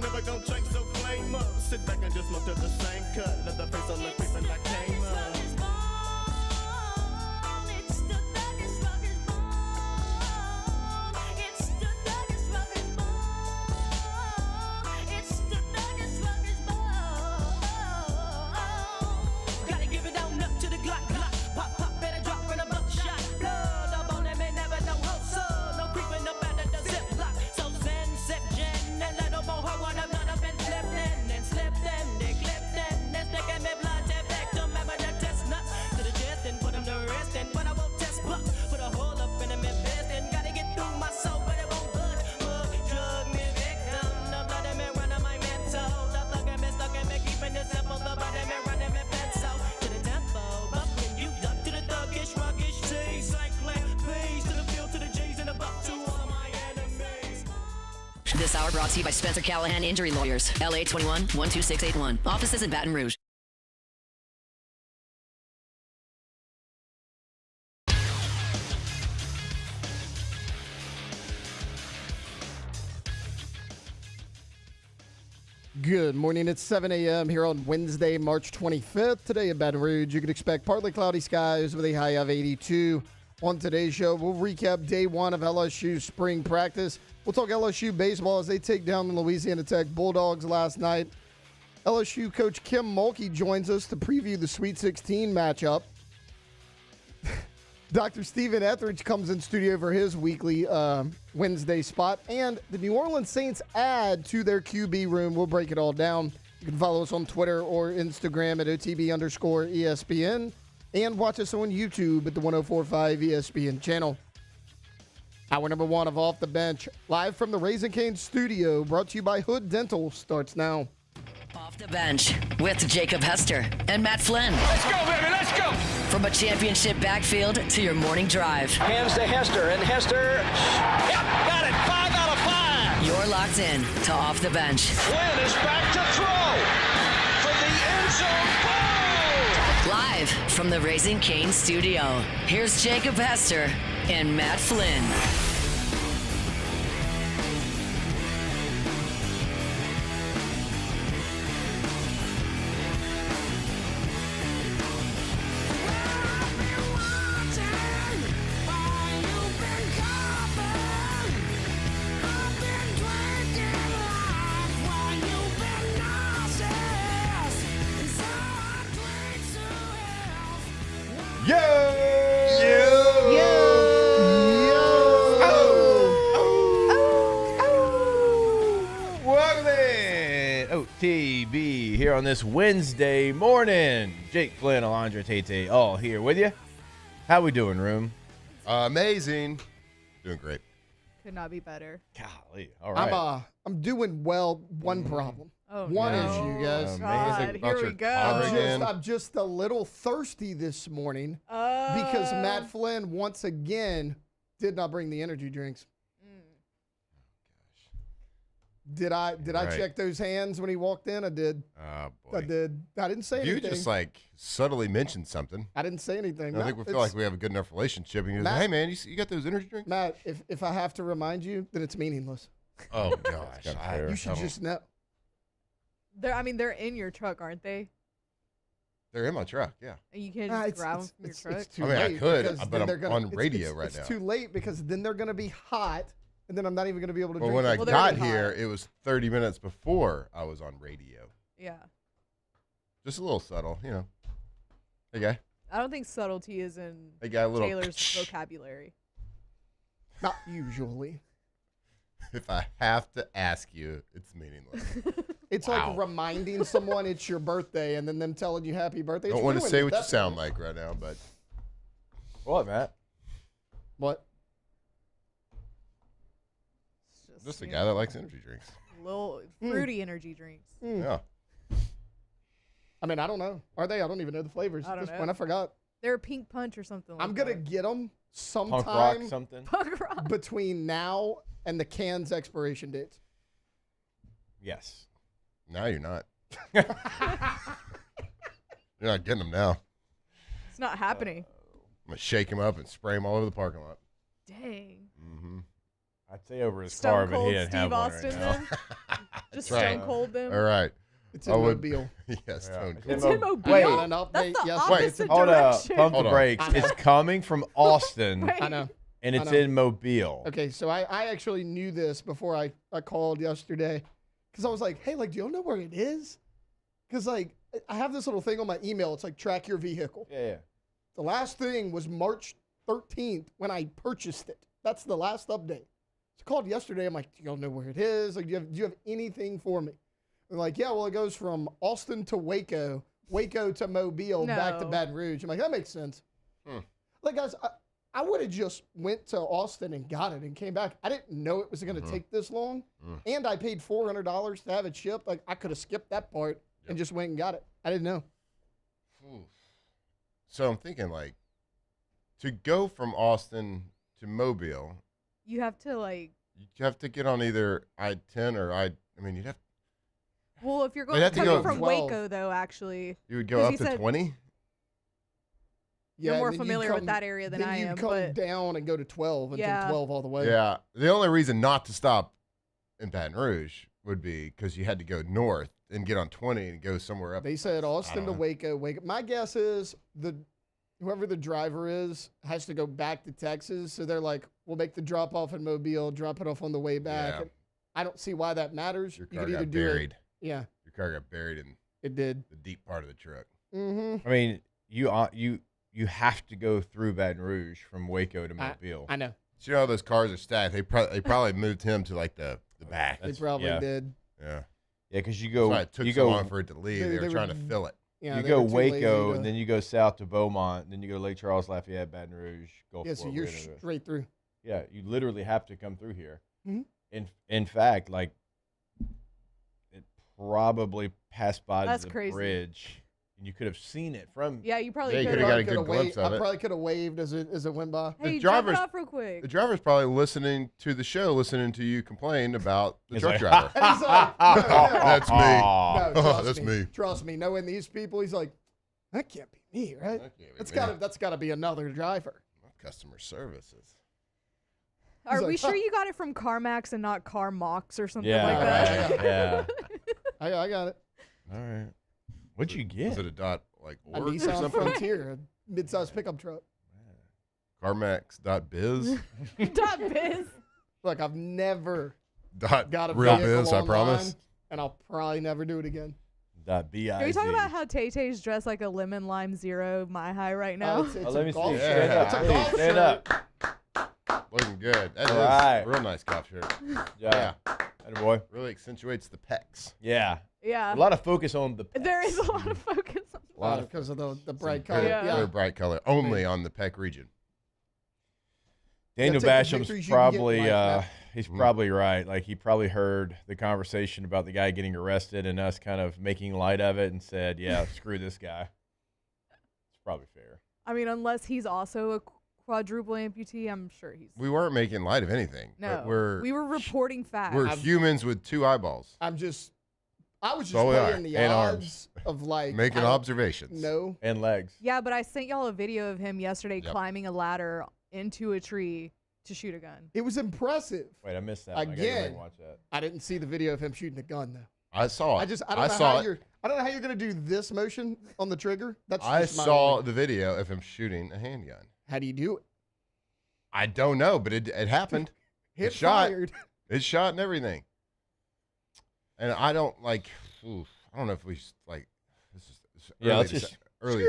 never gon' change, so flame up. Sit back and just look at the same cut. Let the face on the creep and I came up. This hour brought to you by Spencer Callahan Injury Lawyers, LA 21-12681. Offices in Baton Rouge. Good morning. It's 7 a.m. here on Wednesday, March 25th. Today in Baton Rouge, you can expect partly cloudy skies with a high of 82. On today's show, we'll recap day one of LSU spring practice. We'll talk LSU baseball as they take down the Louisiana Tech Bulldogs last night. LSU coach Kim Mulkey joins us to preview the Sweet 16 matchup. Dr. Stephen Etheredge comes in studio for his weekly Wednesday spot. And the New Orleans Saints add to their QB room. We'll break it all down. You can follow us on Twitter or Instagram at OTB_ESPN. And watch us on YouTube at the 104.5 ESPN channel. Hour number one of Off the Bench, live from the Raising Cane studio, brought to you by Hood Dental, starts now. Off the Bench with Jacob Hester and Matt Flynn. Let's go, baby, let's go! From a championship backfield to your morning drive. Hands to Hester, and Hester, yep, got it, 5 out of 5! You're locked in to Off the Bench. Flynn is back to throw from the end zone. Boom! Live from the Raising Cane studio, here's Jacob Hester and Matt Flynn. OTB here on this Wednesday morning. Jake Flynn, Alondra Tate, all here with you. How we doing, room? Amazing. Doing great. Could not be better. Golly, all right. I'm doing well. One problem. Oh, One no. issue, guys. God, here we go. I'm just a little thirsty this morning because Matt Flynn once again did not bring the energy drinks. Did I check those hands when he walked in? I did. Boy. I did. I didn't say anything. You just subtly mentioned something. I didn't say anything. I think we feel like we have a good enough relationship. And he goes, Matt, hey, man, you got those energy drinks? Matt, if I have to remind you, then it's meaningless. Oh, gosh. You should just know. They're in your truck, aren't they? They're in my truck, yeah. And you can't just grab them from your truck? It's too I mean, I late could, because but then I'm on radio right now. It's too late because then they're going to be hot, and then I'm not even going to be able to Well, drink when I them. got here, it was 30 minutes before I was on radio. Yeah. Just a little subtle, you know. Hey, guy. I don't think subtlety is in Hey, guy, a little Taylor's vocabulary. Not usually. If I have to ask you, it's meaningless. It's like reminding someone it's your birthday and then them telling you happy birthday. Don't want to say what you sound like right now, but. What, Matt? What? Just a guy that likes energy drinks. Little fruity energy drinks. Yeah. I mean, I don't know. Are they? I don't even know the flavors at this point. I forgot. They're pink punch or something like I'm going to that. get them sometime Punk rock something? Punk rock. between now and the can's expiration dates. Yes. No, you're not. You're not getting them now. It's not happening. I'm going to shake him up and spray him all over the parking lot. Dang. Mm-hmm. I'd say over his Stone car, but Cold he didn't Steve have one Austin right now. them. Just right. Stone Cold them. All right. It's in I would- Mobile. Yes, Yeah. Stone It's Cold. in Mobile. I got an That's update the yesterday. opposite Hold up. direction. Pump the Hold on. brakes. I know. It's coming from Austin, Wait. I know. and I it's know. in Mobile. Okay, so I actually knew this before I called yesterday because I was like, hey, like, do y'all know where it is? Because, like, I have this little thing on my email. It's like, track your vehicle. Yeah. The last thing was March 13th when I purchased it. That's the last update. So I called yesterday. I'm like, do y'all know where it is? Like, do you have anything for me? They're like, yeah, well, it goes from Austin to Waco, Waco to Mobile, back to No. Baton Rouge. I'm like, that makes sense. Like, guys, I would have just went to Austin and got it and came back. I didn't know it was going to take this long. And I paid $400 to have it shipped. Like, I could have skipped that part and just went and got it. I didn't know. So I'm thinking, like, to go from Austin to Mobile, You have to like. you have to get on either I-10 or I mean, you'd have Well, if you're They'd going have to coming go- from 12. Waco, though, actually, you would go 'Cause up he to said- 20. You're and more then you'd familiar with that area than then I you'd am, come but- down and go to 12 and Yeah. take 12 all the way. Yeah. The only reason not to stop in Baton Rouge would be because you had to go north and get on 20 and go somewhere up. They said Austin to don't know. Waco. My guess is whoever the driver is has to go back to Texas. So they're like, we'll make the drop off in Mobile, drop it off on the way back. Yeah. And I don't see why that matters. Your You car could either got do buried. it. Yeah, Your car got buried in it did. the deep part of the truck. Mm-hmm. I mean, you have to go through Baton Rouge from Waco to Mobile. I know. So you know how those cars are stacked. They probably moved him to like the back. They probably yeah. did. Yeah. Yeah, because you That's go, why it took you so go, long for it to leave. They were trying to fill it. Yeah, you they go were too lazy Waco, to- and then you go south to Beaumont, then you go to Lake Charles, Lafayette, Baton Rouge, Gulfport. yeah, so you're whatever. straight through. Yeah, you literally have to come through here. Mhm. In fact, like it probably passed by That's the crazy. bridge, and you could have seen it from. Yeah, you probably Yeah, you could coulda have. got a good glimpse of I it. probably could have waved as it went by. Hey, The drop it driver's- off real quick. The driver's probably listening to the show, listening to you complain about the He's truck like, driver. And he's like, no, no, That's me. no, trust That's me. Trust me. Knowing these people, he's like, that can't be me, right? That can't be That's me. gotta be another driver. Customer services. Are He's we like, sure you got it from CarMax and not CarMox or something Yeah, like that? right. Yeah. I got it. All right. What'd you get? Was it a dot like A org or Nissan something? Frontier, a mid-sized pickup truck. CarMax.biz. Dot biz. Look, I've never Dot got a real vehicle biz, I online, promise. and I'll probably never do it again. .biz. Can we talk about how Tay-Tay's dressed like a lemon lime zero my high right now? It's Oh, let a me see. golf Yeah. shirt. Stand up. It's a Please, golf stand shirt. up. Looking good. That is All right. a real nice golf shirt. Yeah. Boy. Really accentuates the pecs. Yeah. Yeah. A lot of focus on the. There is a lot of focus on A lot of because of the bright very, color. Yeah. very bright color. Only on the pec region. Daniel take the Basham's victories you can get in probably life, man. he's probably right. Like he probably heard the conversation about the guy getting arrested and us kind of making light of it and said, "Yeah, screw this guy." It's probably fair. I mean, unless he's also a quadruple amputee, I'm sure he's. We weren't making light of anything. No, But we were reporting facts. we're humans with two eyeballs. I was just So we are. playing the And odds of like Making I don't observations. know. And legs. Yeah, but I sent y'all a video of him yesterday Yep. climbing a ladder into a tree to shoot a gun. It was impressive. Wait, I missed that. one. I gotta go back Again. and watch that. I didn't see the video of him shooting a gun though. I saw it. I don't know saw how it. I don't know how you're gonna do this motion on the trigger. That's I just my saw only- the video of him shooting a handgun. How do you do it? I don't know, but it happened. Hit shot. fired. It shot and everything. And I don't like. Oof, I don't know if we like. This is it's Yeah, early let's to just- say- early.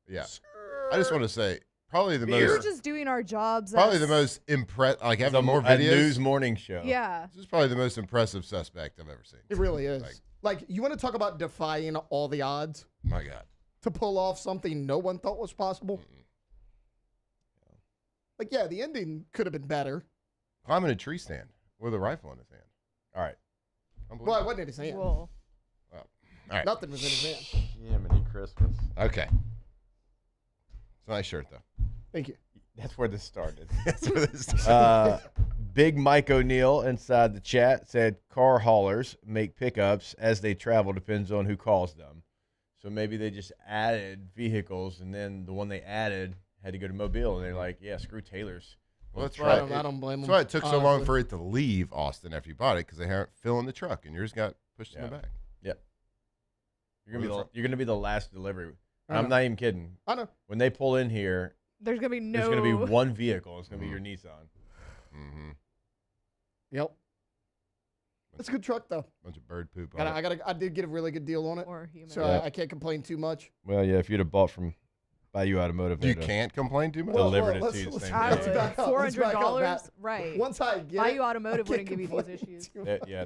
Yeah, I just want to say probably the We were most. just doing our jobs. Probably the as- most like It's having more a videos. news morning show. Yeah. This is probably the most impressive suspect I've ever seen. It really is. Like- Like you want to talk about defying all the odds My God. to pull off something no one thought was possible. Like yeah, the ending could have been better. Climbing a tree stand with a rifle in his hand. All right. Well, it wasn't in his hand. Well, All right. Nothing was in his hand. Jiminy Christmas. Okay. It's a nice shirt though. Thank you. That's where this started. That's what this. Big Mike O'Neill inside the chat said car haulers make pickups as they travel, depends on who calls them. So maybe they just added vehicles, and then the one they added had to go to Mobile, and they're like, yeah, screw Taylor's Well, that's I right. don't blame them. That's why it took so long honestly. for it to leave Austin after you bought it because they weren't filling the truck and yours got pushed in the back. Yep. You're gonna be the last delivery. I I'm know. not even kidding. I know. When they pull in here, There's gonna be there's no. gonna be one vehicle. It's gonna be your Nissan. Mm-hmm. Yep. It's a good truck though. Bunch of bird poop on it. I did get a really good deal on it, Or human. so Yeah. I can't complain too much. Well, yeah. If you'd have bought from Bayou Automotive, You they'd have can't complain too much. delivered Well, it to you the let's- same I day. let's would. back up, let's back up, $400, Matt. right? Once I get Bayou it, Automotive I wouldn't can't give you these complain issues. too They, much. yeah,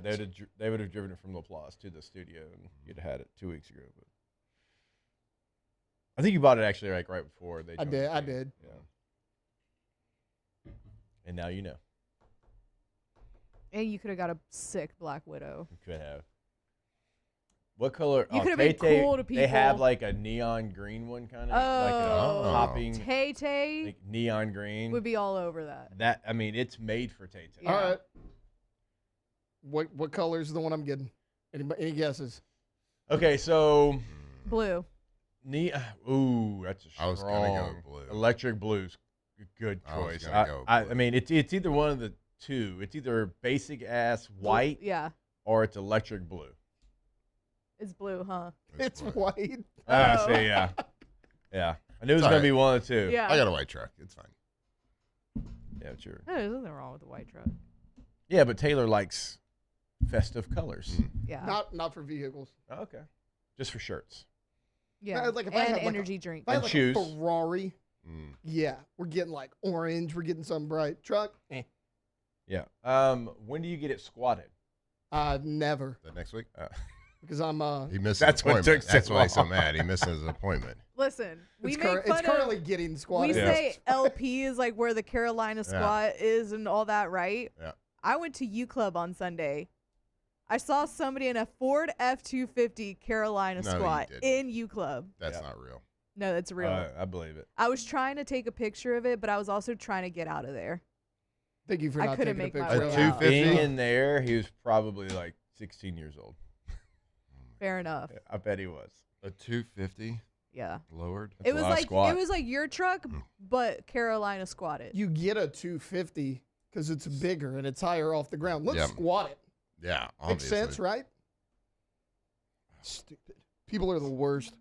they would have driven it from LaPlace to the studio, and you'd have had it 2 weeks ago. But I think you bought it actually like right before they. I joined did. the I team. did. Yeah. And now you know. And you could have got a sick Black Widow. You could have. What color? You could have Tay been Tay, cool to They have people. like a neon green one, kind of like Oh. a popping Tay Tay like neon green. would be all over that. That I mean, it's made for Tay Tay. Yeah. All right. What color is the one I'm getting? Any guesses? Okay, so Blue. Ooh, that's a strong. I was gonna go blue. Electric blue's good I was choice. gonna go I blue. mean, it's either one of the two. It's either basic ass white Yeah. or it's electric blue. It's blue, huh? It's what- white. Ah, Oh. see, yeah, yeah. I knew it was It's gonna all be right. one of the two. Yeah. I got a white truck. It's fine. Yeah, sure. No, there's nothing wrong with the white truck. Yeah, but Taylor likes festive colors. Yeah. Not for vehicles. Oh, okay, just for shirts. yeah. No, like if I and had, like, a- energy drink. If I had And like shoes. a Ferrari, Mm. yeah, we're getting like orange. We're getting some bright truck. Yeah. When do you get it squatted? Never, That next week? because I'm He missed That's his what appointment. took so That's why he's so long. mad. He missed his appointment. Listen, we it's, make fun it's currently of. getting We squatted. say LP is like where the Carolina squat is and all that, right? Yeah. I went to U Club on Sunday. I saw somebody in a Ford F-250 Carolina No, you squat didn't. in U Club. That's Yeah. not real. No, that's real. I believe it. I was trying to take a picture of it, but I was also trying to get out of there. Thank you for I not couldn't taking a make my picture. way of A that. out. 250? Being in there, he was probably like 16 years old. Fair enough. I bet he was. A 250 Yeah. lowered? That's It a was lot of like squat. it was like your truck, but Carolina squatted. You get a 250 because it's bigger and it's higher off the ground. Let's Yeah. squat it. Yeah, Makes obviously. sense, right? Stupid. People are the worst.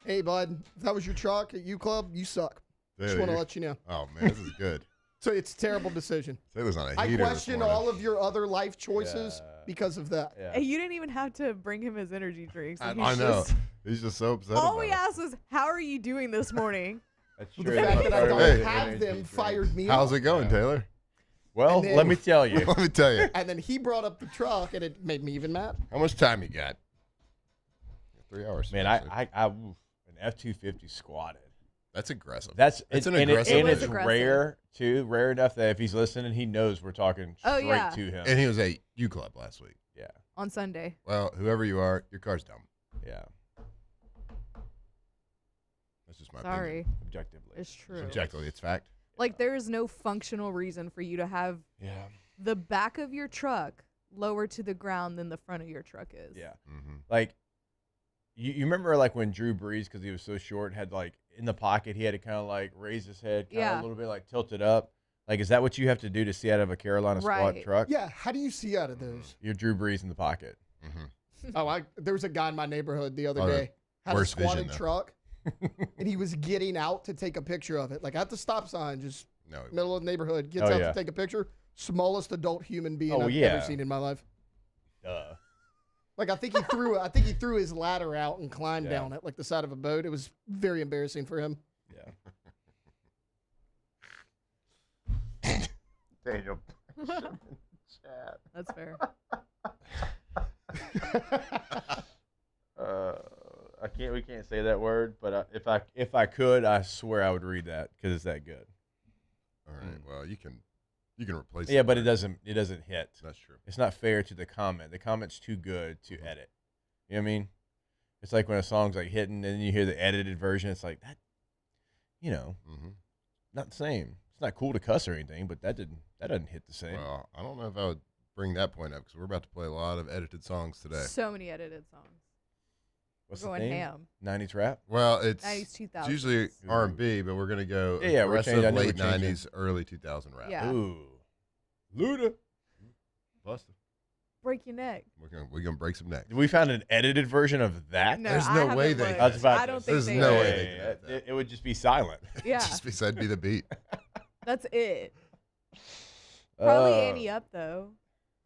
Hey, bud, if that was your truck at U Club, you suck. Just Dude, want to you- let you know. Oh, man, this is good. So it's a terrible decision. Taylor's on a I heater question this morning. all of your other life choices Yeah. because of that. Yeah. And you didn't even have to bring him his energy drinks. I Like, he's know. just- He's just so upset all about we it. asked was, "How are you doing this morning?" That's The true. fact that I That's don't part of Hey. it. have Energy them drink. fired me How's off. it going, Taylor? Well, And then- let me tell you. Let me tell you. And then he brought up the truck, and it made me even mad. How much time you got? 3 hours. Man, actually. an F-250 squatted. That's aggressive. That's It's an and aggressive and It it's was aggressive. rare too, rare enough that if he's listening, he knows we're talking Oh, straight yeah. to him. And he was at U Club last week. Yeah, On Sunday. Well, whoever you are, your car's dumb. yeah, That's just my Sorry, opinion. objectively. it's true. Subjectively, it's fact. Like there is no functional reason for you to have Yeah, the back of your truck lower to the ground than the front of your truck is. yeah. Mm-hmm. Like you remember like when Drew Brees, because he was so short, had like in the pocket, he had to kind of like raise his head, kind of Yeah. a little bit like tilt it up. Like, is that what you have to do to see out of a Carolina squat Right. truck? Yeah, how do you see out of those? You're Drew Brees in the pocket. Mm-hmm. Oh, there was a guy in my neighborhood the other Oh, day, had a worse vision, squatted though. truck, and he was getting out to take a picture of it. Like at the stop sign, just No. middle of the neighborhood, gets Oh, out yeah. to take a picture. Smallest adult human being Oh, I've yeah. ever seen in my life. Duh. Like I think he threw his ladder out and climbed Yeah. down it like the side of a boat. It was very embarrassing for him. Yeah. Daniel. That's fair. We can't say that word, but if I could, I swear I would read that because it's that good. All right. Well, you can replace. Yeah, that but word. it doesn't hit. That's true. It's not fair to the comment. The comment's too good to edit. You know what I mean? It's like when a song's like hitting and then you hear the edited version. It's like that. Mm-hmm. Not the same. It's not cool to cuss or anything, but that doesn't hit the same. Well, I don't know if I would bring that point up because we're about to play a lot of edited songs today. So many edited songs. What's We're the going theme? ham. 90s rap? Well, it's 90s, 2000s. usually R&B, but we're gonna go Yeah, we're aggressive changing. I knew late we're changing. 90s, early 2000 rap. Yeah. Ooh. Luda. Busted. Break your neck. We're gonna break some necks. We found an edited version of that? No, There's I no haven't way they looked. could. I was about I to don't say. think There's they no could. way they could have that. It would just be silent. Yeah, Just beside be the beat. that's it. Probably Uh, Annie up though.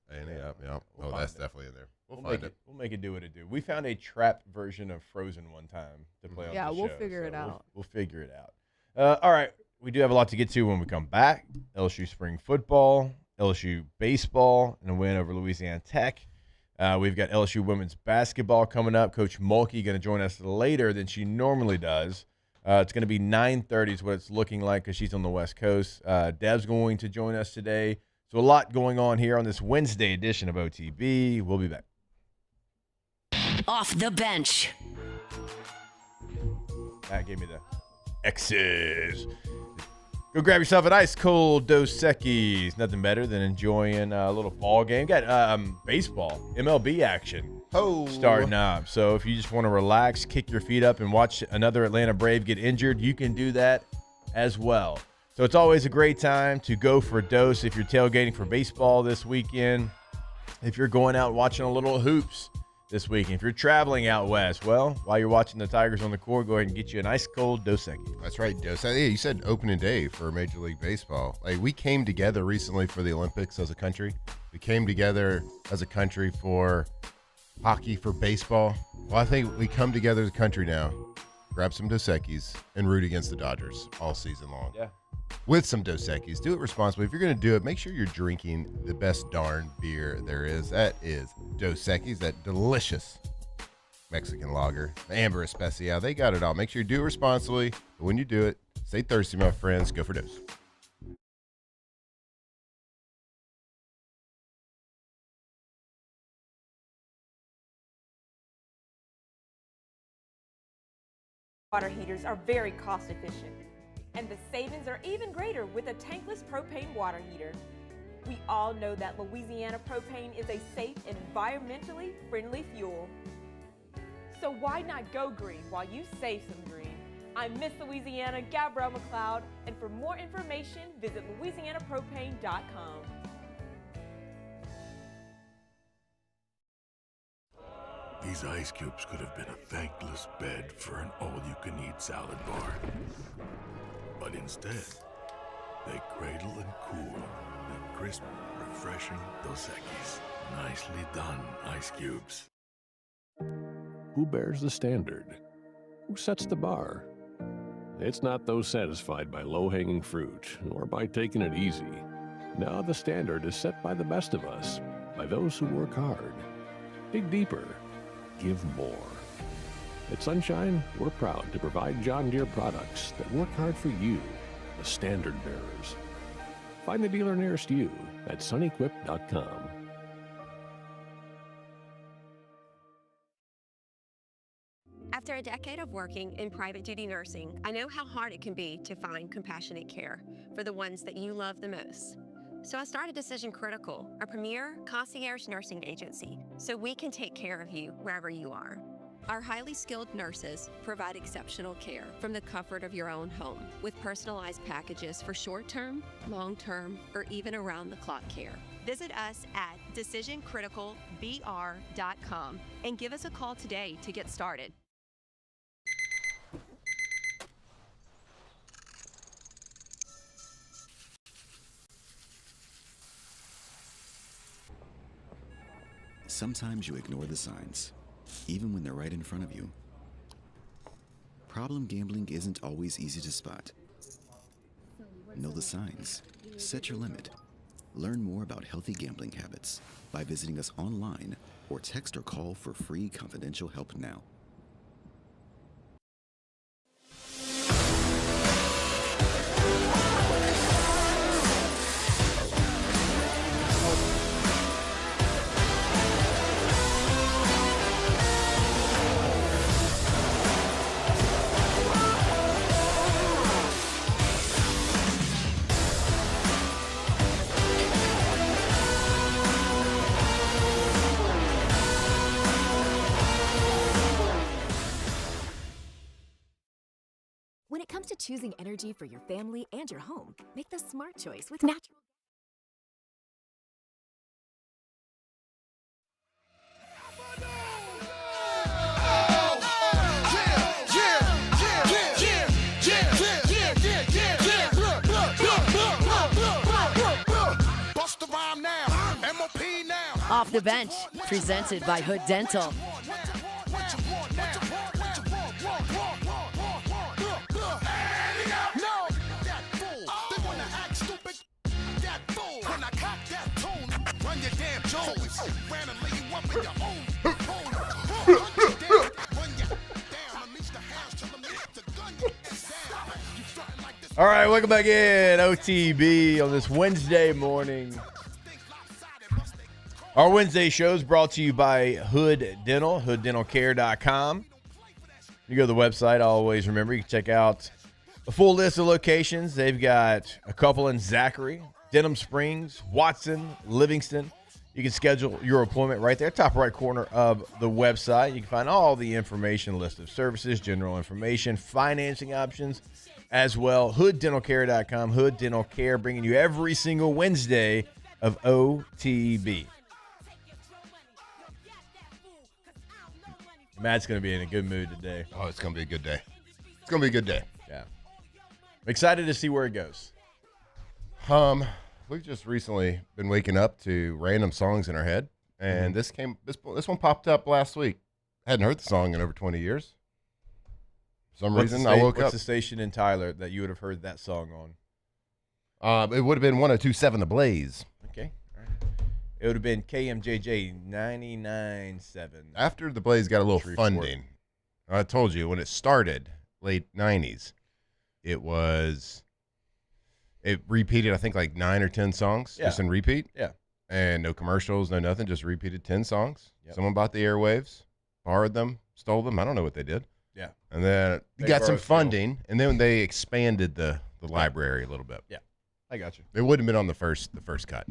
And yeah. We'll Oh, find that's it. definitely in there. We'll make find it. We'll make it do what it do. We found a trap version of Frozen one time to play on Yeah, the we'll show, figure it so out. We'll figure it out. All right. We do have a lot to get to when we come back. LSU spring football, LSU baseball, and a win over Louisiana Tech. We've got LSU women's basketball coming up. Coach Mulkey going to join us later than she normally does. It's going to be 9:30 is what it's looking like because she's on the West Coast. Deb's going to join us today. So a lot going on here on this Wednesday edition of OTB. We'll be back. Off the bench. That gave me the X's. Go grab yourself an ice cold Dos Equis. Nothing better than enjoying a little ball game. Got baseball, MLB action starting up. So if you just want to relax, kick your feet up, and watch another Atlanta Brave get injured, you can do that as well. So it's always a great time to go for a dose if you're tailgating for baseball this weekend. If you're going out watching a little hoops this weekend. If you're traveling out west, well, while you're watching the Tigers on the court, go ahead and get you an ice cold Dos Equis. That's right, Dos. Yeah, you said opening day for Major League Baseball. Like, we came together recently for the Olympics as a country. We came together as a country for hockey, for baseball. Well, I think we come together as a country now, grab some Dos Equis, and root against the Dodgers all season long. Yeah. With some Dos Equis. Do it responsibly. If you're going to do it, make sure you're drinking the best darn beer there is. That is Dos Equis, that delicious Mexican lager, the Amber Especial. They got it all. Make sure you do it responsibly. But when you do it, stay thirsty, my friends. Go for Dos. Water heaters are very cost efficient, and the savings are even greater with a tankless propane water heater. We all know that Louisiana propane is a safe and environmentally friendly fuel. So why not go green while you save some green? I'm Miss Louisiana, Gabrielle McLeod, and for more information, visit louisianapropane.com. These ice cubes could have been a thankless bed for an all-you-can-eat salad bar. But instead, they cradle and cool the crisp, refreshing Dos Equis. Nicely done, ice cubes. Who bears the standard? Who sets the bar? It's not those satisfied by low-hanging fruit or by taking it easy. No, the standard is set by the best of us, by those who work hard. Dig deeper. Give more. At Sunshine, we're proud to provide John Deere products that work hard for you, the standard bearers. Find the dealer nearest you at sunequip.com. After a decade of working in private duty nursing, I know how hard it can be to find compassionate care for the ones that you love the most. So I started Decision Critical, a premier concierge nursing agency, so we can take care of you wherever you are. Our highly skilled nurses provide exceptional care from the comfort of your own home with personalized packages for short-term, long-term, or even around-the-clock care. Visit us at decisioncriticalbr.com and give us a call today to get started. Sometimes you ignore the signs, even when they're right in front of you. Problem gambling isn't always easy to spot. Know the signs. Set your limit. Learn more about healthy gambling habits by visiting us online or text or call for free confidential help now. to choosing energy for your family and your home, make the smart choice with natural. Off the Bench, presented by Hood Dental. All right, welcome back in OTB on this Wednesday morning. Our Wednesday show is brought to you by Hood Dental, hooddentalcare.com. You go to the website, always remember, you can check out a full list of locations. They've got a couple in Zachary, Denham Springs, Watson, Livingston. You can schedule your appointment right there, top right corner of the website. You can find all the information, list of services, general information, financing options as well. Hooddentalcare.com, Hood Dental Care, bringing you every single Wednesday of OTB. Matt's going to be in a good mood today. Oh, it's going to be a good day. It's going to be a good day. Yeah. I'm excited to see where it goes. We've just recently been waking up to random songs in our head, and this one popped up last week. Hadn't heard the song in over 20 years. For some reason, I woke up. What's the station in Tyler that you would have heard that song on? It would have been 102.7 The Blaze. Okay. All right. It would have been KMJJ 99.7. After The Blaze got a little funding, I told you when it started, late 90s, it repeated, I think, like 9 or 10 songs just in repeat. Yeah. And no commercials, no nothing, just repeated 10 songs. Yep. Someone bought the airwaves, borrowed them, stole them. I don't know what they did. Yeah. And then you got some funding, and then they expanded the library a little bit. Yeah. I got you. It wouldn't have been on the first cut.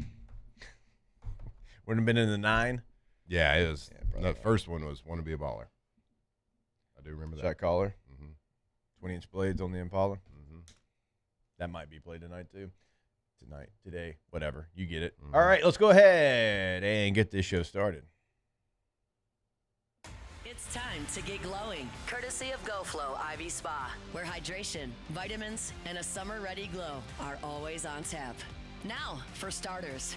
Wouldn't have been in the 9? Yeah, it was. The first one was Want to Be a Baller. I do remember that. Shot caller. 20-inch blades on the Impala. That might be played tonight, too. Today, whatever. You get it. All right, let's go ahead and get this show started. It's time to get glowing, courtesy of GoFlow IV Spa, where hydration, vitamins, and a summer-ready glow are always on tap. Now, for starters.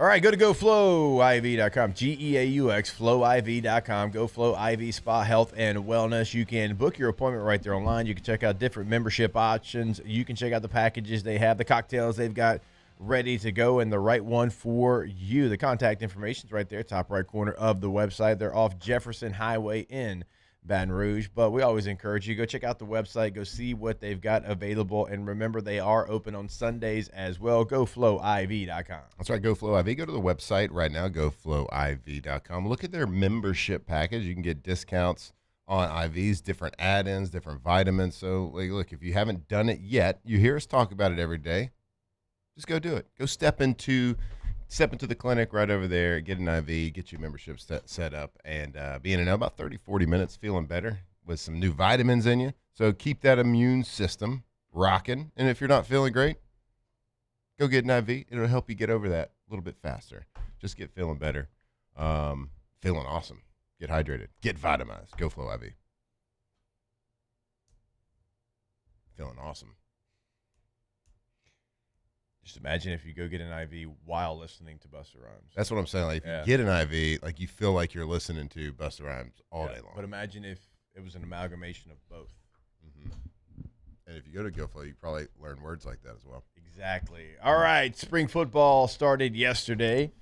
All right, go to GoFlowIV.com, G-E-A-U-X, FlowIV.com, GoFlow IV Spa Health and Wellness. You can book your appointment right there online. You can check out different membership options. You can check out the packages they have, the cocktails they've got ready to go, and the right one for you. The contact information is right there, top right corner of the website. They're off Jefferson Highway in Baton Rouge, but we always encourage you, go check out the website, go see what they've got available, and remember, they are open on Sundays as well. GoFlowIV.com. That's right, GoFlow IV. Go to the website right now, GoFlowIV.com. Look at their membership package. You can get discounts on IVs, different add-ins, different vitamins. So, look, if you haven't done it yet, you hear us talk about it every day. Just go do it. Go step into the clinic right over there, get an IV, get your membership set up, and be in and out about 30, 40 minutes, feeling better with some new vitamins in you. So keep that immune system rocking. And if you're not feeling great, go get an IV. It'll help you get over that a little bit faster. Just get feeling better, feeling awesome. Get hydrated. Get vitamized. GoFlow IV. Feeling awesome. Just imagine if you go get an IV while listening to Busta Rhymes. That's what I'm saying. Like, if you get an IV, like, you feel like you're listening to Busta Rhymes all day long. But imagine if it was an amalgamation of both. And if you go to GoFlow, you probably learn words like that as well. Exactly. All right, spring football started yesterday.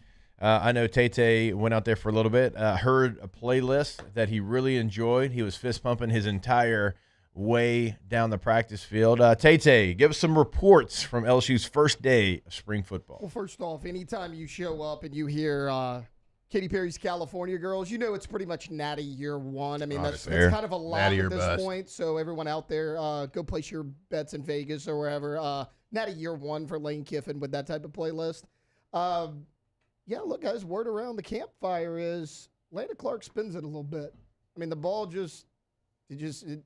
I know Tate went out there for a little bit, heard a playlist that he really enjoyed. He was fist pumping his entire way down the practice field. Tate, give us some reports from LSU's first day of spring football. Well, first off, anytime you show up and you hear Katy Perry's California Girls, you know it's pretty much Natty year one. I mean, that's kind of a lot at this point. So everyone out there, go place your bets in Vegas or wherever. Natty year one for Lane Kiffin with that type of playlist. Yeah, look, guys, word around the campfire is Landon Clark spins it a little bit. I mean, the ball just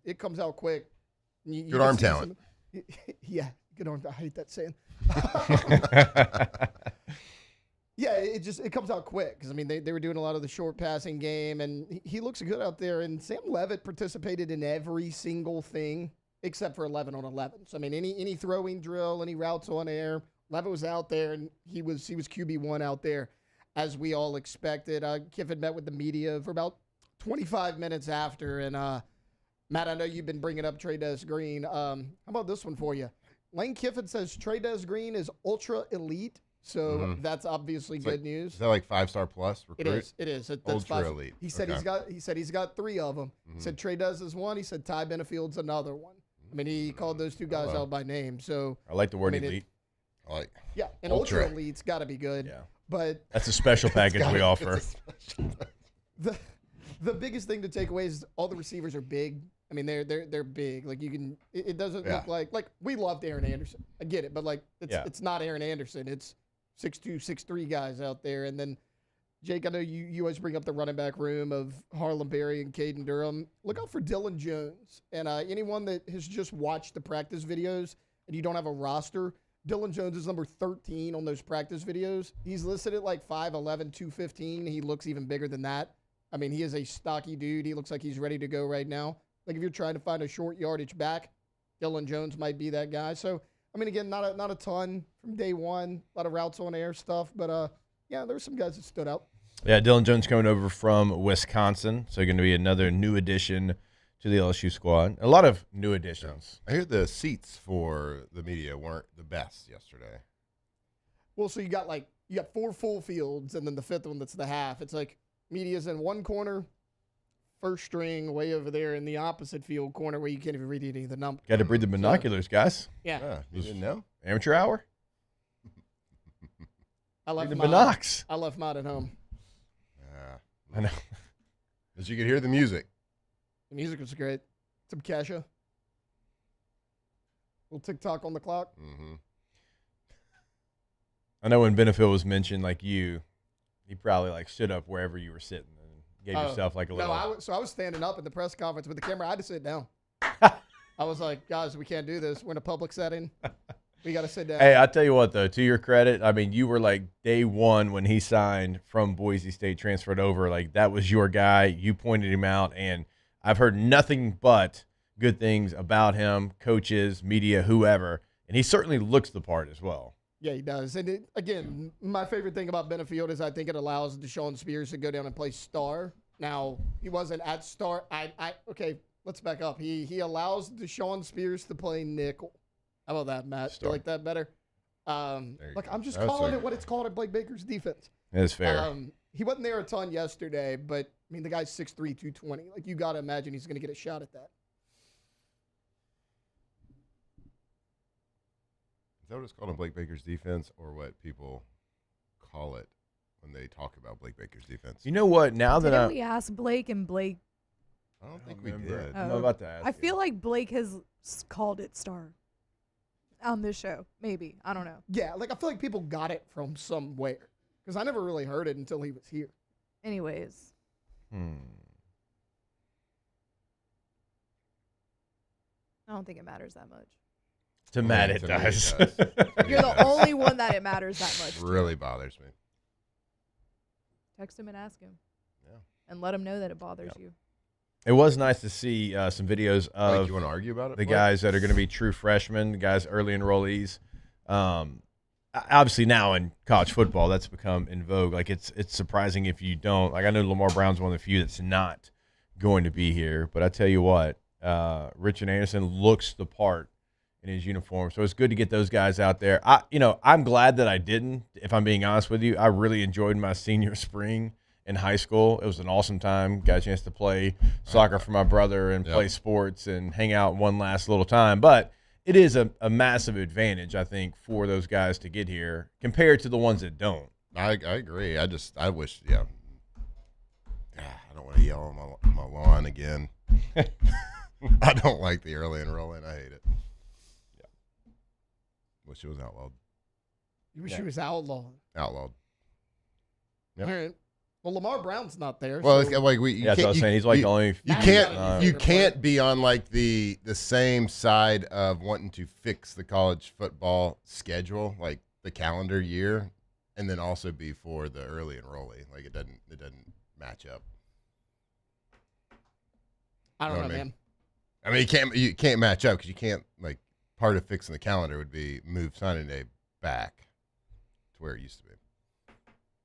It comes out quick. You Good arm talent. Yeah, good arm. I hate that saying. Yeah, it comes out quick because, I mean, they were doing a lot of the short passing game, and he looks good out there. And Sam Levitt participated in every single thing except for 11 on 11. So, I mean, any throwing drill, any routes on air, Levitt was out there, and he was QB1 out there, as we all expected. Kiffin met with the media for about 25 minutes after, and Matt, I know you've been bringing up Trey'Dez Green. How about this one for you? Lane Kiffin says Trey'Dez Green is ultra elite. So that's obviously good news. Is that like 5-star plus recruit? It is. That's Ultra elite. He said he's got 3 of them. He said Trey'Dez is one. He said Ty Benefield's another one. I mean, he called those 2 guys out by name. So I like the word elite. Yeah, and ultra elite's got to be good. Yeah, but that's a special package we offer. The biggest thing to take away is all the receivers are big. I mean, they're big. Like, you can. It doesn't look like we loved Aaron Anderson. I get it, but like it's not Aaron Anderson. It's 6'2", 6'3" guys out there. And then, Jake, I know you always bring up the running back room of Harlem Berry and Caden Durham. Look out for Dylan Jones. And anyone that has just watched the practice videos and you don't have a roster, Dylan Jones is number 13 on those practice videos. He's listed at like 5'11", 215. He looks even bigger than that. I mean, he is a stocky dude. He looks like he's ready to go right now. Like, if you're trying to find a short yardage back, Dylan Jones might be that guy. So, I mean, again, not a ton from day one. A lot of routes on air stuff. But, yeah, there were some guys that stood out. Yeah, Dylan Jones coming over from Wisconsin. So going to be another new addition to the LSU squad. A lot of new additions. I hear the seats for the media weren't the best yesterday. Well, so you got 4 full fields, and then the 5th one that's the half. It's like media's in one corner, first string way over there in the opposite field corner where you can't even read any of the numbers. Got to breathe the binoculars, guys. Yeah. You didn't know? Amateur hour? I left the mine. binocs. I left mine at home. I know. As you could hear the music. The music was great. Some Kesha. Little TikTok on the clock. Mm-hmm. I know when Benefield was mentioned, like you probably stood up wherever you were sitting and gave yourself a little. No, I was standing up at the press conference with the camera. I had to sit down. I was like, guys, we can't do this. We're in a public setting. We got to sit down. Hey, I tell you what, though, to your credit, I mean, you were day one when he signed from Boise State, transferred over. That was your guy. You pointed him out, and I've heard nothing but good things about him, coaches, media, whoever, and he certainly looks the part as well. Yeah, he does. And again, my favorite thing about Benefield is I think it allows Deshaun Spears to go down and play star. Now, he wasn't at star. Okay, let's back up. He allows Deshaun Spears to play nickel. How about that, Matt? Star. You like that better? Look, I'm just That's calling fair. it what it's called at Blake Baker's defense. That's fair. He wasn't there a ton yesterday, but, I mean, the guy's 6'3", 220. You got to imagine he's going to get a shot at that. Is that what it's called in Blake Baker's defense, or what people call it when they talk about Blake Baker's defense? You know what? Now that Didn't we ask Blake and Blake? I don't think we did. I'm about to ask. I feel like Blake has called it star on this show. Maybe. I don't know. Yeah, I feel like people got it from somewhere because I never really heard it until he was here. Anyways. I don't think it matters that much. To Matt, it does. You're the only one that it matters that much. Really bothers me. Text him and ask him. Yeah. And let him know that it bothers you. It was nice to see some videos of you want to argue about it? the guys that are going to be true freshmen, the guys early enrollees. Obviously now in college football, that's become in vogue. It's surprising if you don't. I know Lamar Brown's one of the few that's not going to be here. But I tell you what, Richard Anderson looks the part in his uniform. So it's good to get those guys out there. I'm glad that I didn't, if I'm being honest with you. I really enjoyed my senior spring in high school. It was an awesome time. Got a chance to play soccer for my brother and play sports and hang out one last little time. But it is a massive advantage, I think, for those guys to get here compared to the ones that don't. I agree. I wish, I don't want to yell on my lawn again. I don't like the early enrolling. I hate it. Yeah. Wish it was outlawed. You wish it was outlawed. Outlawed. Yep. All right. Well, Lamar Brown's not there. Well, so- like That's what I was saying. He's like the only. You can't be on like the same side of wanting to fix the college football schedule, like the calendar year, and then also be for the early enrollee. Like it doesn't match up. I don't know, what man. I mean, you can't match up because you can't like part of fixing the calendar would be move signing day back to where it used to be.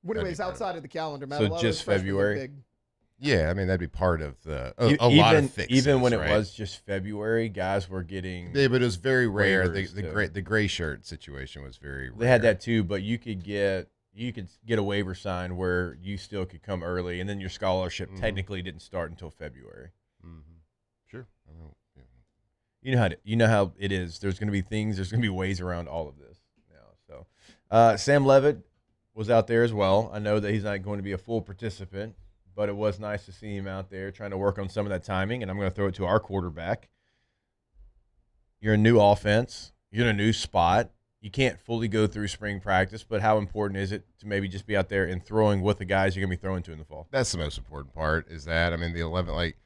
Well, anyways, outside of the calendar, Matt, So a lot of just those freshmen look February? big. Yeah, I mean that'd be part of the a lot of fixes. Even when it right? was just February, guys were getting. Yeah, but it was very rare. waivers The gray shirt situation was very rare. They had that too, but you could get a waiver signed where you still could come early, and then your scholarship technically didn't start until February. Sure. I know, yeah. You know how it is. There's going to be things. There's going to be ways around all of this now. So, Sam Levitt was out there as well. I know that he's not going to be a full participant, but it was nice to see him out there trying to work on some of that timing. And I'm going to throw it to our quarterback. You're a new offense. You're in a new spot. You can't fully go through spring practice, but how important is it to maybe just be out there and throwing with the guys you're going to be throwing to in the fall? That's the most important part. Is that I mean the 11 like.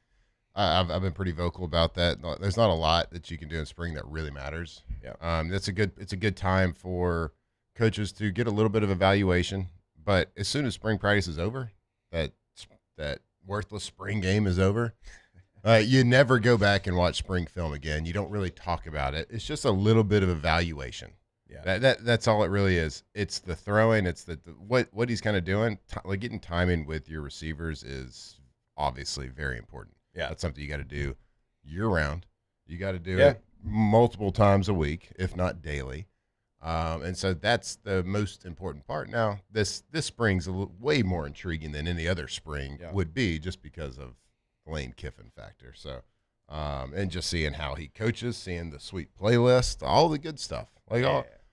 I've been pretty vocal about that. There's not a lot that you can do in spring that really matters. Yeah. It's a good time for coaches to get a little bit of evaluation. But as soon as spring practice is over, that worthless spring game is over. You never go back and watch spring film again. You don't really talk about it. It's just a little bit of evaluation. Yeah. That's all it really is. It's the throwing. It's the what he's kind of doing. Like getting timing with your receivers is obviously very important. Yeah. That's something you got to do year round. You got to do it multiple times a week, if not daily. And so that's the most important part. Now, this spring's way more intriguing than any other spring would be just because of the Lane Kiffin factor. So, and just seeing how he coaches, seeing the sweet playlist, all the good stuff, like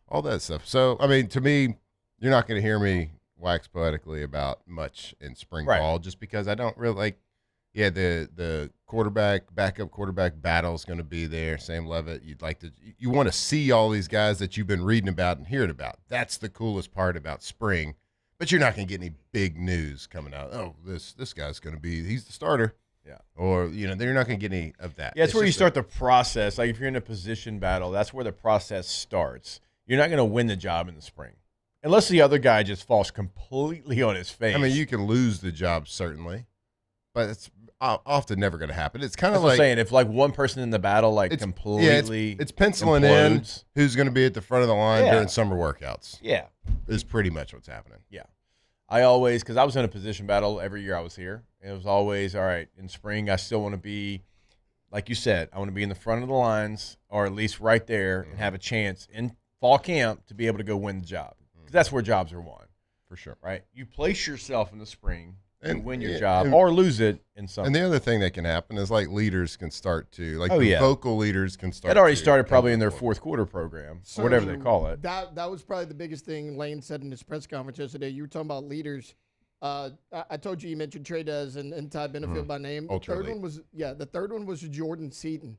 all that stuff. So, I mean, to me, you're not going to hear me wax poetically about much in spring ball just because I don't really like. Yeah, the backup quarterback battle is going to be there. Sam Levitt, you want to see all these guys that you've been reading about and hearing about. That's the coolest part about spring. But you're not going to get any big news coming out. Oh, this guy's going to be, he's the starter. Yeah. Or, they're not going to get any of that. Yeah, it's where you start the process. Like if you're in a position battle, that's where the process starts. You're not going to win the job in the spring. Unless the other guy just falls completely on his face. I mean, you can lose the job, certainly. But it's often never going to happen. It's kind of like like saying if like one person in the battle completely it's penciling implodes. in who's going to be at the front of the line during summer workouts. Yeah, is pretty much what's happening. Yeah, I always because I was in a position battle every year I was here. It was always all right. In spring, I still want to be like you said. I want to be in the front of the lines or at least right there and have a chance in fall camp to be able to go win the job because that's where jobs are won for sure. Right? You place yourself in the spring. And win your yeah, job or lose it in some. And the other thing that can happen is like leaders can start to vocal leaders can start. It already started probably in their fourth quarter program or whatever they call it. That was probably the biggest thing Lane said in his press conference yesterday. You were talking about leaders. I told you mentioned Trey-Dez and Ty Benefield by name. The third one was Jordan Seaton.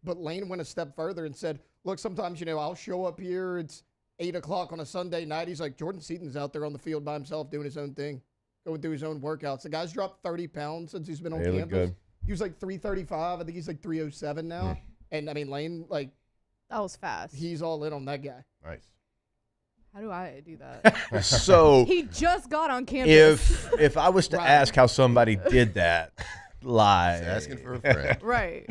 But Lane went a step further and said, look, sometimes, I'll show up here. It's 8 o'clock on a Sunday night. He's like, Jordan Seaton's out there on the field by himself doing his own thing. Going through his own workouts. The guy's dropped 30 pounds since he's been on campus. Good. He was like 335. I think he's like 307 now. And, I mean, Lane, that was fast. He's all in on that guy. Nice. How do I do that? So he just got on campus. If I was to ask how somebody did that live. He's asking for a friend. Right.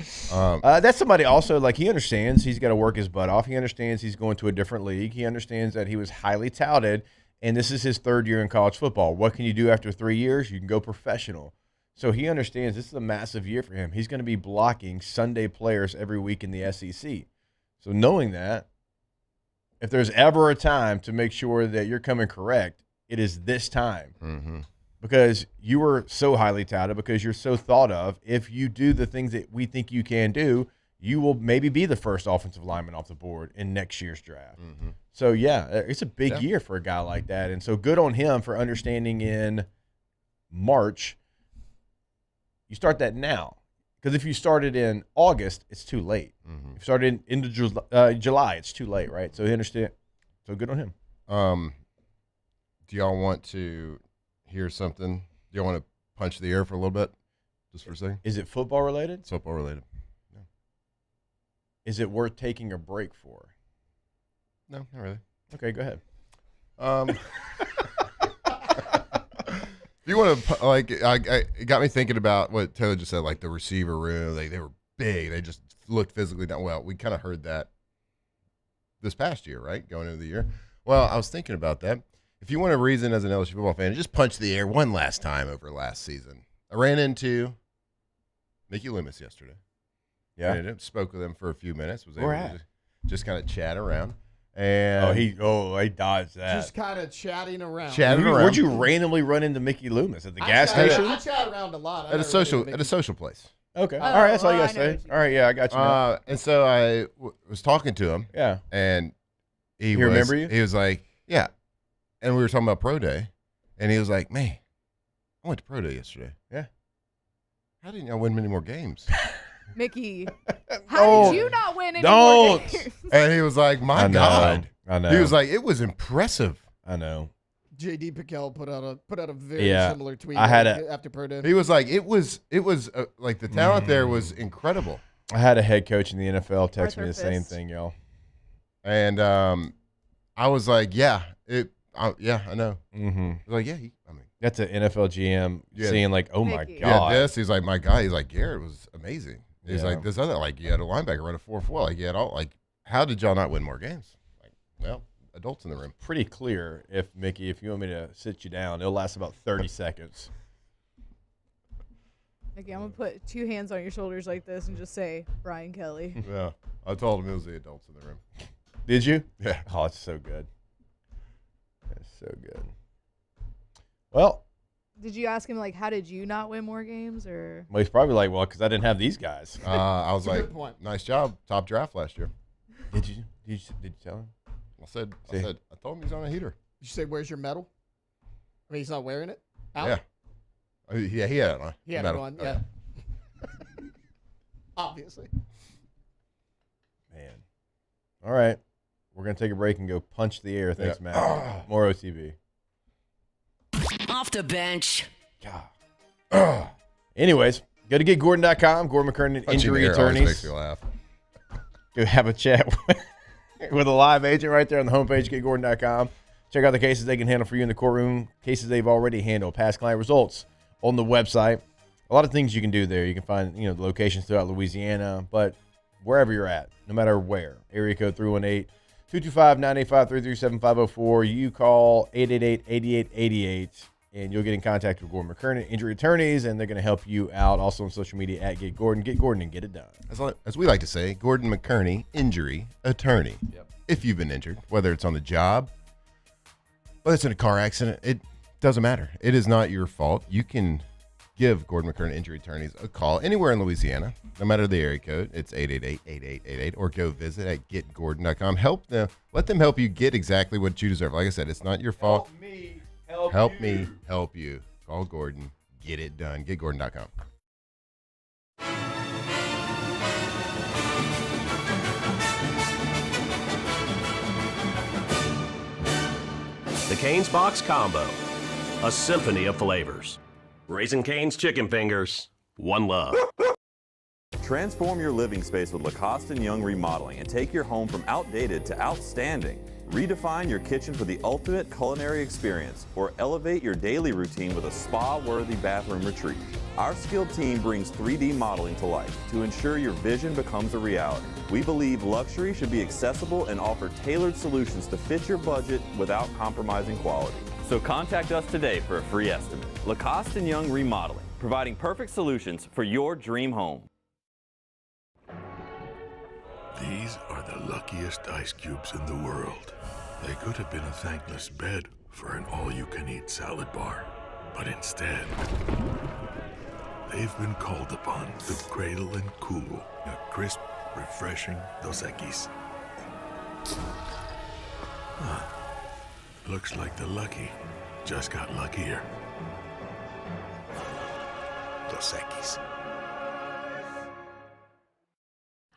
That's somebody also, he understands he's got to work his butt off. He understands he's going to a different league. He understands that he was highly touted. And this is his third year in college football. What can you do after 3 years? You can go professional. So he understands this is a massive year for him. He's going to be blocking Sunday players every week in the SEC. So knowing that, if there's ever a time to make sure that you're coming correct, it is this time. Mm-hmm. Because you were so highly touted, because you're so thought of. If you do the things that we think you can do, you will maybe be the first offensive lineman off the board in next year's draft. Mm-hmm. So, yeah, it's a big year for a guy like that. And so good on him for understanding in March, you start that now. Because if you started in August, it's too late. Mm-hmm. If you started into July, it's too late, right? So he understand. So good on him. Do y'all want to hear something Do you want to punch the air for a little bit, just for a second? Is it football related? It's football related. No. Is it worth taking a break for? No, not really. Okay, go ahead. If you want to, like, it got me thinking about what Taylor just said, like the receiver room. They were big. They just looked physically done well. We kind of heard that this past year, right? Going into the year. Well, I was thinking about that. If you want a reason as an LSU football fan to just punch the air one last time over last season, I ran into Mickey Loomis yesterday. Yeah. And spoke with him for a few minutes. Was Where able at? to just kind of chat around. And he dodged that. Just kind of chatting around. Where'd you randomly run into Mickey Loomis? At the gas station? I chat around a lot. At a social place. Okay. All right. That's all you got to say. All right. Yeah, I got you now. And so I was talking to him. Yeah. And he remember you? He was like, yeah. And we were talking about Pro Day. And he was like, man, I went to Pro Day yesterday. Yeah. How didn't y'all win many more games? Mickey, how did you not win any more games? And he was like, my God. I know. He was like, it was impressive. I know. JD Piquel put out a very similar tweet after Pro Day. He was like, it was like the talent there was incredible. I had a head coach in the NFL text me the same thing, y'all. And I was like, yeah, I know. Mm-hmm. I was like, yeah, that's an NFL GM seeing like, oh my Mickey. God. Yeah, he's like, my guy. He's like, Garrett was amazing. He's Yeah. like, this other, like, you had a linebacker run a 4.4. Like, you had all, like, how did y'all not win more games? Like, well, adults in the room. Pretty clear. If you want me to sit you down, it'll last about 30 seconds. Mickey, I'm going to put 2 hands on your shoulders like this and just say, Brian Kelly. Yeah. I told him it was the adults in the room. Did you? Yeah. Oh, it's so good. It's so good. Well, Did you ask him, like, how did you not win more games? Or he's probably like, well, because I didn't have these guys. I was That's a like, good point. nice job. Top draft last year. Did you tell him? I told him he's on a heater. Did you say, where's your medal? I mean, he's not wearing it? Out? Yeah. Yeah, he had it on. He had it on, yeah. Obviously. Man. All right. We're going to take a break and go punch the air. Thanks, Matt. More OTB. Off the bench. Anyways, go to getgordon.com. Gordon McKernan, injury attorneys. Makes me laugh. Go have a chat with a live agent right there on the homepage, getgordon.com. Check out the cases they can handle for you in the courtroom, cases they've already handled, past client results on the website. A lot of things you can do there. You can find, the locations throughout Louisiana, but wherever you're at, no matter where. Area code 318-225-985-337-504. You call 888-8888, and you'll get in contact with Gordon McKernan, injury attorneys, and they're going to help you out. Also on social media at Get Gordon. Get Gordon and get it done. As we like to say, Gordon McKernan, injury attorney. Yep. If you've been injured, whether it's on the job, whether it's in a car accident, it doesn't matter. It is not your fault. You can give Gordon McKernan Injury Attorneys a call anywhere in Louisiana, no matter the area code. It's 888-8888, or go visit at getgordon.com. Let them help you get exactly what you deserve. Like I said, it's not your fault. Help me help you. Call Gordon. Get it done. Getgordon.com. The Cane's Box Combo, a symphony of flavors. Raising Cane's Chicken Fingers, one love. Transform your living space with Lacoste & Young Remodeling and take your home from outdated to outstanding. Redefine your kitchen for the ultimate culinary experience, or elevate your daily routine with a spa-worthy bathroom retreat. Our skilled team brings 3D modeling to life to ensure your vision becomes a reality. We believe luxury should be accessible and offer tailored solutions to fit your budget without compromising quality. So contact us today for a free estimate. Lacoste & Young Remodeling, providing perfect solutions for your dream home. These are the luckiest ice cubes in the world. They could have been a thankless bed for an all-you-can-eat salad bar. But instead, they've been called upon to cradle and cool a crisp, refreshing Dos Equis. Looks like the lucky just got luckier. Dos Equis.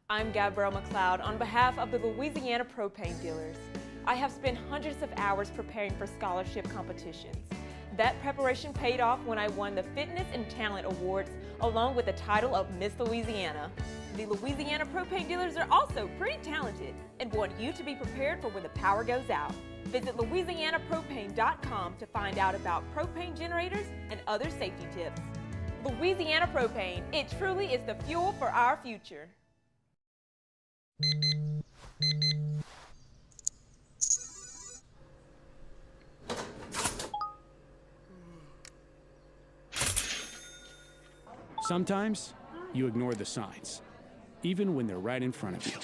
I'm Gabrielle McLeod on behalf of the Louisiana Propane Dealers. I have spent hundreds of hours preparing for scholarship competitions. That preparation paid off when I won the Fitness and Talent Awards along with the title of Miss Louisiana. The Louisiana propane dealers are also pretty talented and want you to be prepared for when the power goes out. Visit LouisianaPropane.com to find out about propane generators and other safety tips. Louisiana Propane, it truly is the fuel for our future. Sometimes you ignore the signs, even when they're right in front of you.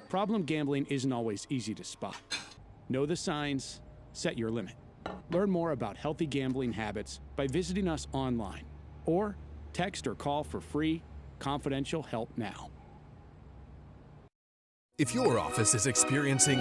Problem gambling isn't always easy to spot. Know the signs, set your limit. Learn more about healthy gambling habits by visiting us online or text or call for free, confidential help now. If your office is experiencing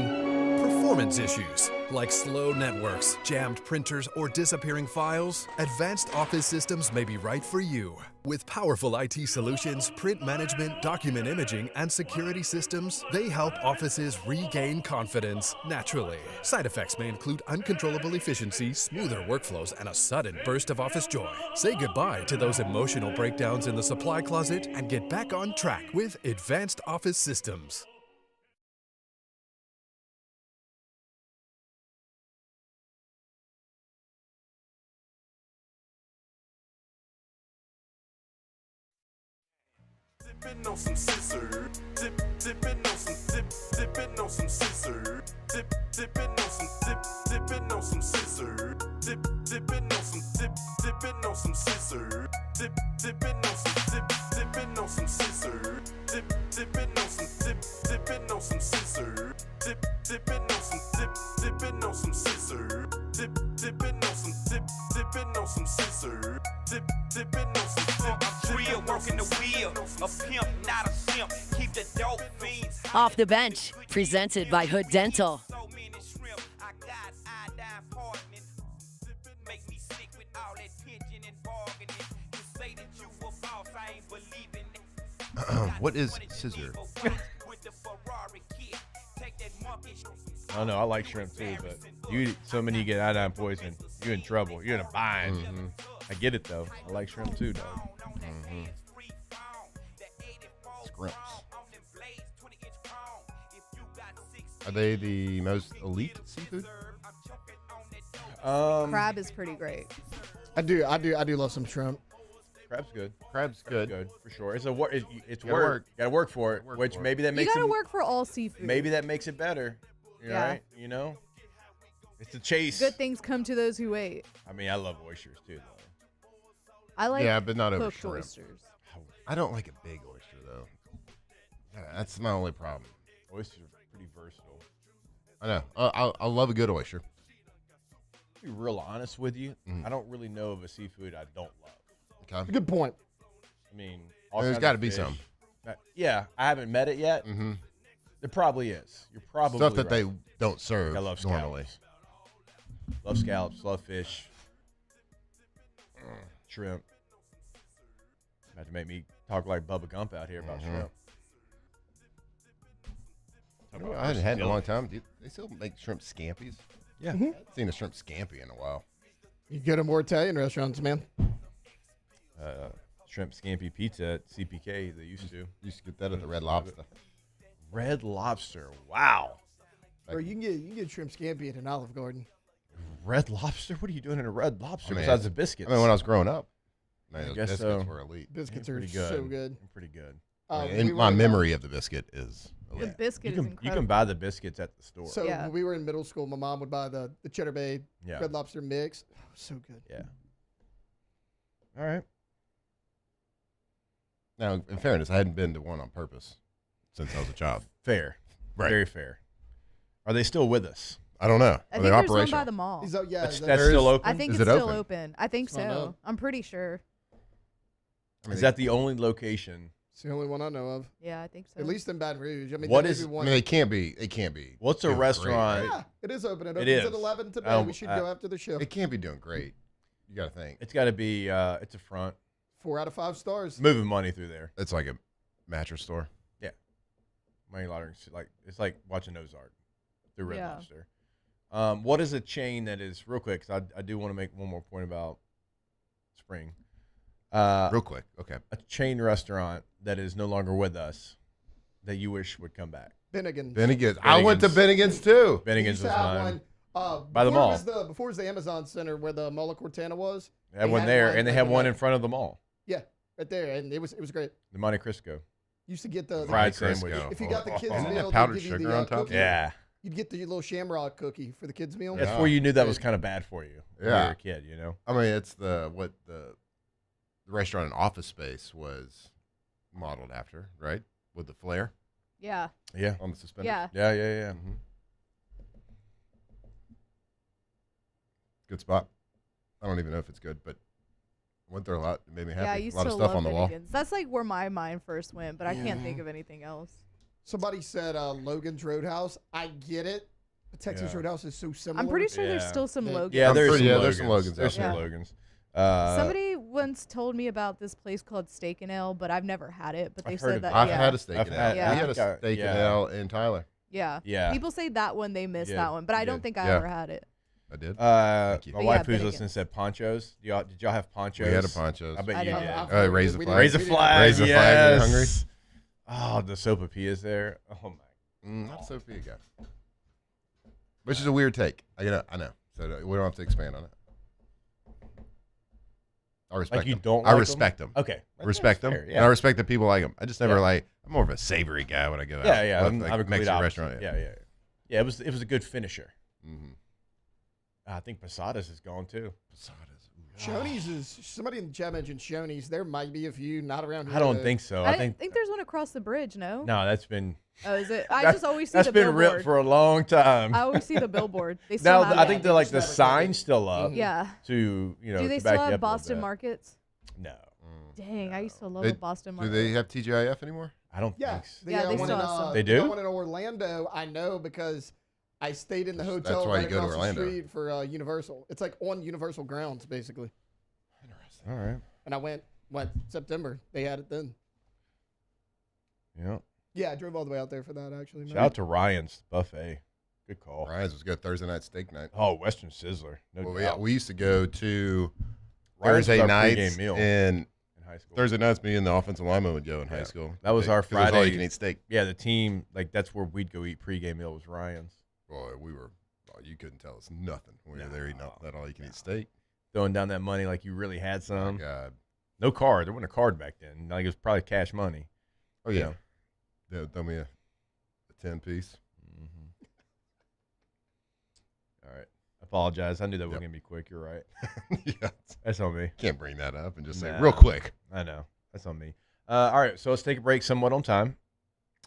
performance issues like slow networks, jammed printers, or disappearing files, Advanced Office Systems may be right for you. With powerful IT solutions, print management, document imaging, and security systems, they help offices regain confidence naturally. Side effects may include uncontrollable efficiency, smoother workflows, and a sudden burst of office joy. Say goodbye to those emotional breakdowns in the supply closet and get back on track with Advanced Office Systems. Dipping on some scissor, dipping on some dipping on some scissor, dipping on some dipping on some scissor, dipping on some dipping on some scissor, dipping on some dipping on some scissor, dipping on some dipping on some scissor, dipping on some dipping on some scissor, dipping on some dipping on some scissor, dipping on some real working the wheel, a pimp, not a simp. Keep the dope fiends. Off the Bench, presented by Hood Dental. What is scissor? I don't know. I like shrimp too, but you eat so many, you get iodine poison. You're in trouble. You're in a bind. Mm-hmm. I get it though. I like shrimp too, dog. Mm-hmm. Scrimps. Are they the most elite seafood? Crab is pretty great. I do love some shrimp. Crab's good. Crab's good. Good for sure. It's a work. It's Gotta work. work. Got to work for it. Which maybe that makes You gotta it, work for all seafood. Maybe that makes it better. Yeah. Right? You know, it's a chase. Good things come to those who wait. I mean, I love oysters too, though. I like but not over cooked shrimp. oysters. I don't like a big oyster though. Yeah, that's my only problem. Oysters are pretty versatile. I know. I love a good oyster. To be real honest with you, I don't really know of a seafood I don't love. Okay. Good point. I mean, There's got to be some. Yeah, I haven't met it yet. Mm-hmm. There probably is. You're probably Stuff that right. they don't serve I love normally. scallops. Love scallops. Love fish. Shrimp. About to make me talk like Bubba Gump out here about shrimp. I hadn't had it in a long time. Do they still make shrimp scampies? Yeah. I haven't seen a shrimp scampi in a while. You go to more Italian restaurants, man. Shrimp scampi pizza at CPK. They used to. Used to get that at the Red Lobster. Red Lobster. Wow. Or you can get shrimp scampi at an Olive Garden. Red Lobster? What are you doing in a Red Lobster I mean, besides the biscuits? I mean, when I was growing up, man, I those guess biscuits so. were elite. Biscuits They're are pretty good. so good. They're pretty good. And my memory of the biscuit is The elite. biscuit You is can incredible. buy the biscuits at the store. So when we were in middle school, my mom would buy the Cheddar Bay Red Lobster mix. Oh, so good. Yeah. All right. Now, in fairness, I hadn't been to one on purpose since I was a child. Fair. Right. Very fair. Are they still with us? I don't know. I Are think they there's one operational? by the mall. That's still open? I think Is it's it still open? open. I think I don't so. know. I'm pretty sure. Is that the only location? It's the only one I know of. Yeah, I think so. At least in Baton Rouge. I mean, What there may is- be I one. mean, they can't be. What's a doing restaurant? great, right? Yeah, it is open. It It opens is. at 11 today. Oh, We should go after the show. It can't be doing great. You got to think. It's got to be. It's a front. 4 out of 5 stars. Moving money through there. It's like a mattress store. Yeah. Money laundering. Like it's like watching Ozark through Red Yeah. Lobster. What is a chain that is, real quick, because I do want to make one more point about spring. Real quick, okay. A chain restaurant that is no longer with us that you wish would come back. Bennigan's. I went to Bennigan's too. Bennigan's was mine. By the before mall. Before it was the Amazon Center where the Mall of Cortana was. They had one there, and they had one in front of the mall. Yeah, right there, and it was great. The Monte Cristo. Used to get the fried sandwich. If you got the kids Didn't it meal, have powdered they'd give you sugar the, on top? cookie. Yeah. You'd get the little shamrock cookie for the kids meal. That's where you knew that was kind of bad for you when you were a kid, you know? I mean, it's the restaurant and Office Space was modeled after, right? With the flare. Yeah. Yeah. On the suspenders. Yeah. Yeah. Mm-hmm. Good spot. I don't even know if it's good, but went there a lot. It made me happy. Yeah, I used a lot to of stuff love on the wall. Bennigan's. That's like where my mind first went, but I can't think of anything else. Somebody said Logan's Roadhouse. I get it. The Texas Roadhouse is so similar. I'm pretty sure there's still some Logans. Yeah, there's some Logans. There's some Logans. Somebody once told me about this place called Steak and Ale, but I've never had it. But they said that I've had a Steak and Ale. Yeah. We had a Steak and Ale in Tyler. Yeah. Yeah. People say that one they missed that one, but I don't think I ever had it. I did. My you. wife who's listening said ponchos. Did y'all have ponchos? We had a ponchos. I bet I you didn't. did. Raise the flag. Raise the flag. Raise the flag. Are you hungry? Oh, the sopapillas there. Oh my. Not Sophia guy. Which is a weird take. I know. So we don't have to expand on it. I respect Like you them. don't I like respect them? them. Okay. I respect them. fair, yeah. And I respect that people like them. I just never Yeah. like. I'm more of a savory guy when I go out. Yeah. Like I'm a complete Mexican opposite. restaurant. Yeah. It was a good finisher. Mm-hmm. I think Posadas is gone too. Shoney's is somebody in the chat mentioned Shoney's. There might be a few not around here. I don't think so. I think there's one across the bridge. No. No, that's been. Oh, is it? I That- just always see that's the been billboard. ripped for a long time. I always see the billboard. They still Now have I it. think they're like the sign's still up. Yeah. To Do they to still back you have up a little Boston bit. markets? No. Dang, I used to love They- a Boston Do market. they have TGIF anymore? I don't Yeah. think so. Yeah, they one still in, have some. They got do? one in Orlando. I know because I stayed in the That's hotel why right you go to across the Orlando. street for Universal. It's like on Universal grounds, basically. All right. And I went September. They had it then. Yeah. Yeah, I drove all the way out there for that, actually. Shout out to Ryan's Buffet. Good call. Ryan's was good Thursday night steak night. Oh, Western Sizzler. No Well, doubt. we used to go to Ryan's Thursday was our pregame nights meal in high school. Thursday nights. Me and the offensive lineman would go in high school. That was our 'Cause it was Friday. all you can eat steak. Yeah, the team, like, that's where we'd go eat pregame meal was Ryan's. Boy, you couldn't tell us nothing. We were there eating that all you can eat steak. Throwing down that money like you really had some. Oh, God. No card. There wasn't a card back then. Like, it was probably cash money. Oh, yeah. They'll throw me a 10-piece. Mm-hmm. All right. Apologize. I knew that was going to be quick. You're right. Yeah. That's on me. Can't bring that up and just say Nah. real quick. I know. That's on me. All right. So let's take a break somewhat on time.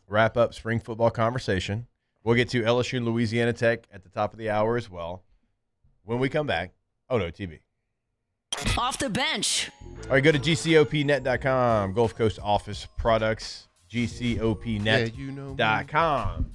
Wrap up spring football conversation. We'll get to LSU and Louisiana Tech at the top of the hour as well. When we come back, OTB. Off the bench. All right, go to GCOPnet.com, Gulf Coast Office Products, GCOPnet.com.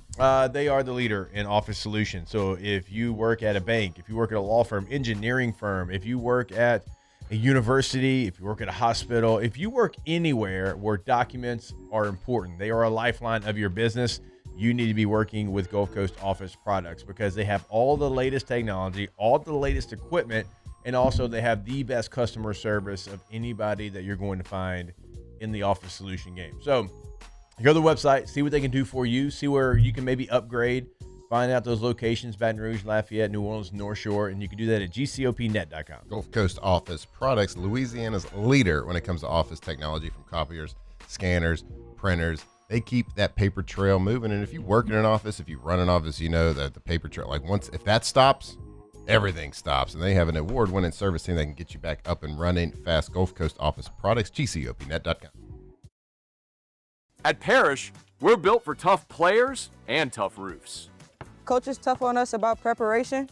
They are the leader in office solutions. So if you work at a bank, if you work at a law firm, engineering firm, if you work at a university, if you work at a hospital, if you work anywhere where documents are important, they are a lifeline of your business, you need to be working with Gulf Coast Office Products because they have all the latest technology, all the latest equipment, and also they have the best customer service of anybody that you're going to find in the office solution game. So go to the website, see what they can do for you, see where you can maybe upgrade, find out those locations, Baton Rouge, Lafayette, New Orleans, North Shore, and you can do that at GCOPnet.com. Gulf Coast Office Products, Louisiana's leader when it comes to office technology, from copiers, scanners, printers. They keep that paper trail moving. And if you work in an office, if you run an office, you know that the paper trail, like if that stops, everything stops. And they have an award-winning service team that can get you back up and running fast. Gulf Coast Office Products, GCOPnet.com. At Parrish, we're built for tough players and tough roofs. Coach is tough on us about preparation,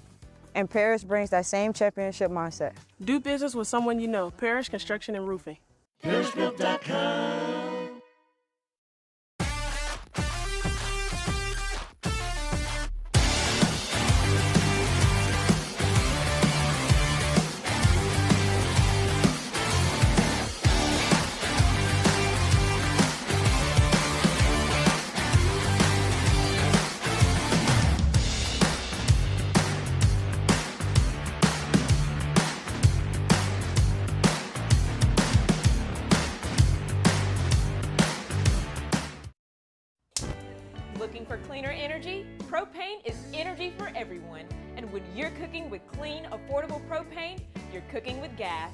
and Parrish brings that same championship mindset. Do business with someone you know. Parrish Construction and Roofing. ParrishGroup.com. for cleaner energy? Propane is energy for everyone. And when you're cooking with clean, affordable propane, you're cooking with gas.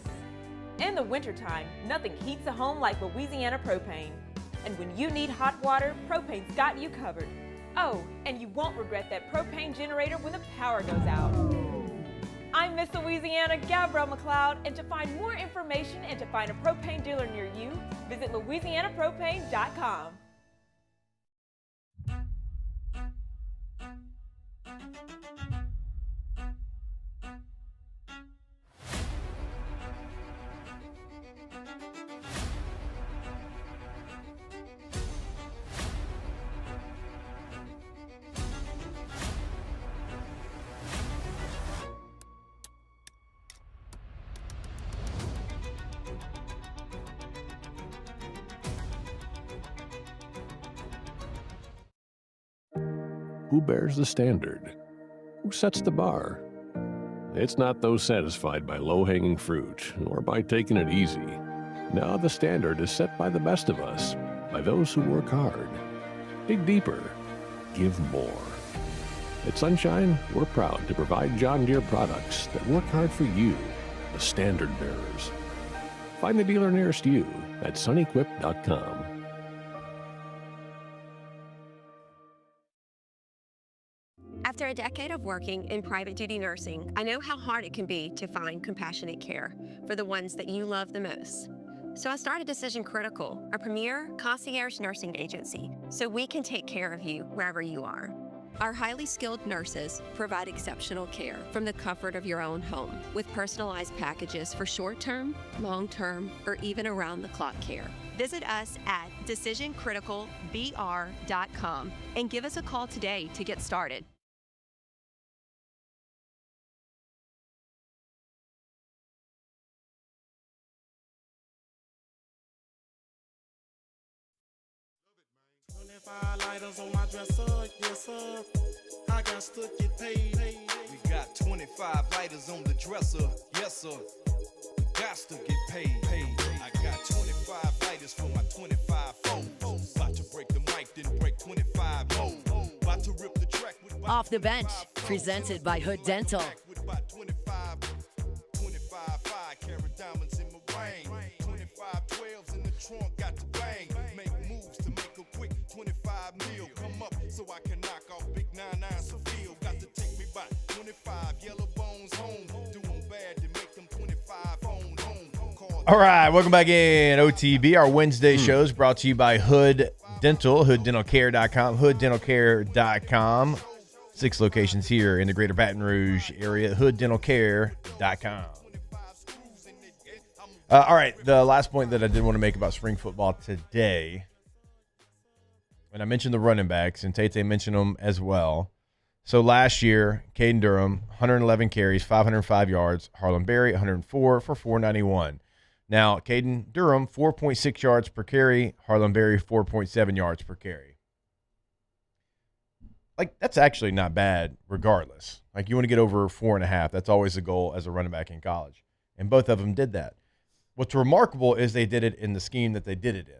In the wintertime, nothing heats a home like Louisiana propane. And when you need hot water, propane's got you covered. Oh, and you won't regret that propane generator when the power goes out. I'm Miss Louisiana, Gabrielle McLeod, and to find more information and to find a propane dealer near you, visit louisianapropane.com. Who bears the standard? Who sets the bar? It's not those satisfied by low-hanging fruit or by taking it easy. Now the standard is set by the best of us, by those who work hard. Dig deeper. Give more. At Sunshine, we're proud to provide John Deere products that work hard for you, the standard bearers. Find the dealer nearest you at sunequip.com. After a decade of working in private duty nursing, I know how hard it can be to find compassionate care for the ones that you love the most. So I started Decision Critical, a premier concierge nursing agency, so we can take care of you wherever you are. Our highly skilled nurses provide exceptional care from the comfort of your own home with personalized packages for short-term, long-term, or even around-the-clock care. Visit us at decisioncriticalbr.com and give us a call today to get started. $25 on my dresser, yes sir. I got to get paid. We got 25 lighters on the dresser, yes sir. Got to get paid. I got 25 lighters for my 25 foes. About to break the mic, then break 25 more. About to rip the track with Off the Bench, presented by Hood Dental. 25 5-carat diamonds in my ring. 25 12s in the trunk, got to bang. Make moves to make a quick 25 mil. Come up so I can knock off big 99 Seville. Got to take me by 25 yellow bones home. Doing bad to make them 25 on home. All right, welcome back in OTB. Our Wednesday shows brought to you by Hood Dental, hooddentalcare.com, hooddentalcare.com. 6 locations here in the greater Baton Rouge area, hooddentalcare.com. All right, the last point that I did want to make about spring football today, and I mentioned the running backs, and Tate mentioned them as well. So last year, Caden Durham, 111 carries, 505 yards. Harlan Berry, 104 for 491. Now, Caden Durham, 4.6 yards per carry. Harlan Berry, 4.7 yards per carry. Like, that's actually not bad regardless. Like, you want to get over 4.5. That's always the goal as a running back in college. And both of them did that. What's remarkable is they did it in the scheme that they did it in.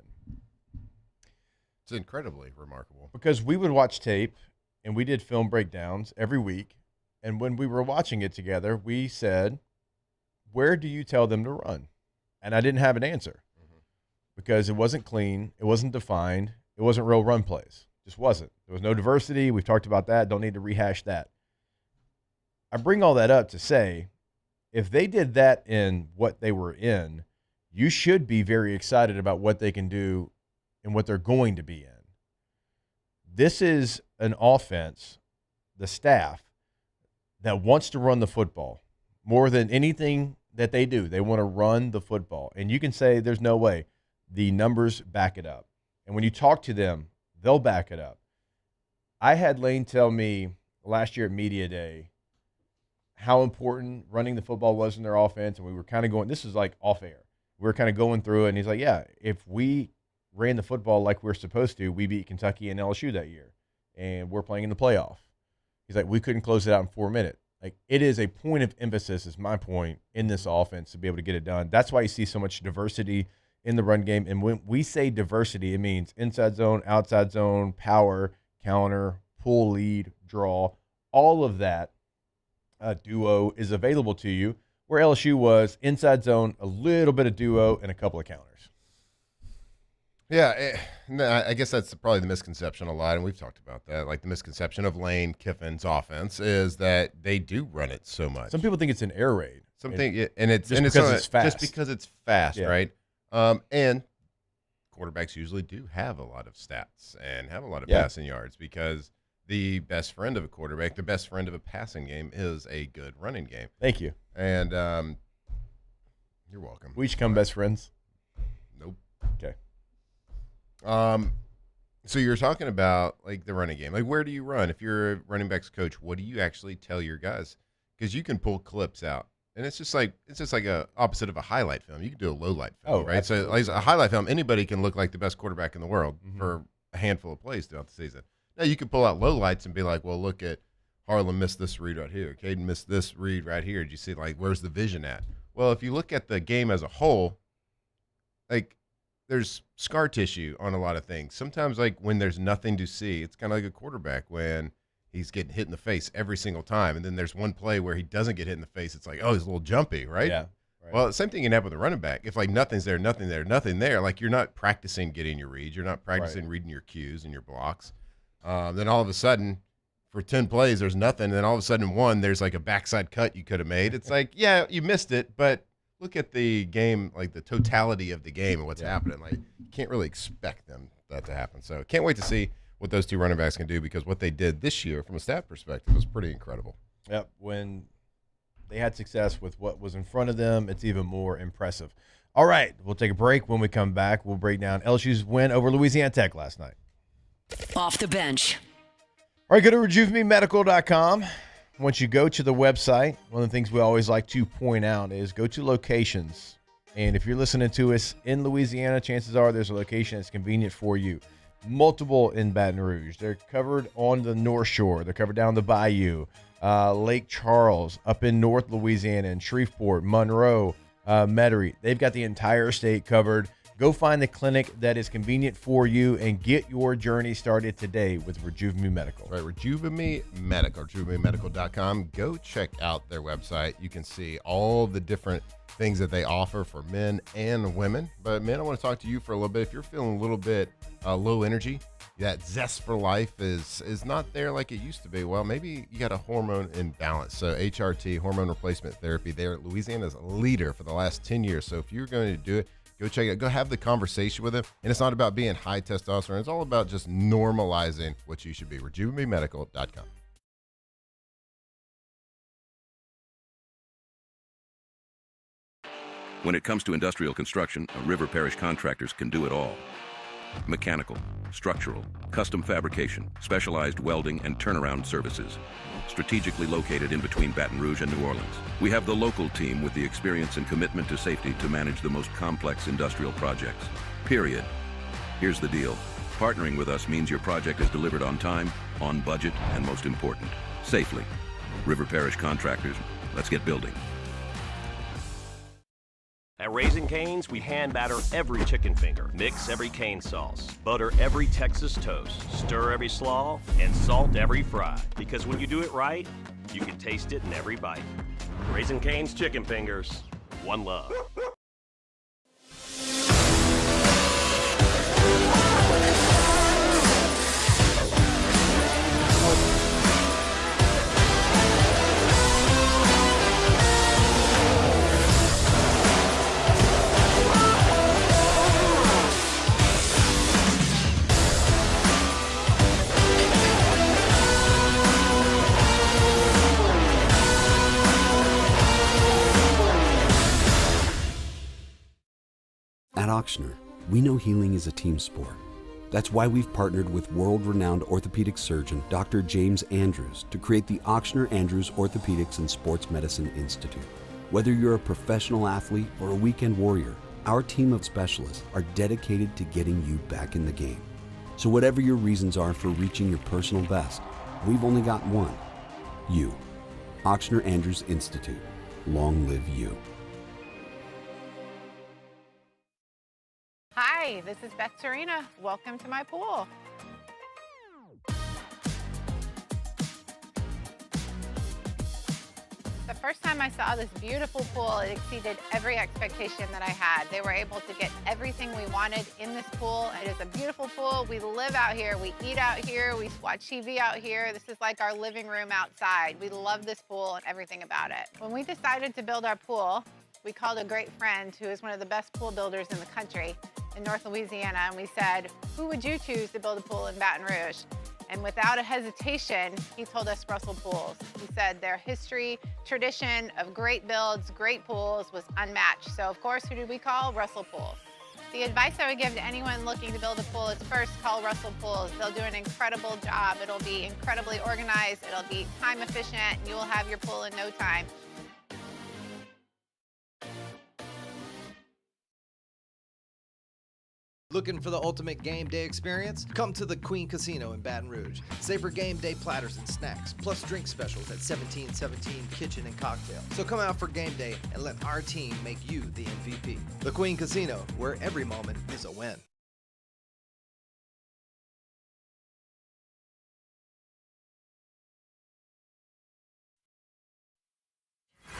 It's incredibly remarkable. Because we would watch tape, and we did film breakdowns every week. And when we were watching it together, we said, where do you tell them to run? And I didn't have an answer because it wasn't clean. It wasn't defined. It wasn't real run plays. Just wasn't. There was no diversity. We've talked about that. Don't need to rehash that. I bring all that up to say, if they did that in what they were in, you should be very excited about what they can do and what they're going to be in. This is an offense, the staff, that wants to run the football more than anything that they do. They want to run the football. And you can say there's no way. The numbers back it up. And when you talk to them, they'll back it up. I had Lane tell me last year at Media Day how important running the football was in their offense, and we were kind of going, this is like off air. We were kind of going through it, and he's like, yeah, if we ran the football like we're supposed to, we beat Kentucky and LSU that year, and we're playing in the playoff. He's like, we couldn't close it out in 4 minutes. Like, it is a point of emphasis, is my point, in this offense to be able to get it done. That's why you see so much diversity in the run game. And when we say diversity, it means inside zone, outside zone, power, counter, pull lead, draw, all of that duo is available to you, where LSU was inside zone, a little bit of duo, and a couple of counters. Yeah, I guess that's probably the misconception a lot, and we've talked about that. Like the misconception of Lane Kiffin's offense is that they do run it so much. Some people think it's an air raid. It's because it's fast. Just because it's fast, Yeah. right? And quarterbacks usually do have a lot of stats and have a lot of passing yards because the best friend of a quarterback, the best friend of a passing game is a good running game. Thank you. And you're welcome. We each become best friends. Nope. Okay. So you're talking about like the running game. Like, where do you run? If you're a running backs coach, what do you actually tell your guys? Because you can pull clips out, and it's just like a opposite of a highlight film. You can do a low light film, right? Absolutely. So like a highlight film, anybody can look like the best quarterback in the world for a handful of plays throughout the season. Now you can pull out low lights and be like, well, look at Harlan missed this read right here. Caden missed this read right here. Did you see like where's the vision at? Well, if you look at the game as a whole, like there's scar tissue on a lot of things. Sometimes like when there's nothing to see, it's kind of like a quarterback when he's getting hit in the face every single time. And then there's one play where he doesn't get hit in the face. It's like, oh, he's a little jumpy, right? Yeah. Right. Well, the same thing can happen with a running back. If like nothing's there, nothing there, like you're not practicing getting your reads. You're not practicing reading your cues and your blocks. Then all of a sudden for 10 plays, there's nothing. And then all of a sudden one, there's like a backside cut you could have made. It's like, yeah, you missed it, but look at the game, like the totality of the game and what's happening. Like you can't really expect that to happen. So can't wait to see what those two running backs can do because what they did this year from a stat perspective was pretty incredible. Yep. When they had success with what was in front of them, it's even more impressive. All right, we'll take a break. When we come back, we'll break down LSU's win over Louisiana Tech last night. Off the bench. All right, go to RejuveMeMedical.com. Once you go to the website, one of the things we always like to point out is go to locations. And if you're listening to us in Louisiana, chances are there's a location that's convenient for you. Multiple in Baton Rouge. They're covered on the North Shore. They're covered down the bayou. Lake Charles, up in North Louisiana, and Shreveport, Monroe, Metairie. They've got the entire state covered. Go find the clinic that is convenient for you and get your journey started today with Rejuve Me Medical. Right, Rejuve Me Medical, RejuveMeMedical.com. Go check out their website. You can see all the different things that they offer for men and women. But men, I want to talk to you for a little bit. If you're feeling a little bit low energy, that zest for life is not there like it used to be. Well, maybe you got a hormone imbalance. So HRT, hormone replacement therapy, they're Louisiana's leader for the last 10 years. So if you're going to do it, go check it out. Go have the conversation with them. And it's not about being high testosterone. It's all about just normalizing what you should be. RejuveMeMedical.com. When it comes to industrial construction, River Parish Contractors can do it all. Mechanical, structural, custom fabrication, specialized welding, and turnaround services. Strategically located in between Baton Rouge and New Orleans, we have the local team with the experience and commitment to safety to manage the most complex industrial projects. Period. Here's the deal. Partnering with us means your project is delivered on time, on budget, and most important, safely. River Parish Contractors, let's get building. At Raising Cane's, we hand batter every chicken finger, mix every cane sauce, butter every Texas toast, stir every slaw, and salt every fry. Because when you do it right, you can taste it in every bite. Raising Cane's chicken fingers, one love. At Ochsner, we know healing is a team sport. That's why we've partnered with world-renowned orthopedic surgeon Dr. James Andrews to create the Ochsner Andrews Orthopedics and Sports Medicine Institute. Whether you're a professional athlete or a weekend warrior, our team of specialists are dedicated to getting you back in the game. So whatever your reasons are for reaching your personal best, we've only got one: you. Ochsner Andrews Institute. Long live you. Hi, this is Beth Torina. Welcome to my pool. first time I saw this beautiful pool, it exceeded every expectation that I had. They were able to get everything we wanted in this pool. It is a beautiful pool. We live out here, we eat out here, we watch TV out here. This is like our living room outside. We love this pool and everything about it. When we decided to build our pool, we called a great friend who is one of the best pool builders in the country in North Louisiana, and we said, who would you choose to build a pool in Baton Rouge? And without a hesitation, he told us Russell Pools. He said their history, tradition of great builds, great pools was unmatched. So of course, who did we call? Russell Pools. The advice I would give to anyone looking to build a pool is first call Russell Pools. They'll do an incredible job. It'll be incredibly organized. It'll be time efficient. And you will have your pool in no time. Looking for the ultimate game day experience? Come to the Queen Casino in Baton Rouge. Savor game day platters and snacks, plus drink specials at 1717 Kitchen and Cocktail. So come out for game day and let our team make you the MVP. The Queen Casino, where every moment is a win.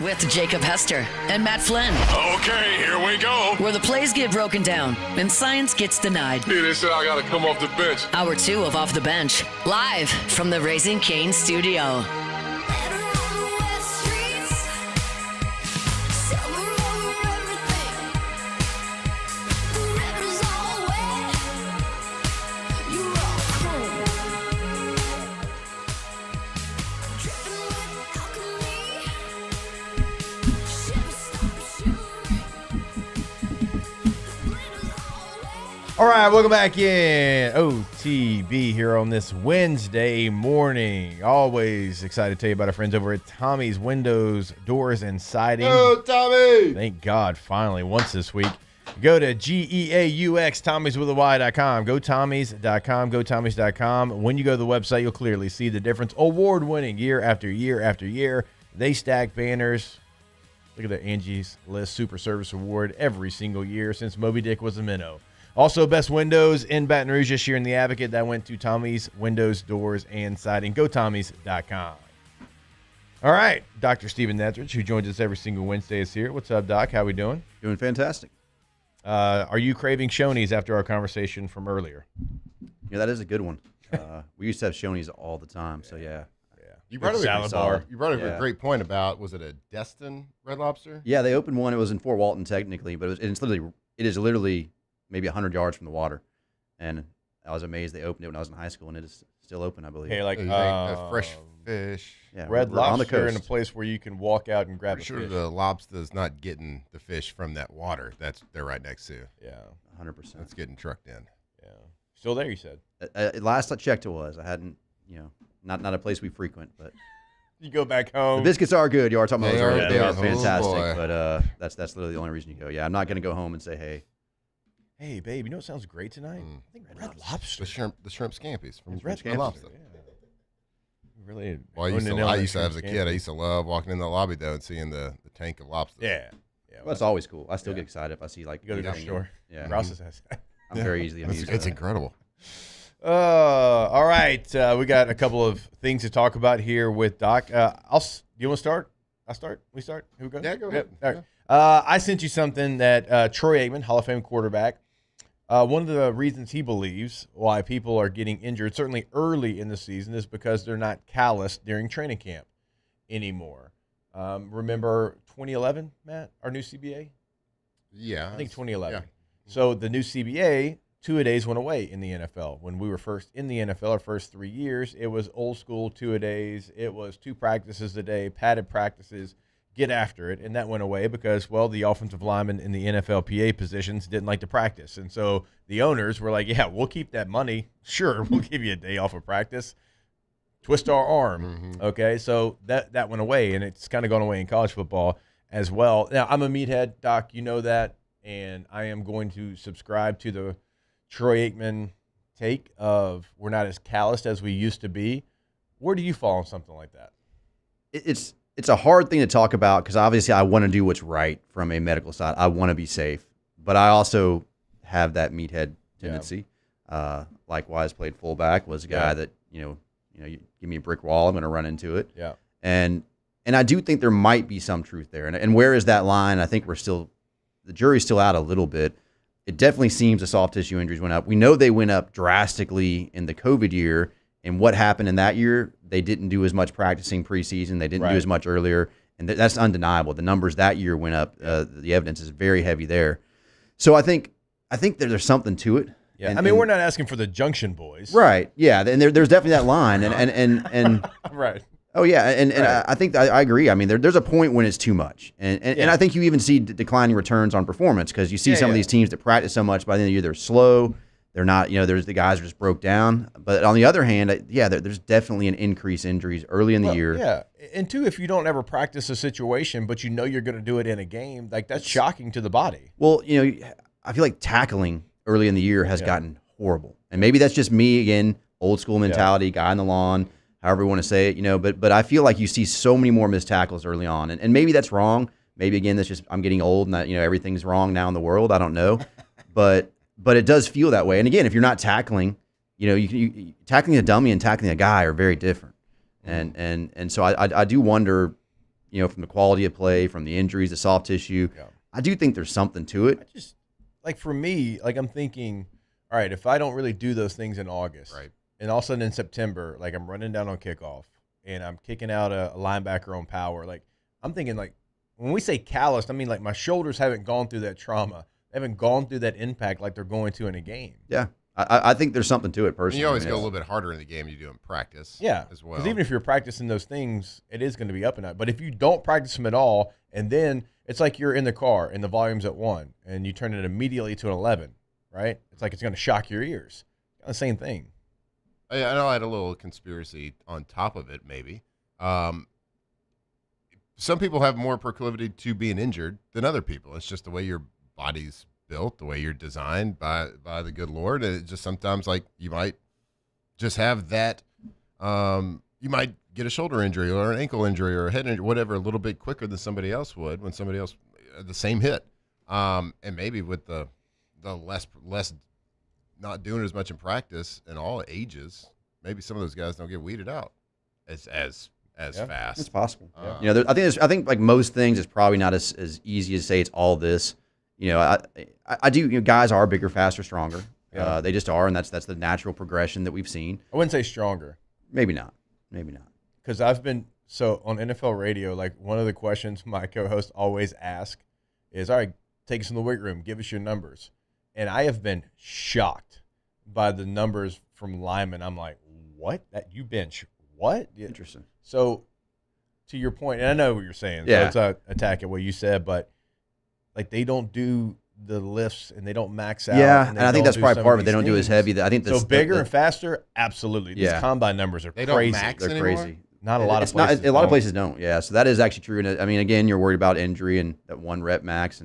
With Jacob Hester and Matt Flynn. Okay, here we go. Where the plays get broken down and science gets denied. Hey, they said I gotta come off the bench. Hour 2 of Off the Bench, live from the Raising Cane studio. All right, welcome back in OTB here on this Wednesday morning. Always excited to tell you about our friends over at Tommy's Windows, Doors, and Siding. Oh, Tommy! Thank God, finally, once this week. Go to GEAUX, TommyswithAY.com. Go Tommys.com, go Tommys.com. When you go to the website, you'll clearly see the difference. Award-winning year after year after year. They stack banners. Look at the Angie's List Super Service Award every single year since Moby Dick was a minnow. Also, best windows in Baton Rouge this year in the Advocate. That went to Tommy's Windows, Doors, and Siding. Go Tommys.com. All right, Dr. Stephen Etheredge, who joins us every single Wednesday, is here. What's up, Doc? How we doing? Doing fantastic. Are you craving Shoney's after our conversation from earlier? Yeah, that is a good one. We used to have Shoney's all the time, so yeah. You brought up Salad bar. You brought up a great point about, was it a Destin Red Lobster? Yeah, they opened one. It was in Fort Walton technically, but it is literally maybe 100 yards from the water. And I was amazed they opened it when I was in high school, and it is still open, I believe. Okay, like fresh fish. Yeah, Red we're on the Lobster in a coast. place where you can walk out and grab For a sure fish. the lobster's not getting the fish from that water. They're right next to. Yeah. 100%. That's getting trucked in. Yeah. Still there, you said? Last I checked, it was. I hadn't, not a place we frequent, but you go back home. The biscuits are good. You are talking about those. They are Oh, fantastic, boy. but that's literally the only reason you go. Yeah, I'm not going to go home and say, hey, babe, you know what sounds great tonight? I think Red Lobster. The shrimp scampi's from Red Red Lobster. Yeah. Really? Well, I used to as a kid. I used to love walking in the lobby though and seeing the tank of lobsters. Yeah. Well, that's always cool. I still get excited if I see like You go to the anything. store. Yeah, Rouse's has that. I'm very easily amused. It's incredible. All right. We got a couple of things to talk about here with Doc. You want to start? I start? We start? Who goes? Yeah, go ahead. All right. I sent you something that Troy Aikman, Hall of Fame quarterback, one of the reasons he believes why people are getting injured, certainly early in the season, is because they're not calloused during training camp anymore. Remember 2011, Matt, our new CBA? Yeah. I think 2011. Yeah. So the new CBA, two-a-days went away in the NFL. When we were first in the NFL, our first 3 years, it was old school two-a-days. It was 2 practices a day, padded practices, get after it. And that went away because, well, the offensive linemen in the NFLPA positions didn't like to practice. And so the owners were like, yeah, we'll keep that money. Sure, we'll give you a day off of practice. Twist our arm. Mm-hmm. Okay, so that went away, and it's kind of gone away in college football as well. Now, I'm a meathead, Doc. You know that. And I am going to subscribe to the Troy Aikman take of we're not as calloused as we used to be. Where do you fall on something like that? It's a hard thing to talk about because obviously I want to do what's right from a medical side. I want to be safe, but I also have that meathead tendency. Likewise, played fullback, was a guy that you give me a brick wall, I'm going to run into it. Yeah, and And I do think there might be some truth there. And where is that line? I think the jury's still out a little bit. It definitely seems the soft tissue injuries went up. We know they went up drastically in the COVID year. And what happened in that year? They didn't do as much practicing preseason. They didn't do as much earlier. And that's undeniable. The numbers that year went up. The evidence is very heavy there. So I think that there's something to it. Yeah, I mean, we're not asking for the Junction Boys. Right. Yeah, and there's definitely that line. And right. Oh, yeah, and I think I agree. I mean, there's a point when it's too much. And I think you even see declining returns on performance because you see some of these teams that practice so much, by the end of the year, they're slow. They're not, there's the guys are just broke down. But on the other hand, there's definitely an increase in injuries early in the year. Yeah, and two, if you don't ever practice a situation, but you know you're going to do it in a game, like that's shocking to the body. Well, I feel like tackling early in the year has gotten horrible. And maybe that's just me, again, old school mentality, guy on the lawn, however you want to say it, but I feel like you see so many more missed tackles early on. And maybe that's wrong. Maybe, again, that's just I'm getting old and that, everything's wrong now in the world. I don't know. But it does feel that way. And again, if you're not tackling, you tackling a dummy and tackling a guy are very different. And so I do wonder, from the quality of play, from the injuries, the soft tissue, I do think there's something to it. Like for me, like I'm thinking, all right, if I don't really do those things in August, right, and all of a sudden in September, like I'm running down on kickoff and I'm kicking out a linebacker on power, like I'm thinking like when we say calloused, I mean like my shoulders haven't gone through that trauma. They haven't gone through that impact like they're going to in a game. Yeah. I think there's something to it personally. And you always go a little bit harder in the game than you do in practice as well. Because even if you're practicing those things, it is going to be up and out. But if you don't practice them at all, and then it's like you're in the car and the volume's at 1, and you turn it immediately to an 11, right? It's like it's going to shock your ears. The same thing. I know I had a little conspiracy on top of it, maybe. Some people have more proclivity to being injured than other people. It's just the way your body's built, the way you're designed by the good Lord. And it just sometimes, like, you might just have that, you might get a shoulder injury or an ankle injury or a head injury, whatever, a little bit quicker than somebody else would when somebody else, the same hit. And maybe with the less not doing as much in practice in all ages, maybe some of those guys don't get weeded out as fast. It's possible. I think like most things, it's probably not as easy as say it's all this. I do. Guys are bigger, faster, stronger. Yeah. They just are, and that's the natural progression that we've seen. I wouldn't say stronger. Maybe not. Because I've been on NFL radio. Like one of the questions my co-host always asks is, "All right, take us in the weight room. Give us your numbers." And I have been shocked by the numbers from linemen. I'm like, "What? That you bench? What?" Interesting. So, to your point, and I know what you're saying. Yeah. So it's a attack at what you said, but like they don't do the lifts and they don't max out. Yeah, and I think that's probably part of it. They don't do as heavy. I think so bigger and faster. Absolutely, these combine numbers are they crazy. Don't max They're anymore? crazy. Not a lot of places. A lot of places don't. Yeah, so that is actually true. And I mean, again, you're worried about injury and that 1 rep max,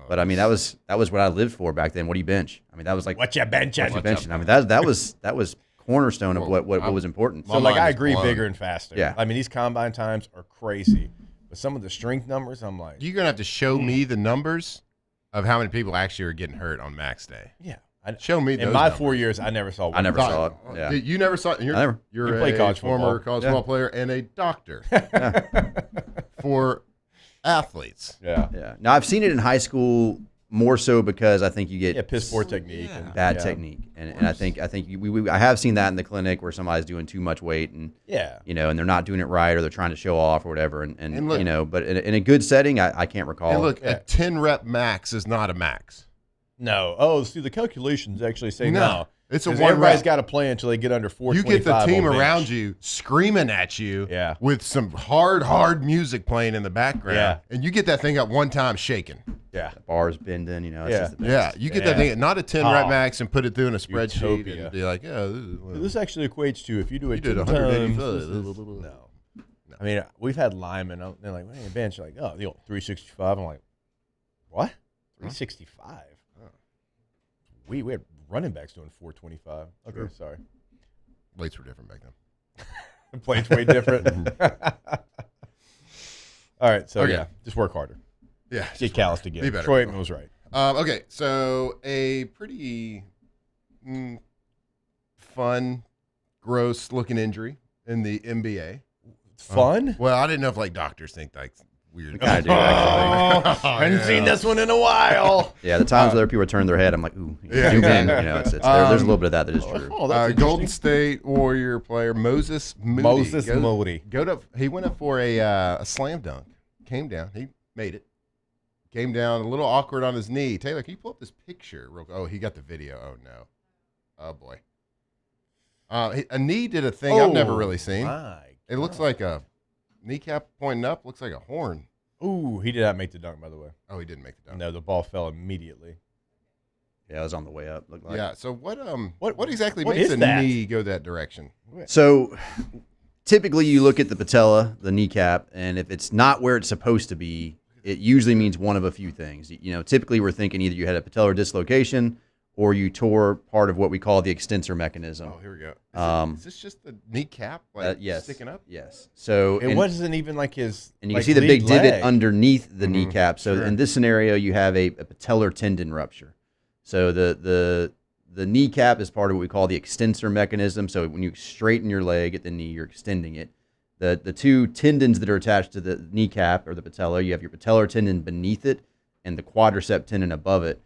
but I mean that was what I lived for back then. What do you bench? I mean that was like what you benching? I mean that was cornerstone of what was important. So like I agree, bigger and faster. Yeah. I mean these combine times are crazy, but some of the strength numbers, I'm like, you're gonna have to show me the numbers of how many people actually are getting hurt on max day. Yeah. Show me in those my numbers. 4 years, I never saw one. I never saw it. Yeah. You never saw it? You're You play college former football. college football player and a doctor for athletes. Yeah. Now I've seen it in high school more so because I think you get piss poor technique and bad technique, and I think I have seen that in the clinic where somebody's doing too much weight and and they're not doing it right or they're trying to show off or whatever, and look, but in a good setting, I can't recall. And look, a 10 rep max is not a max. No. Oh, see, the calculations actually say no. It's a 1 everybody's rep. got to play until they get under 425. You get the team on bench. around you screaming at you with some hard music playing in the background, and you get that thing up one time shaking. Yeah. The bars bending, it's just the best. You get that thing, not a 10 rep max and put it through in a spreadsheet and be like, this actually equates to if you do it 10 185. times. No. I mean, we've had linemen, they're like, hey, bench, like, 365. I'm like, what? 365? We had running backs doing 425. Okay, Sure. sorry. Weights were different back then. The plate's way different. All right, so just work harder. Yeah. Get calloused again. Be better. Troy Aikman was right. Okay, so a pretty fun, gross-looking injury in the NBA. fun. Well, I didn't know if like doctors think like weird. I do, actually. Hadn't seen this one in a while. Yeah, the times other people turn their head, I'm like, ooh, zoom in. You know, it's there's a little bit of that is true. Golden State Warrior player Moses Moody. He went up for a slam dunk. Came down. He made it. Came down a little awkward on his knee. Taylor, can you pull up this picture real quick? Oh, he got the video. Oh, no. Oh, boy. A knee did a thing I've never really seen. It looks like a kneecap pointing up. Looks like a horn. Ooh, he did not make the dunk, by the way. Oh, he didn't make the dunk. No, the ball fell immediately. Yeah, it was on the way up. Looked like. Yeah. So what exactly makes a knee go that direction? So typically you look at the patella, the kneecap, and if it's not where it's supposed to be, it usually means one of a few things. You know, typically we're thinking either you had a patellar dislocation or you tore part of what we call the extensor mechanism. Oh, here we go. Is this just the kneecap yes. sticking up? Yes. So it wasn't even like his. And you can see the big divot underneath the kneecap. So Sure. in this scenario, you have a patellar tendon rupture. So the kneecap is part of what we call the extensor mechanism. So when you straighten your leg at the knee, you're extending it. The two tendons that are attached to the kneecap or the patella, you have your patellar tendon beneath it and the quadricep tendon above it.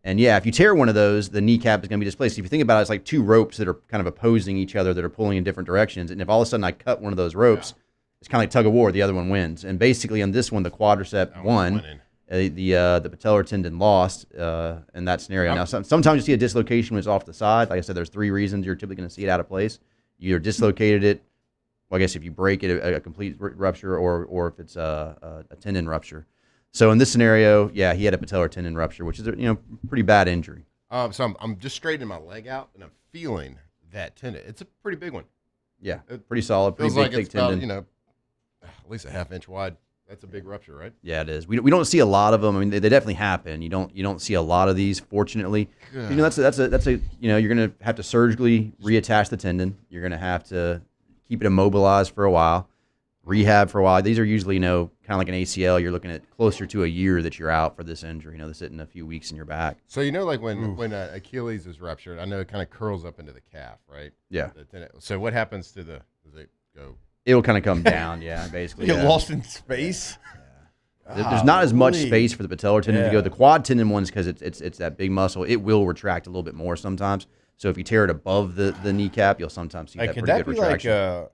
And yeah, if you tear one of those, the kneecap is going to be displaced. If you think about it, it's like two ropes that are kind of opposing each other that are pulling in different directions. And if all of a sudden I cut one of those ropes, it's kind of like tug of war. The other one wins. And basically on this one, the quadricep won. The patellar tendon lost in that scenario. Now, sometimes you see a dislocation when it's off the side. Like I said, there's three reasons you're typically going to see it out of place. You either dislocated it, well, I guess if you break it, a complete rupture, or if it's a tendon rupture. So in this scenario, yeah, he had a patellar tendon rupture, which is a pretty bad injury. So I'm just straightening my leg out, and I'm feeling that tendon. It's a pretty big one. Yeah, pretty solid, pretty feels big, like it's thick tendon. about, at least a half-inch wide. That's a big rupture, right? Yeah, it is. We don't see a lot of them. I mean, they definitely happen. You don't see a lot of these, fortunately. Good. You know, that's a you're gonna have to surgically reattach the tendon. You're gonna have to keep it immobilized for a while, rehab for a while. These are usually kind of like an ACL. You're looking at closer to a year that you're out for this injury. This isn't a few weeks in your back. So like when Achilles is ruptured, I know it kind of curls up into the calf, right? Yeah. So what happens to does it go? It'll kind of come down, yeah, basically. Get lost in space. Yeah. There's not as much space for the patellar tendon to go. The quad tendon one's because it's that big muscle. It will retract a little bit more sometimes. So if you tear it above the kneecap, you'll sometimes see that pretty good retraction. Could that be like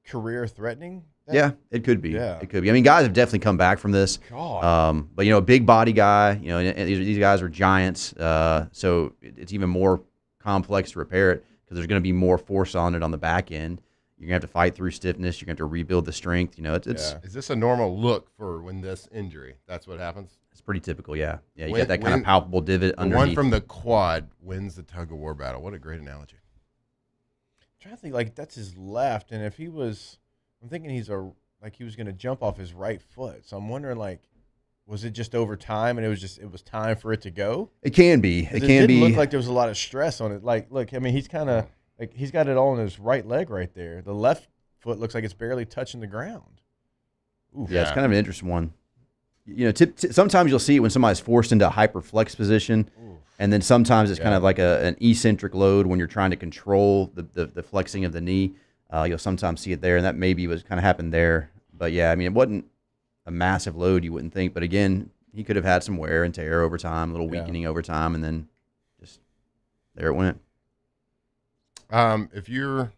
career threatening? Yeah, it could be. Yeah. It could be. I mean, guys have definitely come back from this. God. But a big body guy. And these guys are giants. So it's even more complex to repair it because there's going to be more force on it on the back end. You're gonna have to fight through stiffness. You're gonna have to rebuild the strength. It's. Is this a normal look for when this injury? That's what happens. It's pretty typical. Yeah. Yeah. You got that kind of palpable divot underneath. The one from the quad wins the tug of war battle. What a great analogy. I'm trying to think, like, that's his left, and if he was, I'm thinking he was gonna jump off his right foot. So I'm wondering, like, was it just over time and it was time for it to go? It can be. It didn't look like there was a lot of stress on it. Like, look, I mean, he's kind of. Like he's got it all in his right leg right there. The left foot looks like it's barely touching the ground. Oof. Yeah, it's kind of an interesting one. Sometimes you'll see it when somebody's forced into a hyperflex position, and then sometimes it's kind of like an eccentric load when you're trying to control the flexing of the knee. You'll sometimes see it there, and that maybe was kind of happened there. But yeah, I mean, it wasn't a massive load, you wouldn't think. But again, he could have had some wear and tear over time, a little weakening over time, and then just there it went. If you're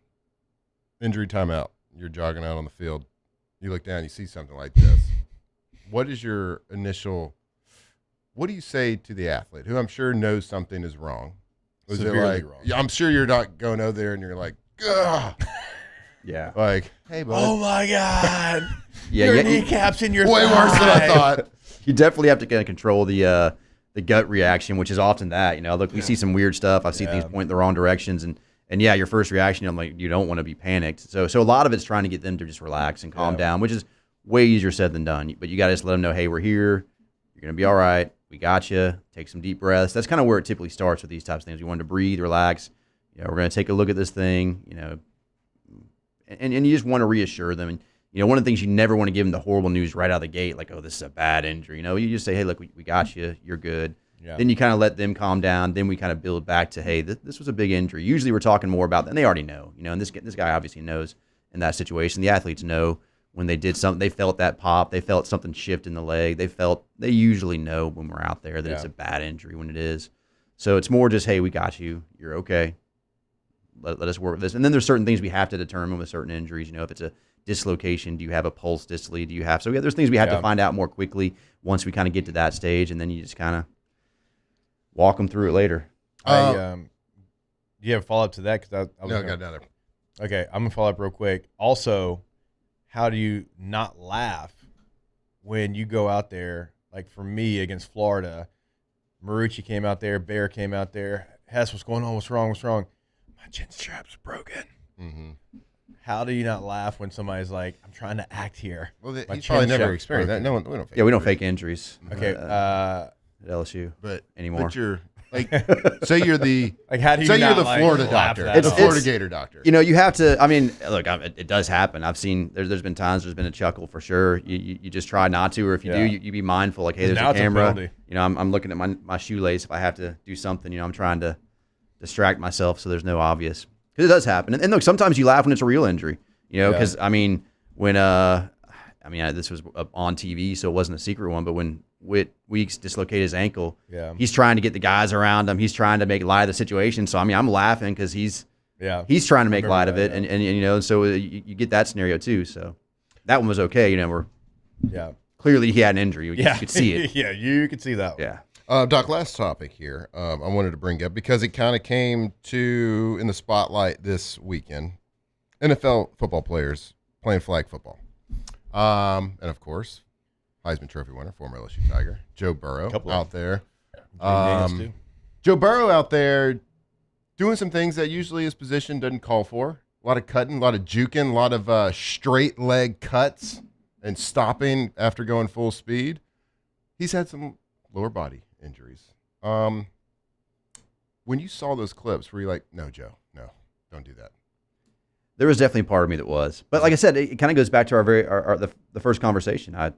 injury timeout, you're jogging out on the field, you look down, you see something like this. What is your initial? What do you say to the athlete who I'm sure knows something is wrong? Was it like, wrong. I'm sure you're not going over there and you're like, ugh. Yeah. Like, hey, bud. Oh my God. Your kneecaps in your way worse than I thought. You definitely have to kind of control the gut reaction, which is often that. Look, we see some weird stuff. I see things point in the wrong directions, and yeah, your first reaction, I'm like, you don't want to be panicked. So a lot of it's trying to get them to just relax and calm down, which is way easier said than done. But you got to just let them know, hey, we're here. You're going to be all right. We got you. Take some deep breaths. That's kind of where it typically starts with these types of things. You want to breathe, relax. We're going to take a look at this thing, and you just want to reassure them. And, one of the things you never want to give them the horrible news right out of the gate, like, oh, this is a bad injury. You just say, hey, look, we got you. You're good. Yeah. Then you kind of let them calm down. Then we kind of build back to, hey, this was a big injury. Usually we're talking more about that, and they already know, and this guy obviously knows. in that situation. The athletes know when they did something, they felt that pop, they felt something shift in the leg. They usually know when we're out there that it's a bad injury when it is. So it's more just, hey, we got you. You're okay. Let us work with this. And then there's certain things we have to determine with certain injuries. If it's a dislocation, do you have a pulse dystally? Do you have there's things we have to find out more quickly once we kind of get to that stage, and then you just kind of walk them through it later. Do you have a follow up to that? Because I got another. Okay, I'm gonna follow up real quick. Also, how do you not laugh when you go out there? Like for me against Florida, Marucci came out there, Bear came out there. Hess, what's going on? What's wrong? What's wrong? My chin strap's broken. Mm-hmm. How do you not laugh when somebody's like, I'm trying to act here? Well, he's probably never experienced that. We don't fake we don't fake injuries. Okay. At LSU anymore. But you're like, say you're the how do you say not, you're the Florida doctor, the Florida Gator doctor. You have to. I mean, look, it does happen. I've seen there's been times there's been a chuckle for sure. You just try not to, or if you do, you be mindful. Like, hey, there's a camera. I'm looking at my shoelace. If I have to do something, I'm trying to distract myself so there's no obvious, because it does happen. And look, sometimes you laugh when it's a real injury. Because when this was on TV, so it wasn't a secret one, but when Weeks dislocated his ankle, he's trying to get the guys around him. He's trying to make light of the situation. So I'm laughing because he's trying to make light of it, and so you get that scenario too. So that one was okay. Clearly he had an injury. You could see it. You could see that. Yeah. Doc, last topic here. I wanted to bring up because it kind of came in the spotlight this weekend. NFL football players playing flag football. And of course, Heisman Trophy winner, former LSU Tiger, Joe Burrow out there. Joe Burrow out there doing some things that usually his position doesn't call for. A lot of cutting, a lot of juking, a lot of straight leg cuts and stopping after going full speed. He's had some lower body injuries. When you saw those clips, were you like, no, Joe, no, don't do that? There was definitely part of me that was, but like I said, it kind of goes back to the first conversation. I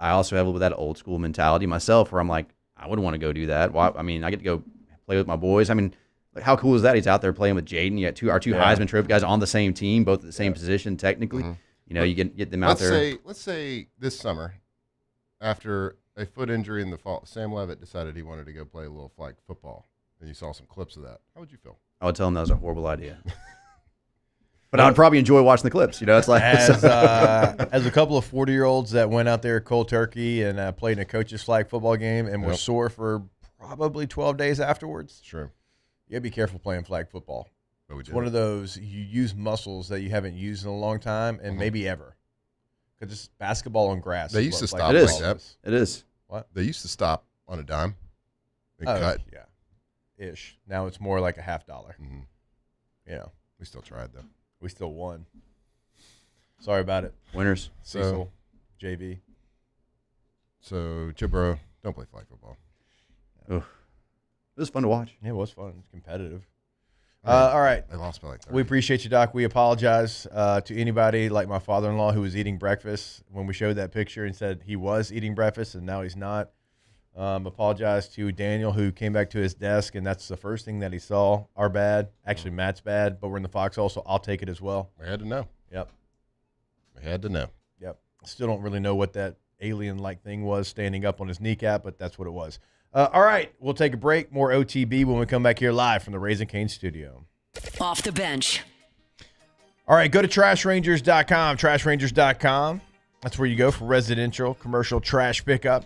also have a little bit of that old school mentality myself, where I'm like, I wouldn't want to go do that. Well, I mean, I get to go play with my boys. I mean, like, how cool is that? He's out there playing with Jaden. You got our two Heisman Trophy guys on the same team, both at the same position technically. Mm-hmm. You get them out there. Let's say this summer, after a foot injury in the fall, Sam Levitt decided he wanted to go play a little flag football, and you saw some clips of that. How would you feel? I would tell him that was a horrible idea. But I would probably enjoy watching the clips. It's like as a couple of 40-year-olds that went out there cold turkey and played in a coach's flag football game and were sore for probably 12 days afterwards. Sure, you gotta be careful playing flag football. It's one of those, you use muscles that you haven't used in a long time and maybe ever. Because it's basketball on grass. They used to stop like that. It is. What? They used to stop on a dime and cut. Yeah, ish. Now it's more like a $50. Mm-hmm. We still tried though. We still won. Sorry about it. Winners. Cecil, JV. So, Joe Burrow, don't play flag football. It was fun to watch. Yeah, it was fun. It's competitive. All right. I lost by like 30. We appreciate you, Doc. We apologize to anybody like my father-in-law who was eating breakfast when we showed that picture and said he was eating breakfast and now he's not. Apologize to Daniel who came back to his desk and that's the first thing that he saw. Our bad. Actually, Matt's bad, but we're in the foxhole, so I'll take it as well. We had to know. Yep. We had to know. Yep. Still don't really know what that alien-like thing was standing up on his kneecap, but that's what it was. All right, we'll take a break. More OTB when we come back here live from the Raising Cane studio. Off the bench. All right, go to trashrangers.com. Trashrangers.com. That's where you go for residential, commercial trash pickup.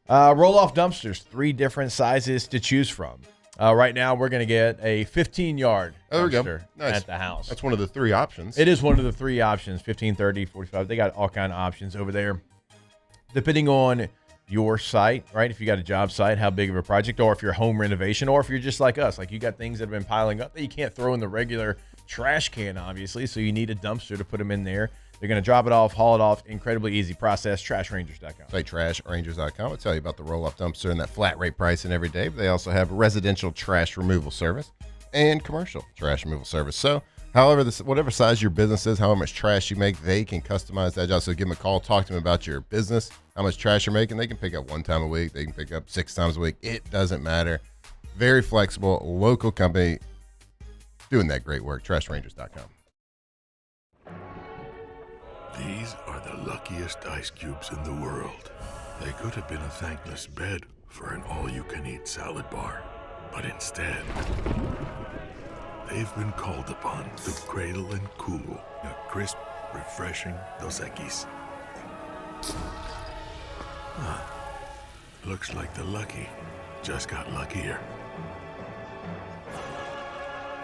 Roll-off dumpsters, 3 different sizes to choose from. Right now, we're going to get a 15-yard dumpster at the house. That's one of the 3 options. It is one of the 3 options, 15, 30, 45. They got all kind of options over there. Depending on your site, right? If you got a job site, how big of a project, or if you're home renovation, or if you're just like us, like you got things that have been piling up that you can't throw in the regular trash can, obviously, so you need a dumpster to put them in there. They're going to drop it off, haul it off. Incredibly easy process. Trashrangers.com. Say trashrangers.com. I'll tell you about the roll-off dumpster and that flat rate pricing every day. But they also have residential trash removal service and commercial trash removal service. So, however, whatever size your business is, however much trash you make, they can customize that job. So give them a call, talk to them about your business, how much trash you're making. They can pick up 1 time a week. They can pick up 6 times a week. It doesn't matter. Very flexible, local company doing that great work. Trashrangers.com. These are the luckiest ice cubes in the world. They could have been a thankless bed for an all-you-can-eat salad bar. But instead, they've been called upon to cradle and cool a crisp, refreshing Dos Equis. Looks like the lucky just got luckier.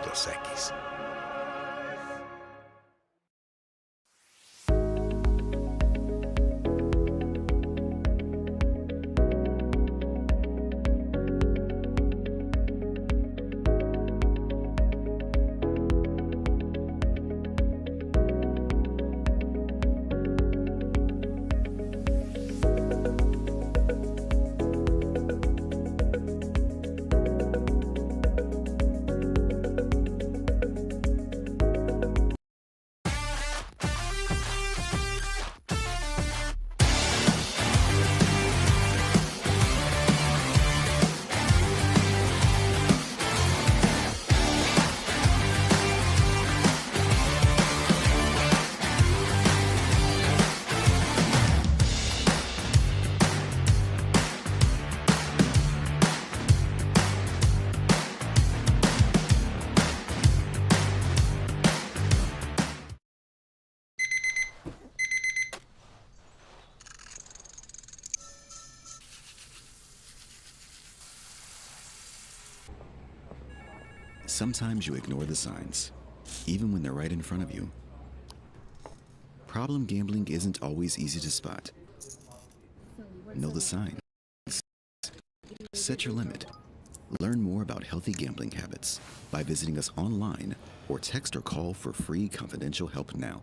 Dos Equis. Sometimes you ignore the signs, even when they're right in front of you. Problem gambling isn't always easy to spot. Know the signs. Set your limit. Learn more about healthy gambling habits by visiting us online or text or call for free confidential help now.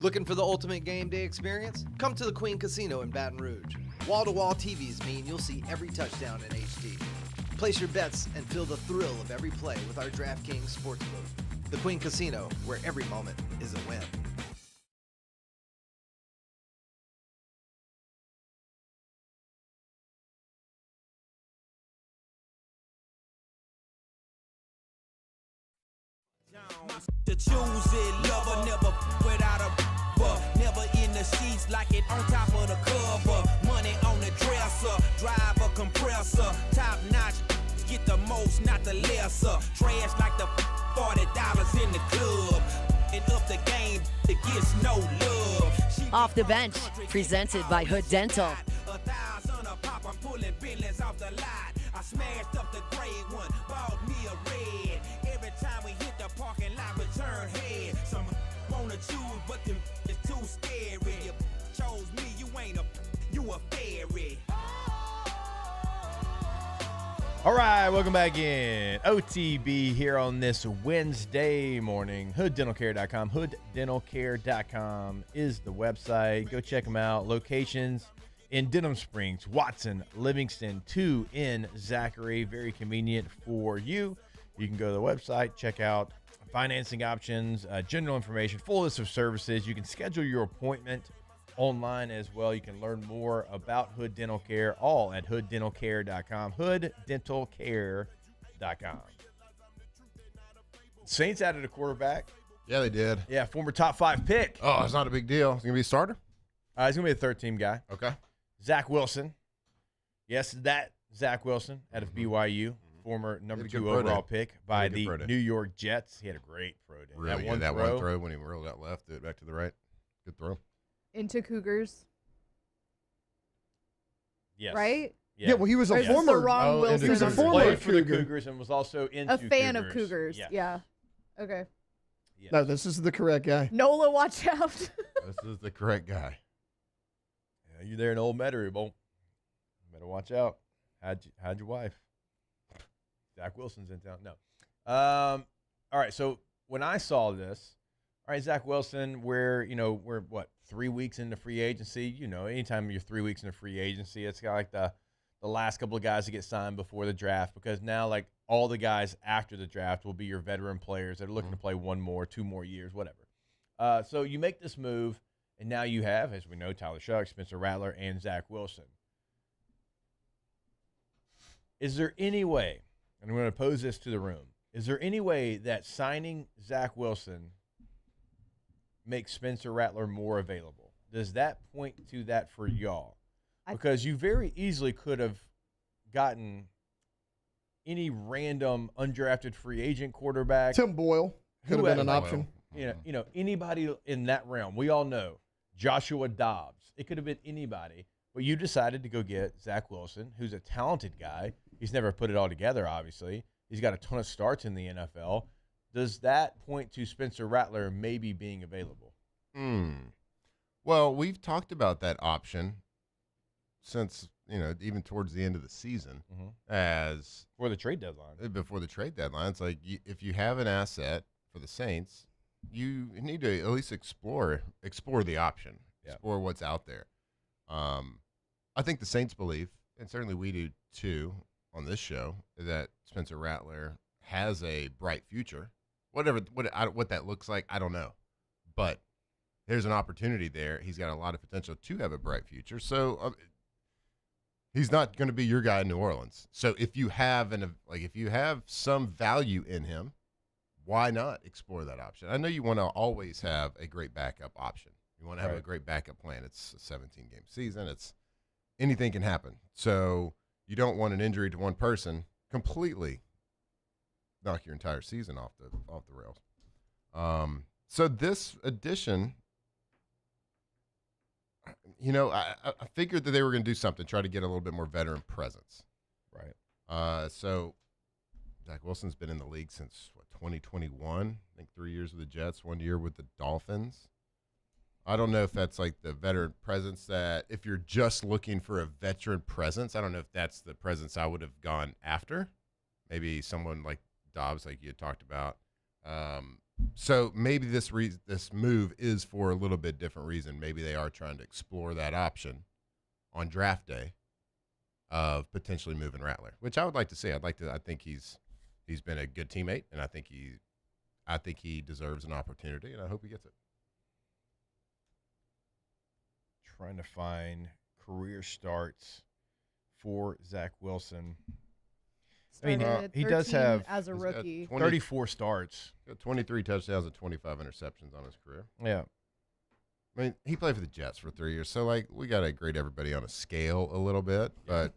Looking for the ultimate game day experience? Come to the Queen Casino in Baton Rouge. Wall-to-wall TVs mean you'll see every touchdown in HD. Place your bets and feel the thrill of every play with our DraftKings Sportsbook. The Queen Casino, where every moment is a win. To choose it, lover, never without a never in the sheets like it on top of the cover. Money on the dresser, drive a compressor, top notch, get the most, not the lesser. Trash like the $40 in the club, and up the game, it gets no love. Off the Bench, presented by Hood Dental. 1,000 a pop, I'm pulling billions off the lot. I smashed up the gray one, bought me a red. Every time we hit the parking lot, return head. Some wanna choose, but them is too scary. You chose me, you ain't you a fairy. All right, welcome back in. OTB here on this Wednesday morning. HoodDentalCare.com. HoodDentalCare.com is the website. Go check them out. Locations in Denham Springs, Watson, Livingston, 2 in Zachary. Very convenient for you. You can go to the website, check out financing options, general information, full list of services. You can schedule your appointment online as well. You can learn more about Hood Dental Care, all at HoodDentalCare.com. HoodDentalCare.com. Saints added a quarterback. Yeah, they did. Yeah, former top 5 pick. Oh, it's not a big deal. It's going to be a starter? He's going to be a third-team guy. Okay. Zach Wilson. Yes, that Zach Wilson out of BYU. Former number 2 overall pick by the New York Jets. He had a great pro day. Really good. That one throw when he rolled out left, threw it back to the right. Good throw. Into Cougars. Yes. Right? Yeah, well, he was a former. The wrong Wilson. He was a Played former for the Cougar. Cougars and was also into A fan Cougars. of Cougars. Yes. Yeah. Okay. Yes. No, this is the correct guy. Nola, watch out. This is the correct guy. Yeah, you there in Old Metairie, Bo. Better watch out. Hide your wife. Zach Wilson's in town. No. All right, so when I saw this, All right, Zach Wilson, we're 3 weeks into free agency. Anytime you're 3 weeks into free agency, it's got like the last couple of guys to get signed before the draft, because now like all the guys after the draft will be your veteran players that are looking to play 1 more, 2 more years, whatever. So you make this move, and now you have, as we know, Tyler Shuck, Spencer Rattler, and Zach Wilson. Is there any way, and I'm going to pose this to the room, is there any way that signing Zach Wilson makes Spencer Rattler more available? Does that point to that for y'all? Because you very easily could have gotten any random undrafted free agent quarterback. Tim Boyle could have been an option. Anybody in that realm. We all know Joshua Dobbs. It could have been anybody. But you decided to go get Zach Wilson, who's a talented guy. He's never put it all together, obviously. He's got a ton of starts in the NFL. Does that point to Spencer Rattler maybe being available? Well, we've talked about that option since, even towards the end of the season. As before the trade deadline. Before the trade deadline. It's like if you have an asset for the Saints, you need to at least explore the option, explore what's out there. I think the Saints believe, and certainly we do too on this show, that Spencer Rattler has a bright future. What that looks like, I don't know. But there's an opportunity there. He's got a lot of potential to have a bright future. So he's not going to be your guy in New Orleans. So if you have some value in him, why not explore that option? I know you want to always have a great backup option. You want to have a great backup plan. It's a 17-game season. Anything can happen. So you don't want an injury to one person completely knock your entire season off the rails. So this addition, I figured that they were going to do something, try to get a little bit more veteran presence. Right. So Zach Wilson's been in the league since 2021. I think 3 years with the Jets, 1 year with the Dolphins. I don't know if that's like the veteran presence that if you're just looking for a veteran presence, I don't know if that's the presence I would have gone after. Maybe someone like Dobbs, like you had talked about. So maybe this move is for a little bit different reason. Maybe they are trying to explore that option on draft day of potentially moving Rattler, which I would like to see. I think he's been a good teammate, and I think he deserves an opportunity, and I hope he gets it. Trying to find career starts for Zach Wilson. He does have, as a rookie, 34 starts. 23 touchdowns and 25 interceptions on his career. Yeah. I mean, he played for the Jets for 3 years, so we got to grade everybody on a scale a little bit, but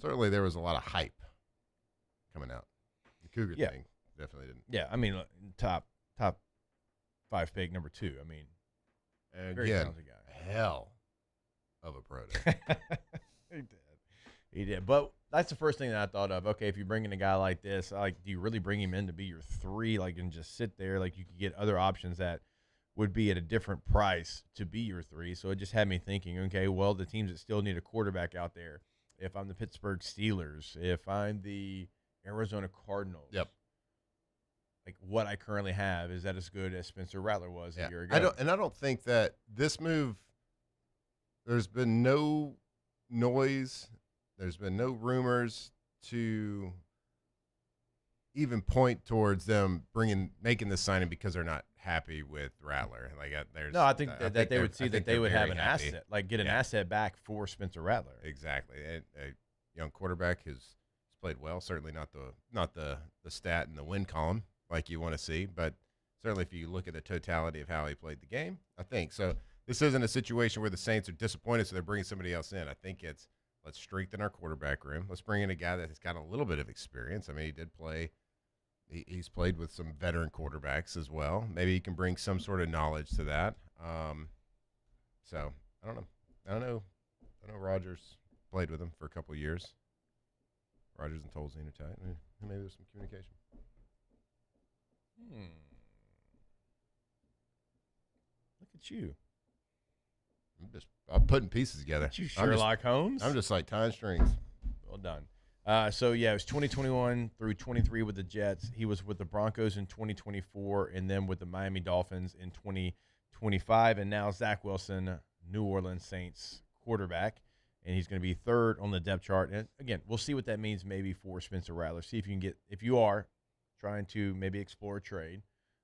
certainly there was a lot of hype coming out. The Cougar thing definitely didn't. Yeah, top 5 pick, number 2. Very talented guy. Hell of a pro day. He did. But that's the first thing that I thought of. Okay, if you're bringing a guy like this, do you really bring him in to be your 3, and just sit there? You could get other options that would be at a different price to be your 3. So it just had me thinking, okay, well, the teams that still need a quarterback out there, if I'm the Pittsburgh Steelers, if I'm the Arizona Cardinals, what I currently have, is that as good as Spencer Rattler was a year ago? I don't think that this move, there's been no noise, there's been no rumors to even point towards them making this signing because they're not happy with Rattler. I think that they would see that they would have an asset, get an asset back for Spencer Rattler. Exactly. A young quarterback who's played well. Certainly not the stat in the win column like you want to see, but certainly if you look at the totality of how he played the game, I think so. This isn't a situation where the Saints are disappointed, so they're bringing somebody else in. I think it's let's strengthen our quarterback room. Let's bring in a guy that has got a little bit of experience. He did play. He's played with some veteran quarterbacks as well. Maybe he can bring some sort of knowledge to that. So I don't know. I know Rodgers played with him for a couple of years. Rodgers and Tolzien are tight. Maybe there's some communication. Look at you. I'm putting pieces together. You Sherlock Holmes? I'm just like tying strings. Well done. So, yeah, it was 2021 through 23 with the Jets. He was with the Broncos in 2024 and then with the Miami Dolphins in 2025. And now Zach Wilson, New Orleans Saints quarterback, and he's going to be third on the depth chart. And, again, we'll see what that means maybe for Spencer Rattler. See if you can get – if you are trying to maybe explore a trade,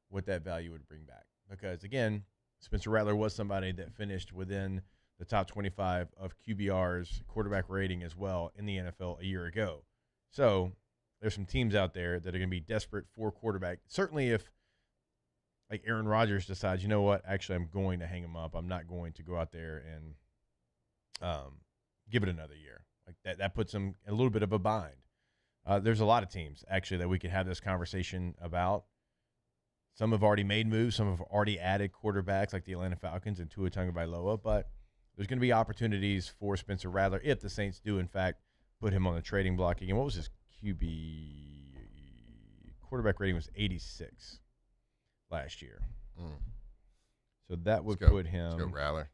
what that value would bring back. Because, again, Spencer Rattler was somebody that finished within – the top 25 of QBR's quarterback rating as well in the NFL a year ago. So there's some teams out there that are going to be desperate for quarterback. Certainly if, like, Aaron Rodgers decides, you know what, actually I'm going to hang him up. I'm not going to go out there and give it another year. Like that puts him in a little bit of a bind. There's a lot of teams, actually, that we could have this conversation about. Some have already made moves. Some have already added quarterbacks like the Atlanta Falcons and Tua Tagovailoa, but there's going to be opportunities for Spencer Rattler if the Saints do, in fact, put him on the trading block again. What was his QB? Quarterback rating was 86 last year. So that would put him. Let's go, Rattler.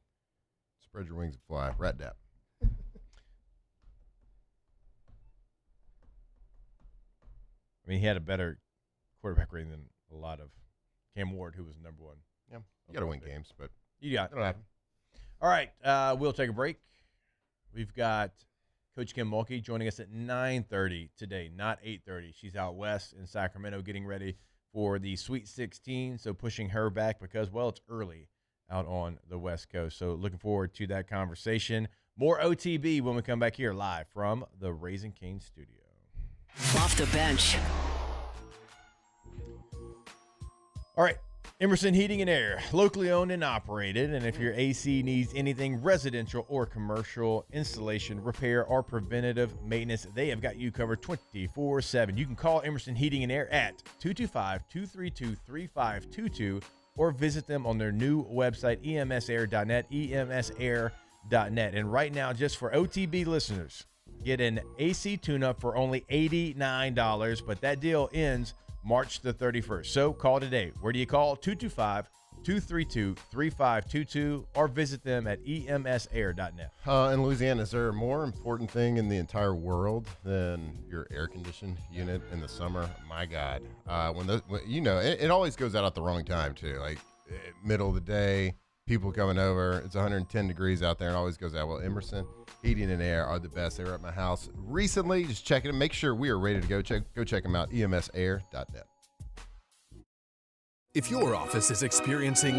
Spread your wings and fly. Rat dap. I mean, he had a better quarterback rating than a lot of Cam Ward, who was number one. Yeah, you got to win games, but it'll happen. All right, we'll take a break. We've got Coach Kim Mulkey joining us at 9:30 today, not 8:30. She's out west in Sacramento getting ready for the Sweet 16, so pushing her back because, well, it's early out on the West Coast. So looking forward to that conversation. More OTB when we come back here live from the Raising Cane's studio. Off the bench. All right. Emerson Heating and Air, locally owned and operated. And if your AC needs anything residential or commercial, installation, repair, or preventative maintenance, they have got you covered 24/7. You can call Emerson Heating and Air at 225-232-3522 or visit them on their new website, emsair.net, emsair.net. And right now, just for OTB listeners, get an AC tune-up for only $89, but that deal ends March the 31st. So call today. Where do you call? 225-232-3522 or visit them at emsair.net. In Louisiana, is there a more important thing in the entire world than your air conditioned unit in the summer? My God. It always goes out at the wrong time too. Like middle of the day, people coming over, it's 110 degrees out there and it always goes out. Well, Emerson Heating and Air are the best. They were at my house recently. Just checking them. Make sure we are ready to go. Go check them out, emsair.net. If your office is experiencing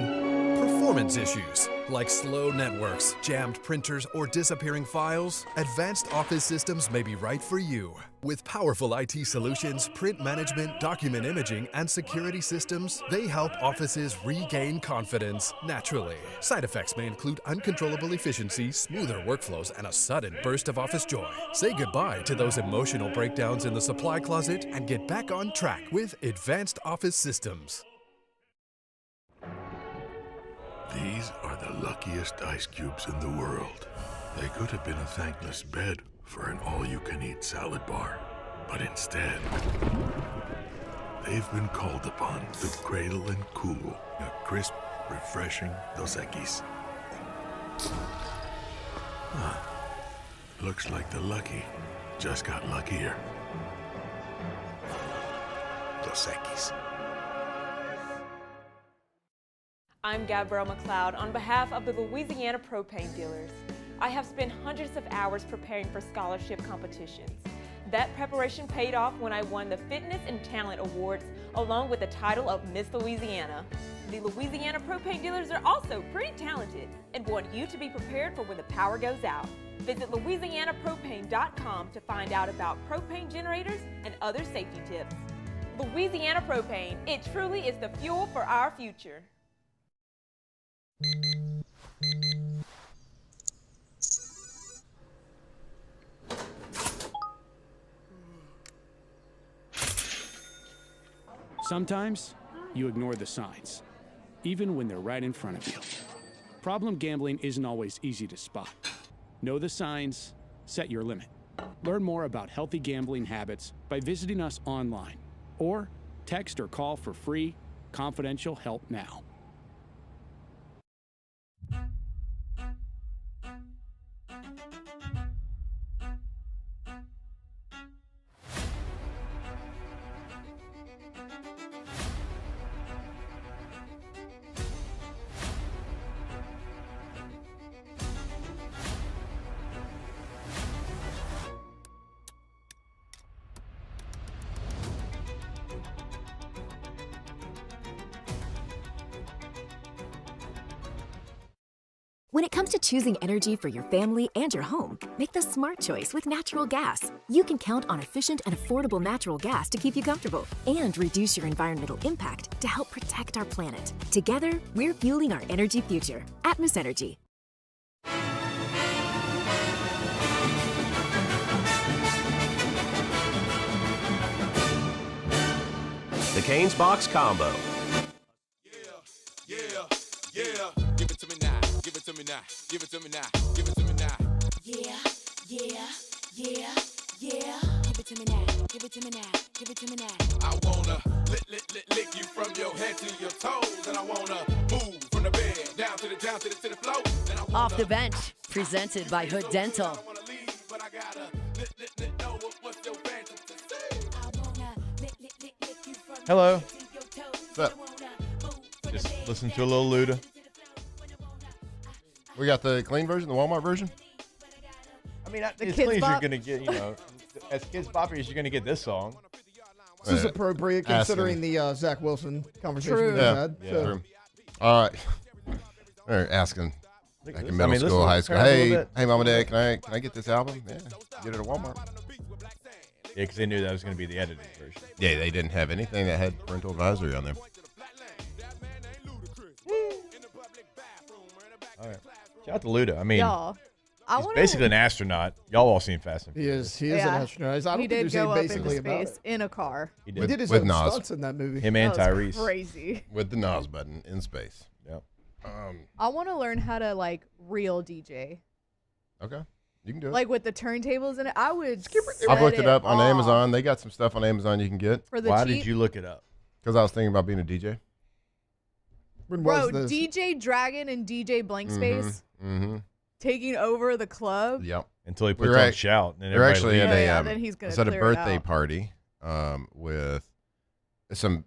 performance issues like slow networks, jammed printers, or disappearing files, Advanced Office Systems may be right for you. With powerful IT solutions, print management, document imaging, and security systems, they help offices regain confidence naturally. Side effects may include uncontrollable efficiency, smoother workflows, and a sudden burst of office joy. Say goodbye to those emotional breakdowns in the supply closet and get back on track with Advanced Office Systems. These are the luckiest ice cubes in the world. They could have been a thankless bed for an all-you-can-eat salad bar. But instead, they've been called upon to cradle and cool a crisp, refreshing Dos Equis. Looks like the lucky just got luckier. Dos Equis. I'm Gabrielle McLeod on behalf of the Louisiana Propane Dealers. I have spent hundreds of hours preparing for scholarship competitions. That preparation paid off when I won the Fitness and Talent Awards along with the title of Miss Louisiana. The Louisiana Propane Dealers are also pretty talented and want you to be prepared for when the power goes out. Visit louisianapropane.com to find out about propane generators and other safety tips. Louisiana Propane, it truly is the fuel for our future. Sometimes you ignore the signs, even when they're right in front of you. Problem gambling isn't always easy to spot. Know the signs, set your limit. Learn more about healthy gambling habits by visiting us online or text or call for free, confidential help now. When it comes to choosing energy for your family and your home, make the smart choice with natural gas. You can count on efficient and affordable natural gas to keep you comfortable and reduce your environmental impact to help protect our planet. Together, we're fueling our energy future. Atmos Energy. The Canes Box Combo. Yeah. Give it to me now. Give it to me now. Give it to me now. Give it to me now. Yeah. Give it to me now. Give it to me now. Give it to me now. I wanna lick you from your head to your toes, and I wanna move from the bed down to the floor. And I wanna Off the Bench, presented by Hood Dental. but I gotta know what's your fantasy to say. Hello. What's up? Just listen to a little Luda. We got the clean version, the Walmart version. I mean, The as Kids clean as Bop? you're gonna get, as Kids Bopper as you're gonna get this song. This is appropriate considering the Zach Wilson conversation we just had. Yeah. So. True. All right. They're asking back in middle listen school, to high this school. crowd a little Hey, bit. Mom and Dad, can I get this album? Yeah, get it at Walmart. Yeah, because they knew that was gonna be the edited version. Yeah, they didn't have anything that had parental advisory on there. All right. Shout out to Luda. I mean, Y'all, I he's wanna- basically an astronaut. Y'all all seen Fast and He Furious. is an astronaut. I don't he think did there's go anything up into basically about space it. in a car. He He did his With own Nas. stunts in that movie. Him and That was Tyrese. crazy. With the Nas button in space. Yep. I want to learn how to like real DJ, Okay. You can do it. like with the turntables in it. I would. I've looked set it up on off. Amazon. They got some stuff on Amazon you can get. For the Why cheap? did you look it up? Because I was thinking about being a DJ. When Bro, was this? DJ Dragon and DJ Blank Space Mm-hmm. taking over the club. Yep. Until he We puts were on act- Shout. And We're everybody actually at leaves. a. Yeah, then he's gonna I was at a clear it birthday out. party with some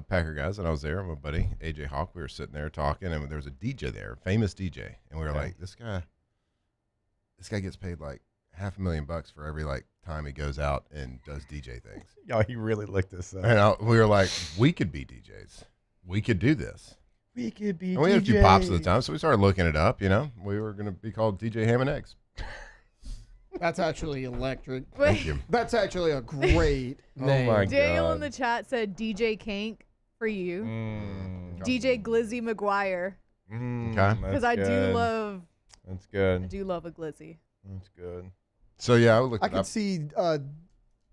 Packer guys, and I was there. My buddy AJ Hawk. We were sitting there talking, and there was a DJ there, famous DJ, and we were Okay. like, this guy gets paid like $500,000 for every like time he goes out and does DJ things. Y'all, he really looked this up. And we were like, we could be DJs. We could do this. We could be And we had a few pops at the time, so we started looking it up. We were going to be called DJ Ham and Eggs. That's actually electric. Thank you. That's actually a great name. my Daniel God. in the chat said DJ Kank for you. Mm, DJ Glizzy McGuire. Okay. Because I do love That's good. I do love a Glizzy. That's good. So yeah, I looked I it can up. see.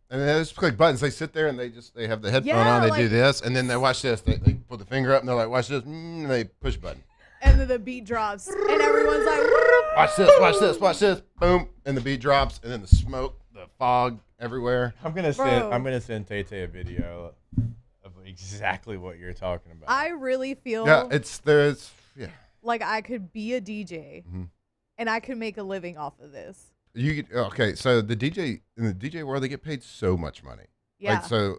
And they just click buttons. They sit there and they have the headphone Yeah, on. They like- do this, and then they watch this. They put the finger up and they're like, watch this. And they push button. And then the beat drops, and everyone's like, "Whoop." Watch this. Watch this. Watch this. Boom. And the beat drops, and then the smoke, the fog everywhere. I'm gonna Bro. send Tay a video of exactly what you're talking about. I really feel Yeah, there's like I could be a DJ, Mhm. and I could make a living off of this. You get, okay, so the DJ in the DJ world, they get paid so much money. Yeah. Like so,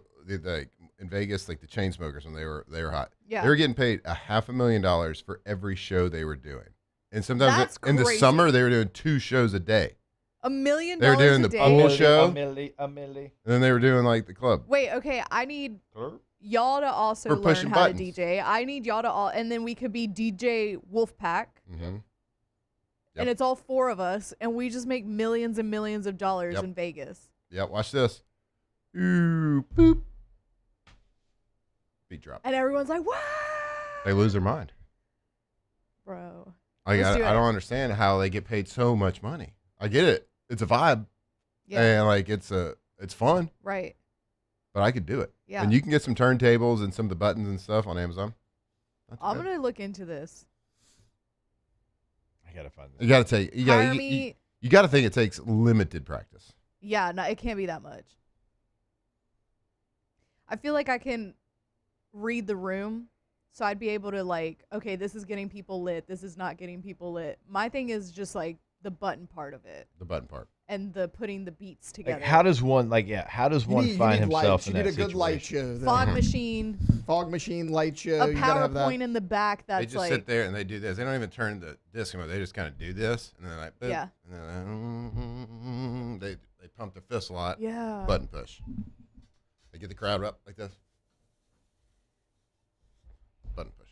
in Vegas, like the chain smokers when they were hot. Yeah. They were getting paid $500,000 for every show they were doing, and sometimes That's in the crazy. summer they were doing 2 shows a day. $1 million They were doing a the day. pool show, A milli. and then they were doing like the club. Wait, okay, I need y'all to also We're learn pushing how buttons. to DJ. I need y'all to all, and then we could be DJ Wolfpack, Mm-hmm. and it's all 4 of us, and we just make millions and millions of dollars Yep. in Vegas. Yeah, watch this. Ooh, boop. Beat drop. And everyone's like, "What, They lose their mind. bro?" I Let's do it. don't understand how they get paid so much money. I get it. It's a vibe. Yeah. And like it's fun, Right. but I could do it. Yeah. And you can get some turntables and some of the buttons and stuff on Amazon. Not too I'm bad. gonna look into this. I gotta find this. You got to take. You got Hire to. me. You got to think it takes limited practice. Yeah, no, it can't be that much. I feel like I can read the room, so I'd be able to like, okay, this is getting people lit. This is not getting people lit. My thing is just like the button part of it The button part. and the putting the beats together. Like, how does one You need, find you need himself lights. You in need that a good light situation? show. then. Fog machine, Fog machine, light show. a You gotta have that. PowerPoint in the back that's They just like, sit there and they do this. They don't even turn the disc on. They just kind of do this, and then like, boop, Yeah. and then they pump their fists a lot. Yeah. Button push. They get the crowd up like this. Button push.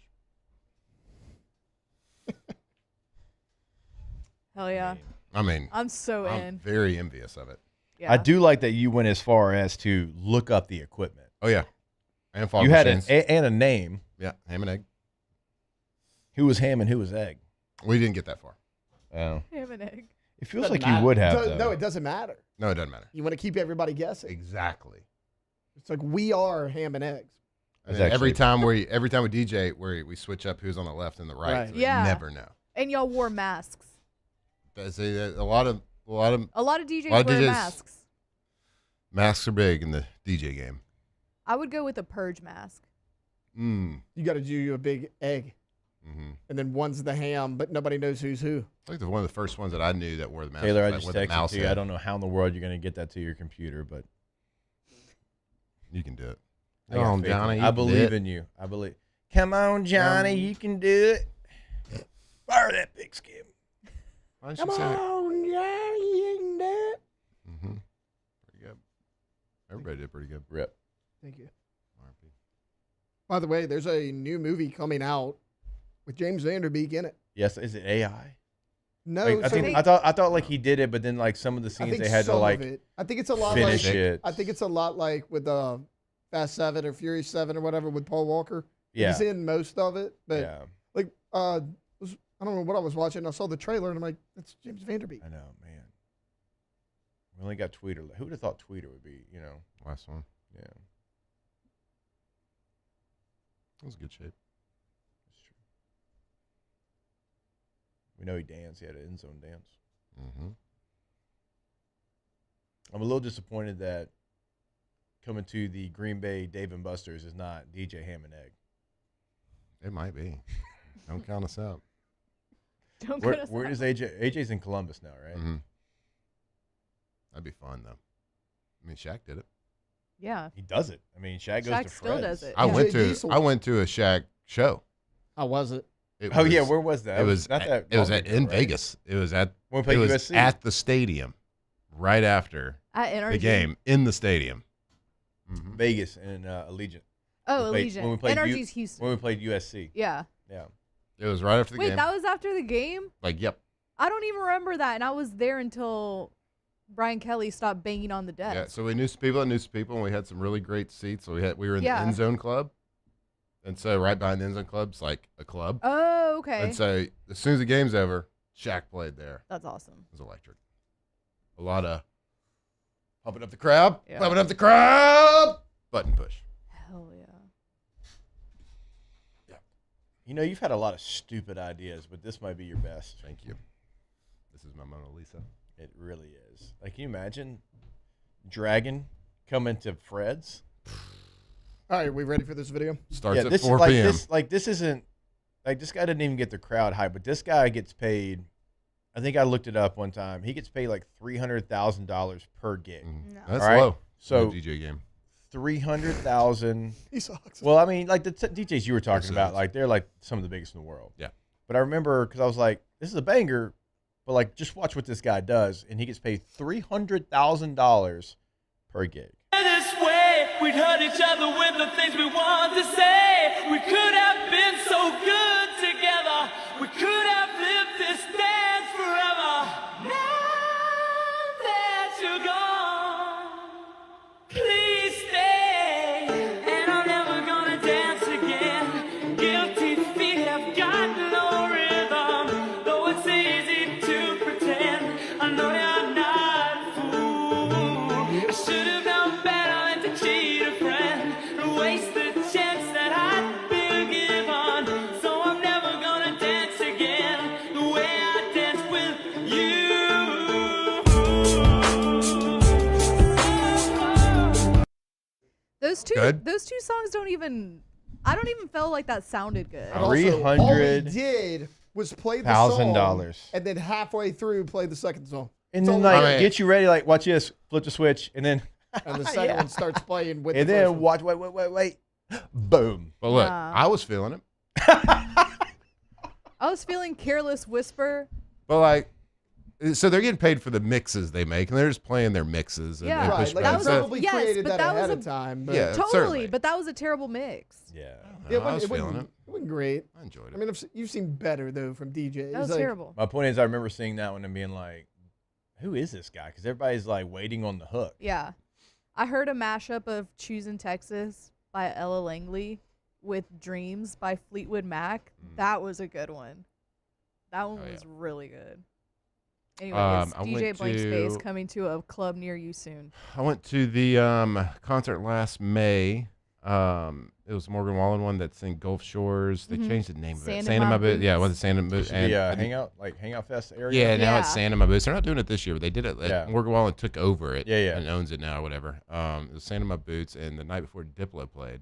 Hell yeah. I mean, I'm so I'm in. very envious of it. Yeah. I do like that you went as far as to look up the equipment. Oh yeah, and fog you had machines. and a name. Yeah, ham and egg. Who was ham and who was egg? We didn't get that far. Oh. Ham and egg. It feels Doesn't like you matter. would have. No, it doesn't matter. No, it doesn't matter. You want to keep everybody guessing. Exactly. It's like we are ham and eggs. And then every time we DJ, we switch up who's on the left and the right. Right. So Yeah. we never know. And y'all wore masks. That's a lot of A lot of DJs lot of wear DJs masks. Masks are big in the DJ game. I would go with a purge mask. Mm. You got to do you a big egg. Mm-hmm. And then one's the ham, but nobody knows who's who. I think one of the first ones that I knew that wore the mask. Taylor, I was just with the texted mouse to you. head. I don't know how in the world you're going to get that to your computer, but You can do it. I got Come on, faith in Johnny. you. you I can do believe it. in you. I believe. Come on, Johnny, you can do it. Fire that pigskin. Why don't Come you say it? on, Johnny, you can do it. Mm-hmm. Pretty good. Everybody did pretty good. Rip. Thank you. By the way, there's a new movie coming out with James Vanderbeek in it. Yes, is it AI? No, Like, I thought like he did it, but then like some of the I scenes think they had some to like of it. I think it's a lot finish like it. I think it's a lot like with Fast 7 or Furious 7 or whatever with Paul Walker. Yeah. He's in most of it, but Yeah. like I don't know what I was watching. I saw the trailer and I'm like, that's James Vanderbeek. I know, man. We only got Tweeter. Who would have thought Tweeter would be, Last one. Yeah. That was a good shape. We know he danced. He had an end zone dance. Mm-hmm. I'm a little disappointed that coming to the Green Bay Dave & Buster's is not DJ Ham and Egg. It might be. Don't count us out. Where is AJ? AJ's in Columbus now, right? Mm-hmm. That'd be fun though. I mean, Shaq did it. Yeah. He does it. I mean, Shaq goes Shaq to still Fred's. does it. I went to a Shaq show. How was it? Oh, yeah, where was that? It was not that It was long at, ago, in right? Vegas. It was at When we played it was USC? at the stadium, right after At the NRG? game in the stadium. Vegas and Allegiant. Oh, We played- Allegiant. when we played NRG's Houston. When we played USC. Yeah. Yeah. It was right after the Wait, game. that was after the game? Like, yep. I don't even remember that, and I was there until Brian Kelly stopped banging on the desk. Yeah. So we knew some people that knew some people, and we had some really great seats. So we were in the Yeah. end zone club, and so right behind the end zone club's like a club. Oh, okay. And so as soon as the game's over, Shaq played there. That's awesome. It was electric. A lot of pumping up the crowd, Yeah. pumping up the crowd, button push. Hell yeah. You know, you've had a lot of stupid ideas, but this might be your best. Thank you. This is my Mona Lisa. It really is. Like, can you imagine Dragon coming to Fred's? All right, we ready for this video? Starts at this 4 like, p.m. This isn't like this guy didn't even get the crowd hype, but this guy gets paid. I think I looked it up one time. He gets paid like $300,000 per gig. That's All right? low. So in a DJ game. 300,000. He sucks. Well, I mean, like the DJs you were talking This about, is- like they're like some of the biggest in the world. Yeah. But I remember because I was like, this is a banger, but like just watch what this guy does, and he gets paid $300,000 per gig. This way, we'd hurt each other with the things we want to say. We could have been so good together. We could have lived this dance forever. Now that you're gone, please stay. And I'm never gonna dance again. Guilty feet have got no rhythm. Though it's easy to pretend, I know you're not a fool. I should have known better than to cheat a friend and waste the chance that I'd been given. So I'm never gonna dance again the way I danced with you. Those two songs don't even. I don't even feel like that sounded good. And also, all he did was play the song $1,000. and then halfway through play the second song. And That's then all he like did. get you ready, like watch this, flip the switch, and then And the second Yeah. one starts playing with and the then first one. wait, boom. But look, Wow. I was feeling it. I was feeling Careless Whisper. But like, So they're getting paid for the mixes they make, and they're just playing their mixes. And, Yeah, and Right, push like buttons. they probably yes, created but that that was ahead a- of time. But Yeah, Totally, certainly. but that was a terrible mix. Yeah. it I was wasn't, feeling it. It wasn't great. I enjoyed it. I mean, you've seen better though from DJs. That was Like, terrible. My point is, I remember seeing that one and being like, "Who is this guy?" Because everybody's like waiting on the hook. Yeah. I heard a mashup of Choosing Texas by Ella Langley with Dreams by Fleetwood Mac. That was a good one. That one was really good. Anyway, it's I DJ went Blank Space to- coming to a club near you soon. I went to the concert last May. It was the Morgan Wallen one that's in Gulf Shores. They Mhm. changed the name of Sand it. in Sand in My My Boots. Yeah, it was Boots. Sand in My Boots. The Hangout Fest area. Yeah, now it's Yeah. Sand in My Boots. They're not doing it this year, but they did it. Yeah. Morgan Wallen took over it. Yeah. And owns it now or whatever. It was Sand in My Boots, and the night before Diplo played,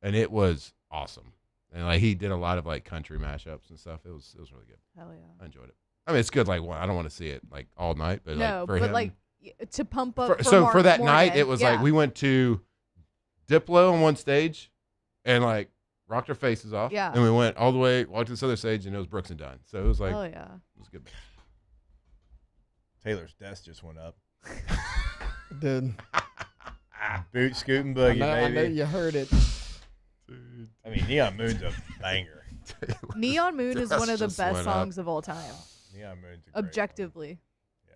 and it was awesome. And like he did a lot of like country mashups and stuff. It was really good. Hell yeah. I enjoyed it. I mean, it's good. Like I don't want to see it like all night, but No, like for but him, like to pump up. for that night, Morgan. it was Yeah. like we went to Diplo on one stage, and like rocked our faces off. Yeah. And we went all the way, walked to this other stage, and it was Brooks and Dunn. So it was like, Oh yeah. it was good. Taylor's desk just went up. Dude, Boot scooting I boogie, know baby. you heard it. I mean, Neon Moon's a banger. Neon Moon is one of the just best went up. songs of all time. Neon Moon's a great Objectively. Yeah.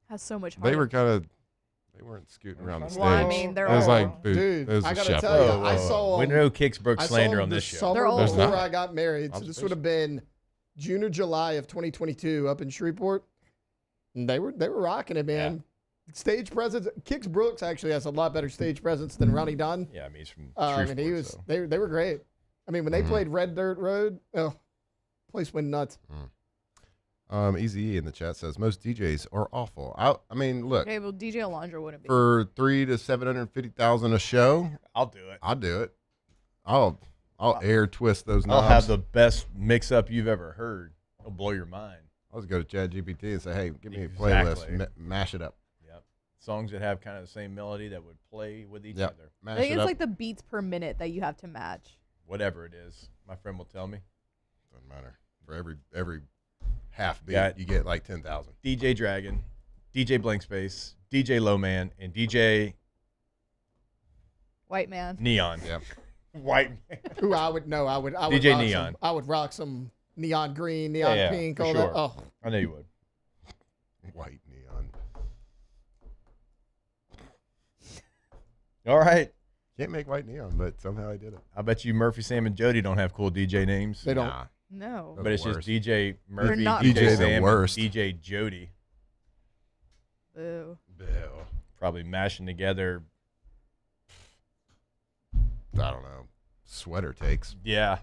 Has so much heart. They were kind of, they weren't scooting around the stage. Well, I mean, they're it was all- like boot. Dude, it was I a gotta shuffle. tell you, I saw We them. know Kicks broke I saw slander them on the this show. summer They're all- before There's not. I got married, so this would have been June or July of 2022 up in Shreveport. And they were rocking it, man. Stage presence. Kix Brooks actually has a lot better stage presence than Ronnie Dunn. Yeah, I mean, he's from And he Shreveport, was. so. They were great. I mean, when they played Red Dirt Road, place went nuts. Easy in the chat says most DJs are awful. I mean, look, Okay, well, DJ Alondra wouldn't be. for $300,000 to $750,000 a show, I'll do it. I'll do it. I'll air twist those knobs. I'll have the best mix-up you've ever heard. It'll blow your mind. I'll just go to ChatGPT and say, hey, give me a Exactly. playlist, mash it up. Yep. Songs that have kind of the same melody that would play with each Yep. other. Mash I think it it's up. like the beats per minute that you have to match. Whatever it is. My friend will tell me. Doesn't matter. For every half beat, Got you get like 10,000. DJ Dragon, DJ Blank Space, DJ Lowman, and DJ White man. Neon. Yeah. White man. Who I would know. I would DJ rock Neon. Some, I would rock some neon green, neon Yeah, pink, for all sure. that. Oh, I know you would. White neon. All right. Can't make white neon, but somehow I did it. I bet you Murphy, Sam, and Jody don't have cool DJ names. they don't. Nah. No. But it's just DJ Murphy, not DJ cool. Sam, the and worst. DJ Jody. Boo. Probably mashing together. I don't know. Sweater takes. Yeah.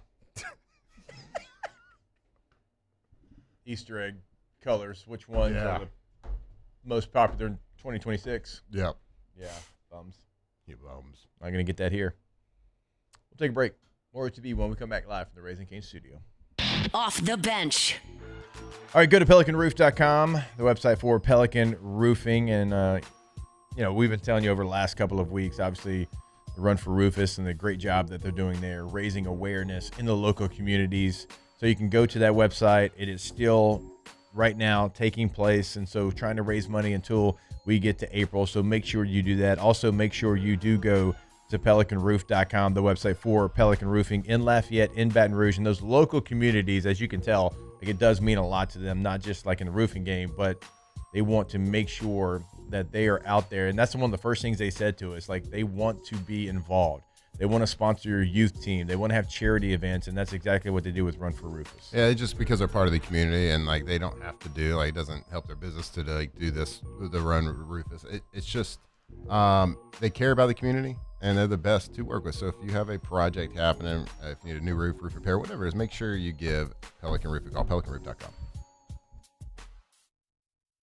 Easter egg colors. Which ones Yeah. are the most popular in 2026? Yep. Yeah. Thumbs. You bums. Not going to get that here. We'll take a break. More OTB when we come back live from the Raising Cane studio. Off the bench. All right, go to pelicanroof.com, the website for Pelican Roofing. And, we've been telling you over the last couple of weeks, obviously, the Run for Rufus and the great job that they're doing there, raising awareness in the local communities. So you can go to that website. It is still right now taking place. And so trying to raise money until we get to April. So make sure you do that. Also, make sure you do go to pelicanroof.com, the website for Pelican Roofing in Lafayette, in Baton Rouge, and those local communities. As you can tell, like, it does mean a lot to them, not just like in the roofing game, but they want to make sure that they are out there. And that's one of the first things they said to us. Like, they want to be involved. They want to sponsor your youth team. They want to have charity events, and that's exactly what they do with Run for Rufus. Yeah, just because they're part of the community and like they don't have to do, like, it doesn't help their business to like do this, the Run Rufus. It's just they care about the community and they're the best to work with. So if you have a project happening, if you need a new roof repair, whatever it is, make sure you give Pelican Roof a call, pelicanroof.com.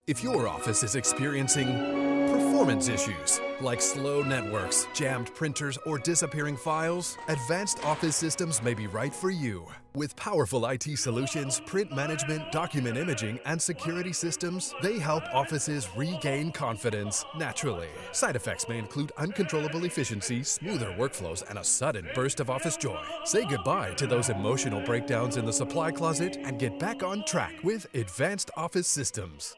If your office is experiencing performance performance issues like slow networks, jammed printers, or disappearing files, Advanced Office Systems may be right for you. With powerful IT solutions, print management, document imaging, and security systems, they help offices regain confidence naturally. Side effects may include uncontrollable efficiency, smoother workflows, and a sudden burst of office joy. Say goodbye to those emotional breakdowns in the supply closet and get back on track with Advanced Office Systems.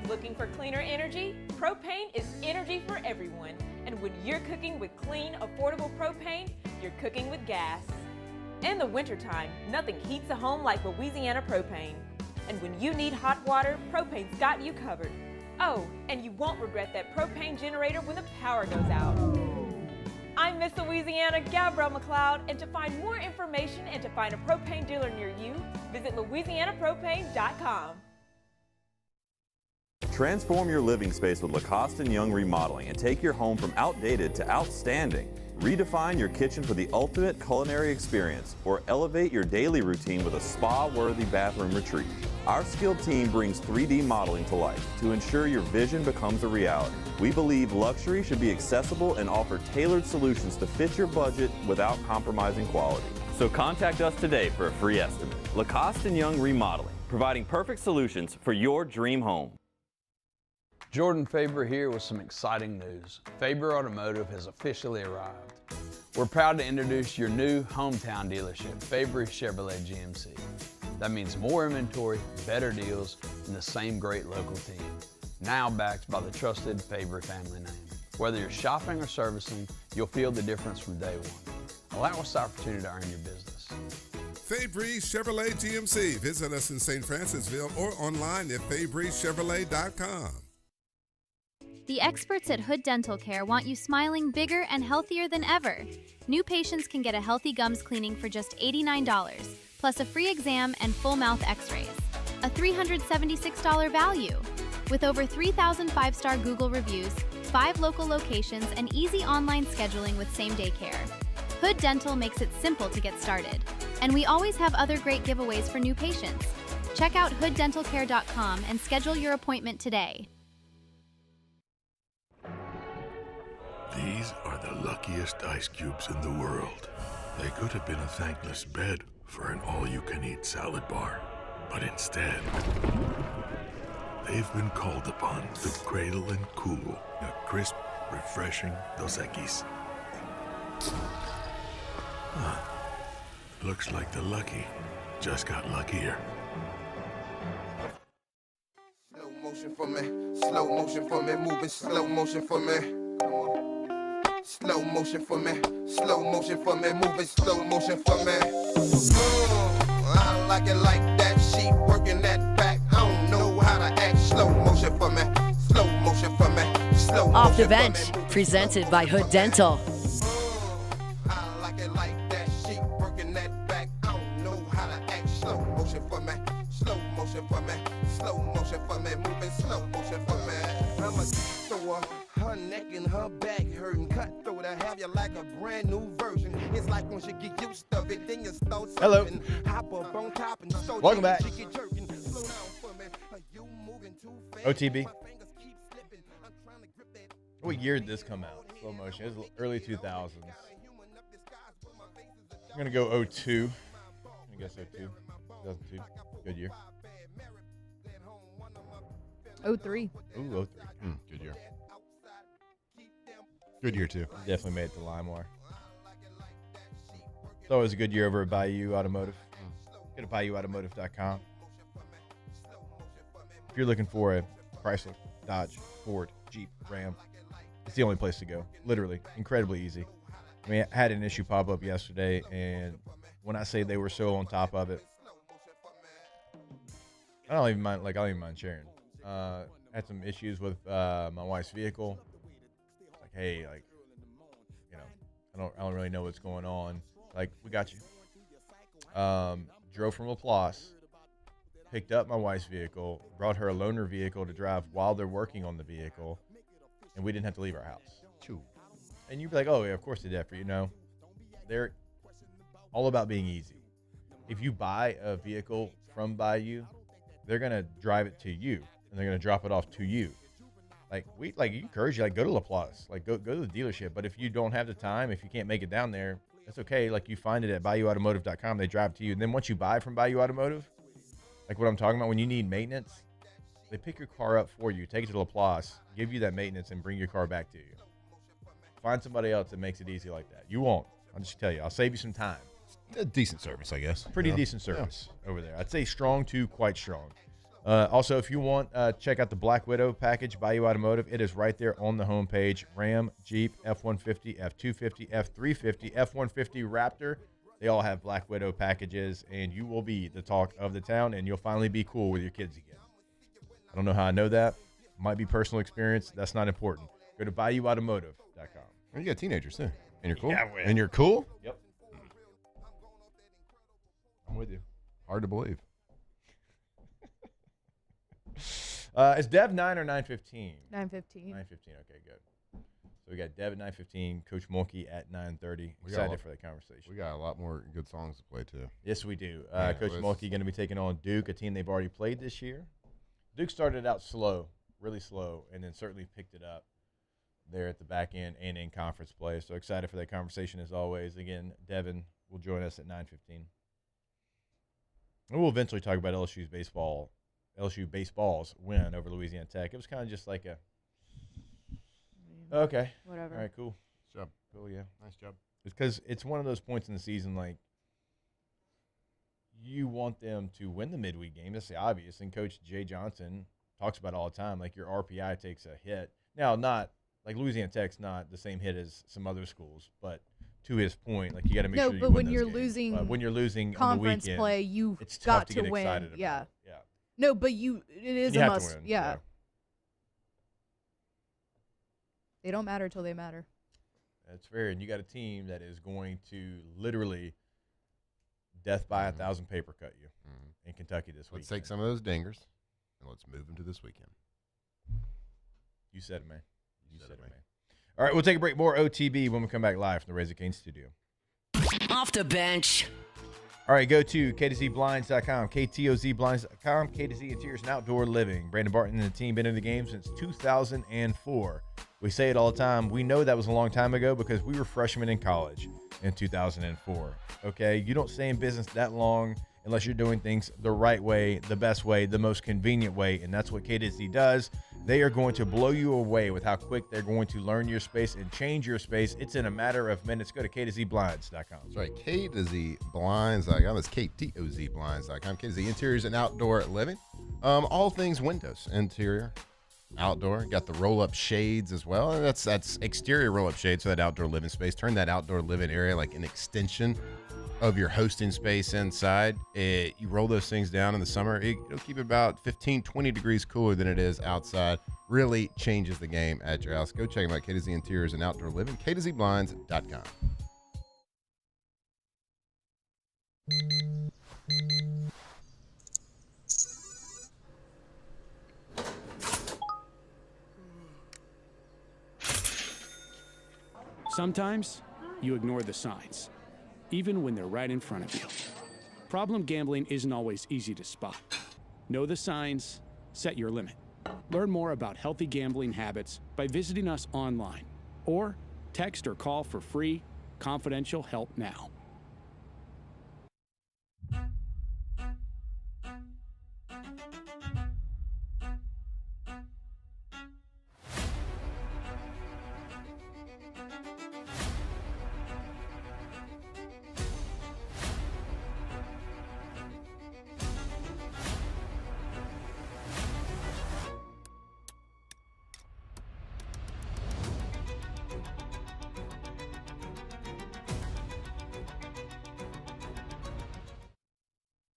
Looking for cleaner energy? Propane is energy for everyone. And when you're cooking with clean, affordable propane, you're cooking with gas. In the wintertime, nothing heats a home like Louisiana propane. And when you need hot water, propane's got you covered. Oh, and you won't regret that propane generator when the power goes out. I'm Miss Louisiana, Gabrielle McLeod, and to find more information and to find a propane dealer near you, visit louisianapropane.com. Transform your living space with Lacoste & Young Remodeling and take your home from outdated to outstanding. Redefine your kitchen for the ultimate culinary experience or elevate your daily routine with a spa-worthy bathroom retreat. Our skilled team brings 3D modeling to life to ensure your vision becomes a reality. We believe luxury should be accessible and offer tailored solutions to fit your budget without compromising quality. So contact us today for a free estimate. Lacoste & Young Remodeling, providing perfect solutions for your dream home. Jordan Faber here with some exciting news. Faber Automotive has officially arrived. We're proud to introduce your new hometown dealership, Faber Chevrolet GMC. That means more inventory, better deals, and the same great local team. Now backed by the trusted Faber family name. Whether you're shopping or servicing, you'll feel the difference from day one. Allow us the opportunity to earn your business. Fabry Chevrolet GMC. Visit us in St. Francisville or online at FabryChevrolet.com. The experts at Hood Dental Care want you smiling bigger and healthier than ever. New patients can get a healthy gums cleaning for just $89, plus a free exam and full mouth x-rays. A $376 value. With over 3,000 five-star Google reviews, 5 local locations, and easy online scheduling with same-day care. Hood Dental makes it simple to get started. And we always have other great giveaways for new patients. Check out hooddentalcare.com and schedule your appointment today. These are the luckiest ice cubes in the world. They could have been a thankless bed for an all-you-can-eat salad bar. But instead, they've been called upon to cradle and cool a crisp, refreshing Dos Equis. Looks like the lucky just got luckier. Slow motion for me, slow motion for me, moving slow motion for me. Slow motion for me, moving slow motion for me. I like it like that, she working that back. I don't know how to act. Slow motion for me, slow motion for me, slow motion for me. Off the bench, presented by Hood Dental. I like it like that, she working that back. I don't know how to act. Slow motion for me, slow motion for me, slow motion for me, moving slow motion for me. I'm a thrower. Her neck and her back hurting, cutthroat. I have you like a brand new version. It's like once you get used to it, then you start Hello. hop up on top and start Welcome back. jerking. Slow down for me. You moving too fast. OTB. My fingers keep slipping. I'm trying to grip that. What year did this come out? Slow motion. It was early 2000s. I'm going to go 02. I guess 02. 2002. Good year. 03. Ooh, 03. Good year. Good year, too. Definitely made it to LimeWire. It's always a good year over at Bayou Automotive. Go to BayouAutomotive.com. If you're looking for a Chrysler, Dodge, Ford, Jeep, Ram, it's the only place to go. Literally. Incredibly easy. I mean, I had an issue pop up yesterday, and when I say they were so on top of it, I don't even mind sharing. Had some issues with my wife's vehicle. Like, hey, like, you know, I don't really know what's going on. Like, we got you. Drove from Laplace, picked up my wife's vehicle, brought her a loaner vehicle to drive while they're working on the vehicle, and we didn't have to leave our house. True. And you'd be like, oh, yeah, of course they did for you. No, they're all about being easy. If you buy a vehicle from Bayou, they're going to drive it to you, and they're going to drop it off to you. Like we encourage you, like go to Laplace, like go to the dealership. But if you don't have the time, if you can't make it down there, that's okay. Like you find it at BayouAutomotive.com. They drive to you, and then once you buy from Bayou Automotive, like what I'm talking about, when you need maintenance, they pick your car up for you, take it to Laplace, give you that maintenance, and bring your car back to you. Find somebody else that makes it easy like that. You won't. I'll just tell you. I'll save you some time. A decent service, I guess. Pretty decent service over there. I'd say strong to quite strong. Also, if you want, check out the Black Widow package, Bayou Automotive. It is right there on the homepage. Ram, Jeep, F-150, F-250, F-350, F-150, Raptor. They all have Black Widow packages, and you will be the talk of the town, and you'll finally be cool with your kids again. I don't know how I know that. Might be personal experience. That's not important. Go to BayouAutomotive.com. And you got teenagers, too. And you're cool? Yeah, and you're cool? Yep. I'm with you. Hard to believe. Is Dev 9 or 9:15? 9:15. 9:15. Okay, good. So we got Dev at 9:15, Coach Mulkey at 9:30. Excited for the conversation. We got a lot more good songs to play, too. Yes, we do. Yeah, Coach Mulkey going to be taking on Duke, a team they've already played this year. Duke started out slow, really slow, and then certainly picked it up there at the back end and in conference play. So excited for that conversation as always. Again, Devin will join us at 9:15. And we'll eventually talk about LSU baseball's win over Louisiana Tech. It was kind of just like okay. Whatever. All right, cool. Good job. Cool, yeah. Nice job. Because it's one of those points in the season, like, you want them to win the midweek game. That's the obvious. And Coach Jay Johnson talks about it all the time. Like, your RPI takes a hit. Now, not like Louisiana Tech's not the same hit as some other schools, but to his point, like, you got to make sure you but win when you're those games. losing, When you're losing conference on the weekend, play, you've it's got tough to get win. excited about. Yeah. Yeah. No, but it is You a have to must. win, Yeah. yeah. They don't matter till they matter. That's fair. And you got a team that is going to literally death by 1,000 paper cut you in Kentucky this week. Let's take some of those dingers, and let's move them to this weekend. You said it, man. You said it, man. All right, we'll take a break. More OTB when we come back live from the Razor Cane studio. Off the bench. All right, go to KTZBlinds.com, KTOZBlinds.com, K to Z Interiors and Outdoor Living. Brandon Barton and the team been in the game since 2004. We say it all the time. We know that was a long time ago because we were freshmen in college in 2004. Okay, you don't stay in business that long unless you're doing things the right way, the best way, the most convenient way, and that's what K to Z does. They are going to blow you away with how quick they're going to learn your space and change your space. It's in a matter of minutes. Go to KTZBlinds.com. That's right, KTOZBlinds.com. That's KTOZBlinds.com. K to Z Interiors and Outdoor Living. All things windows, interior, outdoor. Got the roll-up shades as well. And that's exterior roll-up shades for that outdoor living space. Turn that outdoor living area like an extension of your hosting space inside. You roll those things down in the summer, it'll keep it about 15, 20 degrees cooler than it is outside. Really changes the game at your house. Go check them out, K to Z Interiors and Outdoor Living, KTZBlinds.com. Sometimes you ignore the signs, even when they're right in front of you. Problem gambling isn't always easy to spot. Know the signs, set your limit. Learn more about healthy gambling habits by visiting us online or text or call for free, confidential help now.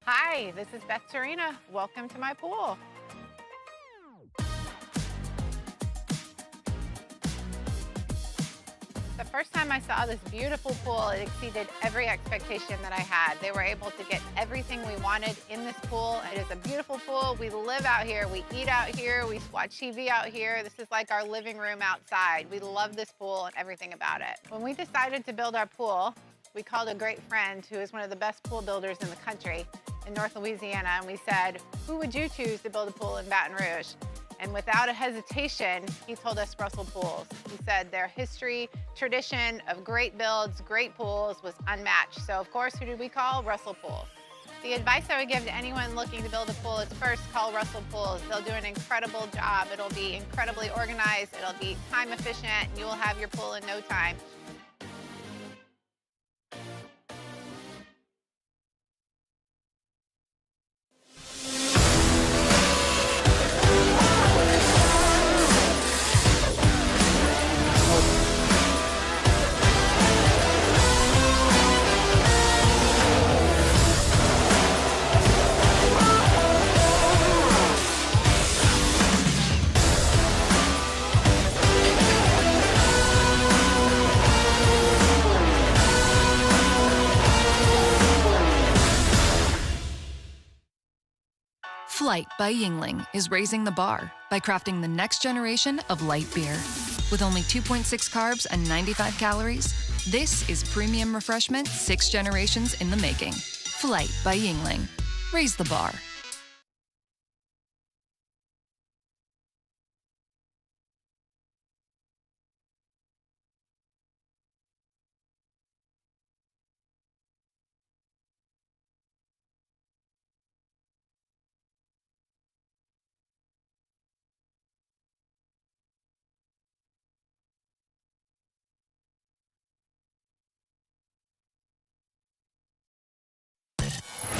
Hi, this is Beth Serena. Welcome to my pool. The first time I saw this beautiful pool, it exceeded every expectation that I had. They were able to get everything we wanted in this pool. It is a beautiful pool. We live out here, we eat out here, we watch TV out here. This is like our living room outside. We love this pool and everything about it. When we decided to build our pool, we called a great friend who is one of the best pool builders in the country in North Louisiana, and we said, who would you choose to build a pool in Baton Rouge? And without a hesitation, he told us Russell Pools. He said their history, tradition of great builds, great pools was unmatched. So of course, who did we call? Russell Pools. The advice I would give to anyone looking to build a pool is first call Russell Pools. They'll do an incredible job. It'll be incredibly organized. It'll be time efficient. And you will have your pool in no time. Flight by Yingling is raising the bar by crafting the next generation of light beer. With only 2.6 carbs and 95 calories, this is premium refreshment 6 generations in the making. Flight by Yingling. Raise the bar.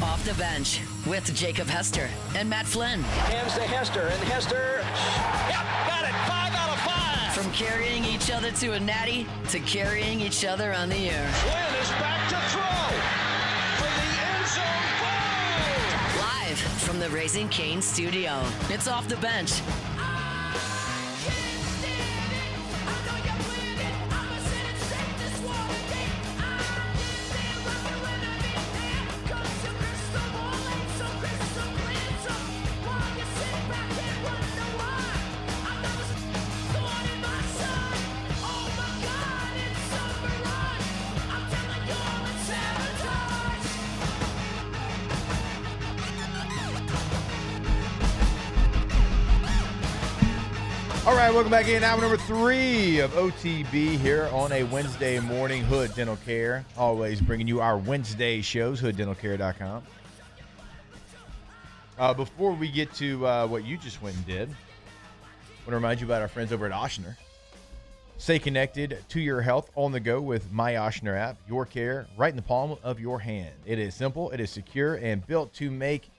Off the bench with Jacob Hester and Matt Flynn. Hands to Hester, and Hester, yep, got it, 5 out of 5. From carrying each other to a natty to carrying each other on the air. Flynn is back to throw for the end zone goal. Live from the Raising Cane studio, it's Off the Bench. All right, welcome back in. Hour number 3 of OTB here on a Wednesday morning. Hood Dental Care, always bringing you our Wednesday shows, hooddentalcare.com. Before we get to what you just went and did, I want to remind you about our friends over at Ochsner. Stay connected to your health on the go with My Ochsner app. Your care right in the palm of your hand. It is simple, it is secure, and built to make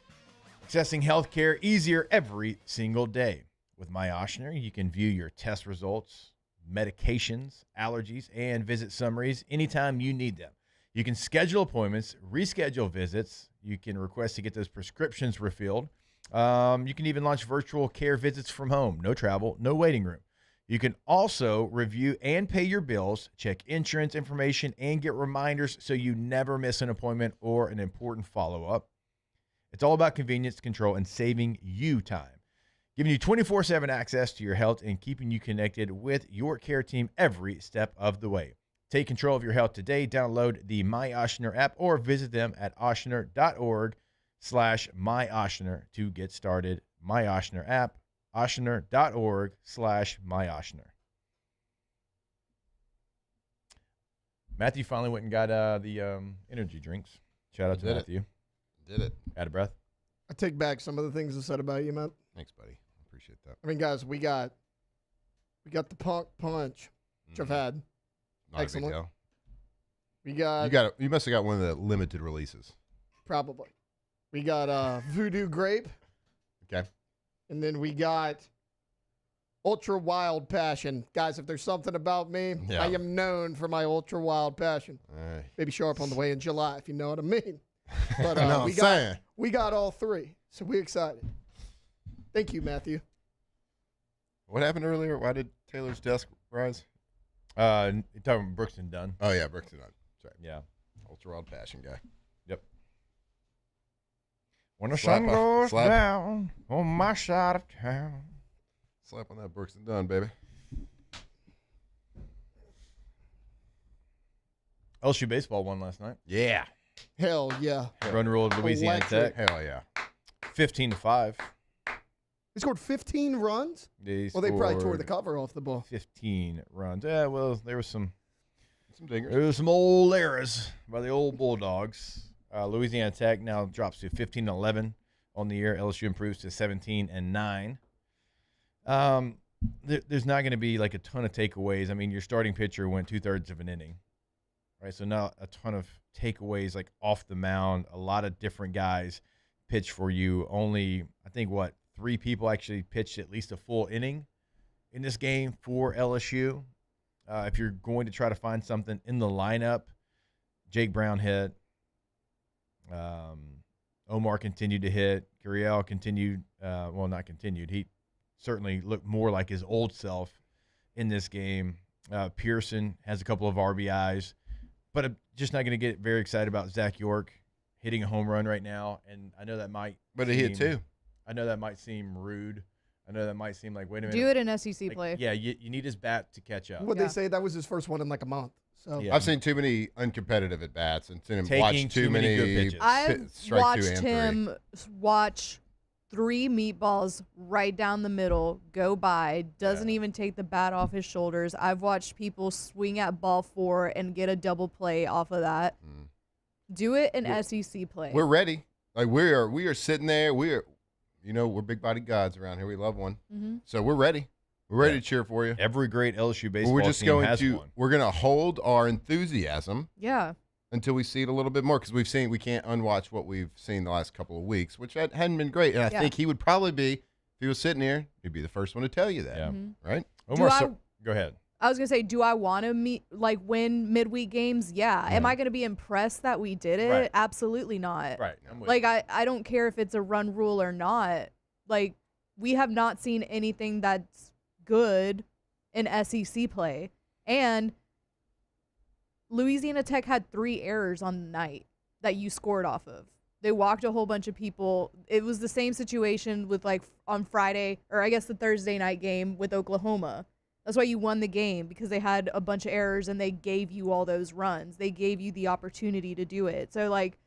accessing health care easier every single day. With My Ochsner, you can view your test results, medications, allergies, and visit summaries anytime you need them. You can schedule appointments, reschedule visits. You can request to get those prescriptions refilled. You can even launch virtual care visits from home. No travel, no waiting room. You can also review and pay your bills, check insurance information, and get reminders so you never miss an appointment or an important follow-up. It's all about convenience, control, and saving you time. Giving you 24/7 access to your health and keeping you connected with your care team every step of the way. Take control of your health today. Download the My Ochsner app or visit them at ochsner.org/myochsner to get started. My Ochsner app, ochsner.org/myochsner. Matthew finally went and got the energy drinks. Shout out to Matthew. Did it. Out of breath. I take back some of the things I said about you, Matt. Thanks, buddy. Appreciate that. I mean, guys, we got the punk punch, which I've had. Not a big Excellent. deal. We got You must have got one of the limited releases. probably. We got Voodoo Grape, Okay. and then we got Ultra Wild Passion. Guys, if there's something about me, Yeah. I am known for my Ultra Wild Passion. Maybe show up on the way in July, if you know what I mean. But I know what I'm saying. we got all three, so we're excited. Thank you, Matthew. What happened earlier? Why did Taylor's desk rise? You're talking about Brooks and Dunn. Oh, yeah, Brooks and Dunn. That's right. Yeah. Ultra Wild Passion guy. Yep. When the Slap sun a- goes slap. down on my side of town. Slap on that Brooks and Dunn, baby. LSU baseball won last night. Yeah. Hell yeah. Run rule of Louisiana Electric. Tech. Hell yeah. 15-5. He scored 15 runs? They probably tore the cover off the ball. 15 runs. Yeah, well, there was some dingers. There was some old errors by the old Bulldogs. Louisiana Tech now drops to 15-11 on the year. LSU improves to 17-9. There's not going to be like a ton of takeaways. I mean, your starting pitcher went 2/3 of an inning, right? So not a ton of takeaways like off the mound. A lot of different guys pitch for you. Only, I think, 3 people actually pitched at least a full inning in this game for LSU. If you're going to try to find something in the lineup, Jake Brown hit. Omar continued to hit. Gurriel continued. Not continued. He certainly looked more like his old self in this game. Pearson has a couple of RBIs. But I'm just not going to get very excited about Zach York hitting a home run right now. And I know that might But he hit 2. I know that might seem rude. I know that might seem like, wait a minute. Do it in SEC play. Yeah, you need his bat to catch up. What they say, that was his first one in like a month. So Yeah. I've seen too many uncompetitive at bats and seen him Taking watch too many good pitches. I've strike 2 watched and 3. him watch 3 meatballs right down the middle go by, doesn't even take the bat off his shoulders. I've watched people swing at ball 4 and get a double play off of that. Do it in SEC play. We're ready. Like we are sitting there. We're big body gods around here. We love one. So we're ready. We're ready to cheer for you. Every great LSU baseball We're just team going has to one. we're going to hold our enthusiasm Yeah. until we see it a little bit more, because we can't unwatch what we've seen the last couple of weeks, which hadn't been great. And I think he would probably be, if he was sitting here, he'd be the first one to tell you that. Yeah. Right? Omar, go ahead. I was going to say, do I want to win midweek games? Yeah. Am I going to be impressed that we did it? Right. Absolutely not. Right. I'm with Like, I don't care if it's a run rule or not. Like, we have not seen anything that's good in SEC play. And Louisiana Tech had 3 errors on the night that you scored off of. They walked a whole bunch of people. It was the same situation with, like, on Friday, or I guess the Thursday night game with Oklahoma. That's why you won the game, because they had a bunch of errors and they gave you all those runs. They gave you the opportunity to do it. So, like,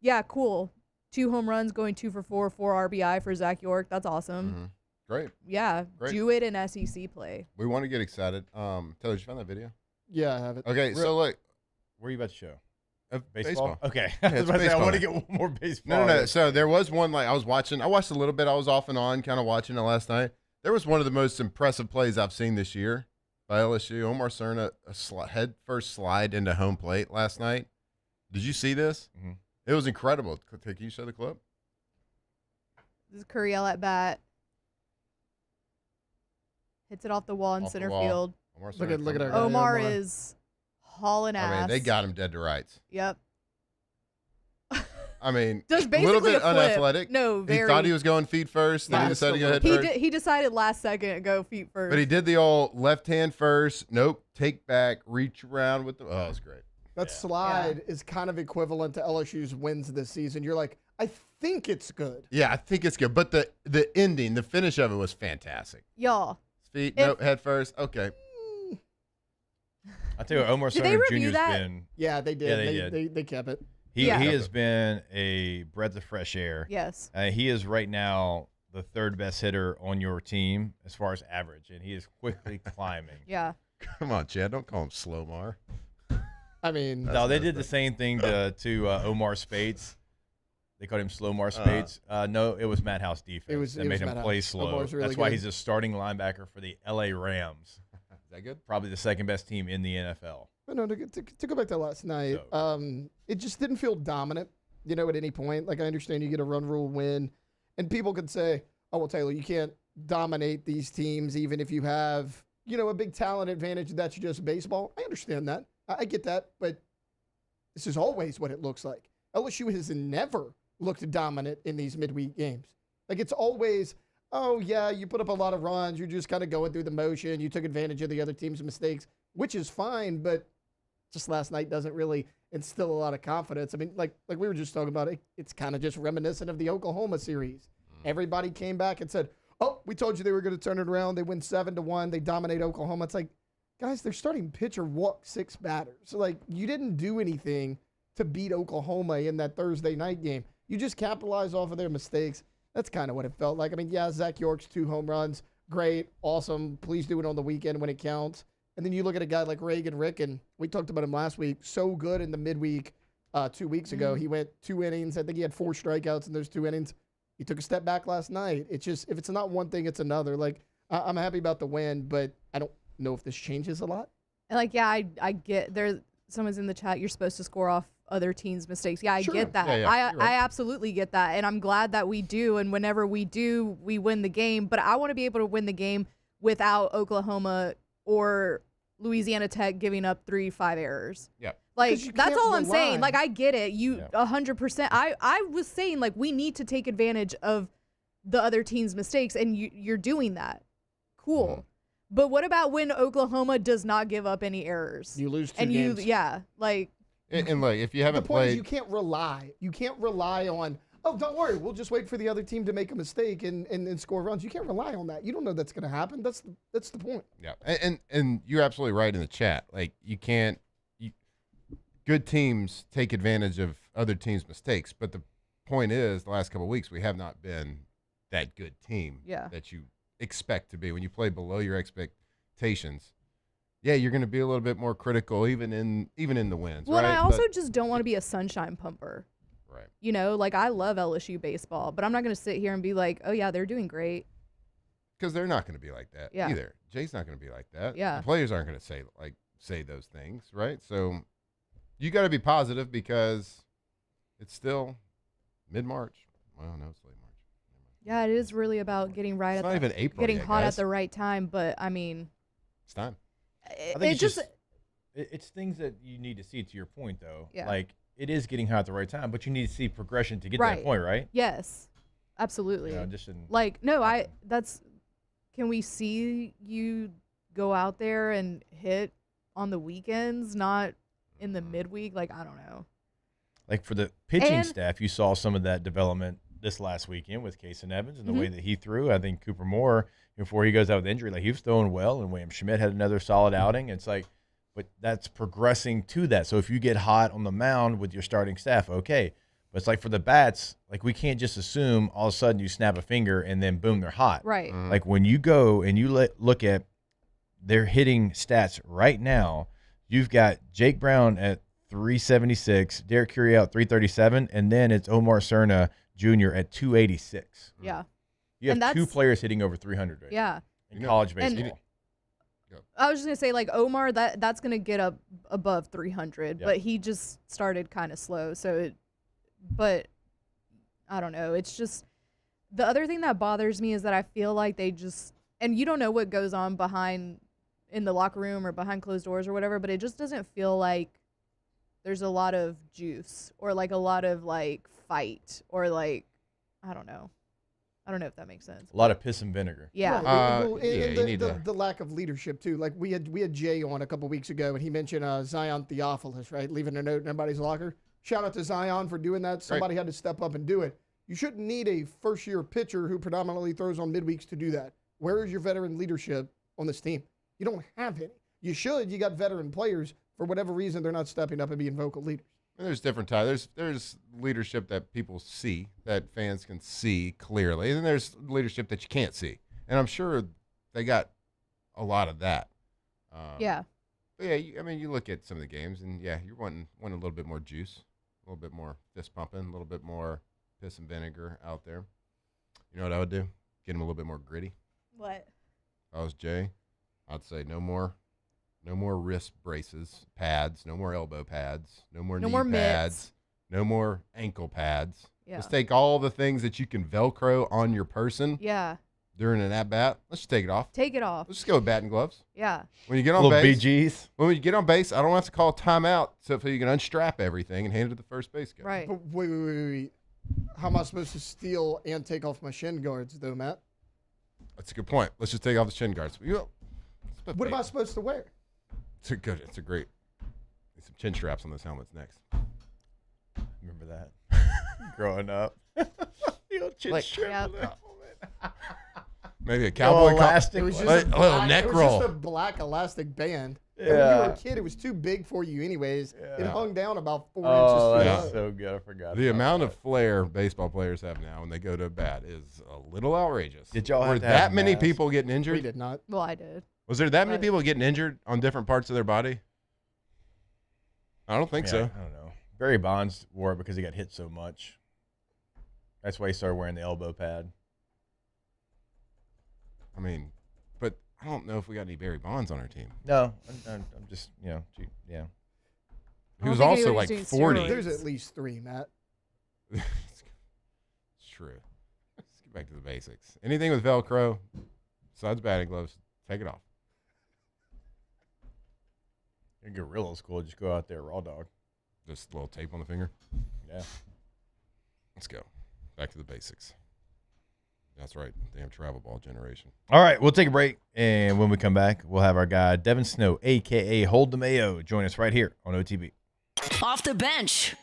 yeah, cool. 2 home runs, going 2 for 4, 4 RBI for Zach York. That's awesome. Great. Yeah, Great. do it in SEC play. We want to get excited. Taylor, did you find that video? Yeah, I have it. Okay, so look. Where are you about to show? Baseball. Okay. Yeah, I was it's about to say, I baseball. want to get one more baseball. No. So there was one, like, I watched a little bit. I was off and on kind of watching it last night. There was one of the most impressive plays I've seen this year by LSU. Omar Cerna, head first slide into home plate last night. Did you see this? Mm-hmm. It was incredible. Can you show the clip? This is Gurriel at bat. Hits it off the wall in Off the center wall. field. Omar Look at our guy, Omar is hauling ass. I mean, they got him dead to rights. Yep. I mean, Does a little basically bit a flip. unathletic. No, very. He thought he was going feet first, then he decided to go head first. He decided last second to go feet first. But he did the old left hand first. Nope. Take back. Reach around with the. Oh, it was great. That slide is kind of equivalent to LSU's wins this season. You're like, I think it's good. Yeah, I think it's good. But the ending, the finish of it was fantastic. Y'all. Feet, nope, head first. Okay. I tell you what, Omar Did they Cerna review Jr.'s that? been. Yeah, they did. Yeah, they did. They kept it. He Yeah. has been a breath of fresh air. Yes. He is right now the 3rd best hitter on your team as far as average, and he is quickly climbing. Yeah. Come on, Chad. Don't call him Slowmar. I mean, No, they did the same thing to Omar Spates. They called him Slowmar Spates. No, it was Madhouse defense that made him Madhouse. play slow. Omar's really That's why good. he's a starting linebacker for the LA Rams. Is that good? Probably the 2nd best team in the NFL. But no, to go back to last night, it just didn't feel dominant, at any point. Like, I understand you get a run rule win, and people could say, oh, well, Taylor, you can't dominate these teams even if you have, a big talent advantage. That's just baseball. I understand that. I get that, but this is always what it looks like. LSU has never looked dominant in these midweek games. Like, it's always, oh, yeah, you put up a lot of runs. You're just kind of going through the motion. You took advantage of the other team's mistakes, which is fine, but just last night doesn't really instill a lot of confidence. I mean, like we were just talking about, it's kind of just reminiscent of the Oklahoma series. Everybody came back and said, oh, we told you they were going to turn it around. They win 7-1. They dominate Oklahoma. It's like, guys, their starting pitcher walked 6 batters. So, like, you didn't do anything to beat Oklahoma in that Thursday night game. You just capitalized off of their mistakes. That's kind of what it felt like. I mean, yeah, Zach York's 2 home runs, great, awesome. Please do it on the weekend when it counts. And then you look at a guy like Reagan Ricken. We talked about him last week. So good in the midweek 2 weeks ago. He went 2 innings. I think he had 4 strikeouts in those 2 innings. He took a step back last night. It's just, if it's not one thing, it's another. Like, I'm happy about the win, but I don't know if this changes a lot. And like, yeah, I get there. Someone's in the chat. You're supposed to score off other teams' mistakes. Yeah, I get that. I absolutely get that, and I'm glad that we do. And whenever we do, we win the game. But I want to be able to win the game without Oklahoma or Louisiana Tech giving up 3-5 errors. Yeah. Like, that's all I'm saying. Like, I get it. 100%. I was saying, like, we need to take advantage of the other team's mistakes, and you're doing that. Cool. Mm-hmm. But what about when Oklahoma does not give up any errors? You lose 2 games. Like. And like, if you haven't the point played, is you can't rely on, oh, don't worry, we'll just wait for the other team to make a mistake and score runs. You can't rely on that. You don't know that's going to happen. That's the point. Yeah, and you're absolutely right in the chat. Like, you can't. Good teams take advantage of other teams' mistakes, but the point is, the last couple of weeks we have not been that good team that you expect to be. When you play below your expectations, yeah, you're going to be a little bit more critical, even in the wins. Well, right? and I also just don't want to be a sunshine pumper. Right. You know, like, I love LSU baseball, but I'm not going to sit here and be like, oh yeah, they're doing great. Because they're not going to be like that either. Jay's not going to be like that. Yeah. The players aren't going to say those things, right? So you got to be positive because it's still mid-March. Well, no, it's late March. Yeah, it is really about getting right It's at not even April getting yet, hot guys. at the right time. But I mean, it's time. I think it's things that you need to see. To your point, though, like, it is getting hot at the right time, but you need to see progression to get to that point, right? Yes, absolutely. Can we see you go out there and hit on the weekends, not in the midweek? Like, I don't know. Like, for the pitching staff, you saw some of that development this last weekend with Kason Evans and the way that he threw. I think Cooper Moore, before he goes out with injury, like, he was throwing well, and William Schmidt had another solid outing. It's like, but that's progressing to that. So if you get hot on the mound with your starting staff, okay. But it's like, for the bats, like, we can't just assume all of a sudden you snap a finger and then boom, they're hot. Right. Mm-hmm. Like, when you go and you look at their hitting stats right now, you've got Jake Brown at 376, Derek Curie out 337, and then it's Omar Cerna Jr. at 286. Yeah. You have 2 players hitting over 300 right now in college baseball. I was just gonna say, like, Omar, that's gonna get up above 300, but he just started kind of slow. So, but I don't know. It's just, the other thing that bothers me is that I feel like they just, and you don't know what goes on behind in the locker room or behind closed doors or whatever, but it just doesn't feel like there's a lot of juice or like a lot of like fight or like, I don't know if that makes sense. A lot of piss and vinegar. Yeah. The lack of leadership too. Like, we had Jay on a couple weeks ago, and he mentioned Zion Theophilus, right, leaving a note in everybody's locker. Shout out to Zion for doing that. Somebody had to step up and do it. You shouldn't need a first-year pitcher who predominantly throws on midweeks to do that. Where is your veteran leadership on this team? You don't have any. You should. You got veteran players. For whatever reason, they're not stepping up and being vocal leaders. And there's different types. There's leadership that people see, that fans can see clearly, and then there's leadership that you can't see. And I'm sure they got a lot of that. But yeah, I mean, you look at some of the games, and you're wanting a little bit more juice, a little bit more fist pumping, a little bit more piss and vinegar out there. You know what I would do? Get them a little bit more gritty. What? If I was Jay, I'd say no more wrist braces, pads, no more elbow pads, no more knee pads, no more ankle pads. Yeah. Let's take all the things that you can Velcro on your person during an at-bat. Let's just take it off. Take it off. Let's just go with bat and gloves. Yeah. When you get on little base, BGs. When you get on base, I don't have to call timeout so you can unstrap everything and hand it to the first base guy. Right. But wait. How am I supposed to steal and take off my shin guards, though, Matt? That's a good point. Let's just take off the shin guards. What am I supposed to wear? It's a great. Some chin straps on those helmets next. Remember that? Growing up. Chin strap on that helmet. Maybe a cowboy elastic. It was just a little neck it was roll. just a black elastic band. And when you were Yeah. a kid, it was too big for you anyways. It Yeah. hung down about 4 Oh, inches. that's too so good. I forgot. The about amount that. of flair baseball players have now when they go to bat is a little outrageous. Did y'all have Were to that have many masks? people getting injured? We did not. Well, I did. Was there that many But- people getting injured on different parts of their body? I don't think so. I don't know. Barry Bonds wore it because he got hit so much. That's why he started wearing the elbow pad. I mean, but I don't know if we got any Barry Bonds on our team. No, I'm just, yeah. He was also like 40. There's at least 3, Matt. It's true. Let's get back to the basics. Anything with Velcro, besides batting gloves, take it off. Your gorilla's cool. Just go out there, raw dog. Just a little tape on the finger. Yeah. Let's go. Back to the basics. That's right. Damn travel ball generation. All right, we'll take a break, and when we come back, we'll have our guy Devin Snow, a.k.a. Hold the Mayo, join us right here on OTB. Off the bench.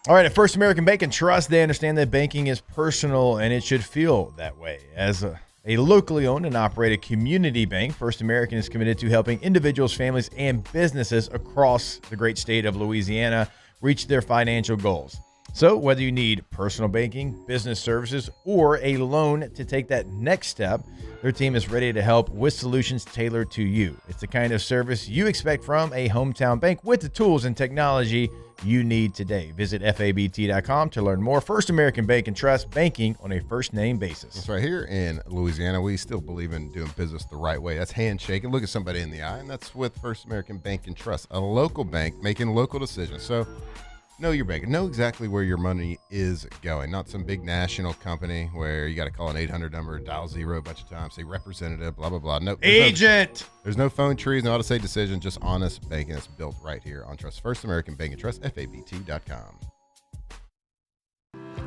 All right, at First American Bank and Trust, they understand that banking is personal, and it should feel that way. As a locally owned and operated community bank, First American is committed to helping individuals, families, and businesses across the great state of Louisiana reach their financial goals. So whether you need personal banking, business services, or a loan to take that next step, their team is ready to help with solutions tailored to you. It's the kind of service you expect from a hometown bank with the tools and technology you need today. Visit FABT.com to learn more. First American Bank and Trust, banking on a first-name basis. That's right. Here in Louisiana, we still believe in doing business the right way. That's handshaking, look at somebody in the eye, and that's with First American Bank and Trust, a local bank making local decisions. So know your bank. Know exactly where your money is going. Not some big national company where you got to call an 800 number, dial 0 a bunch of times, say representative, blah, blah, blah. No, Agent! There's no phone trees, no how-to-say decision, just honest banking that's built right here on Trust. First American Bank and Trust, FABT.com.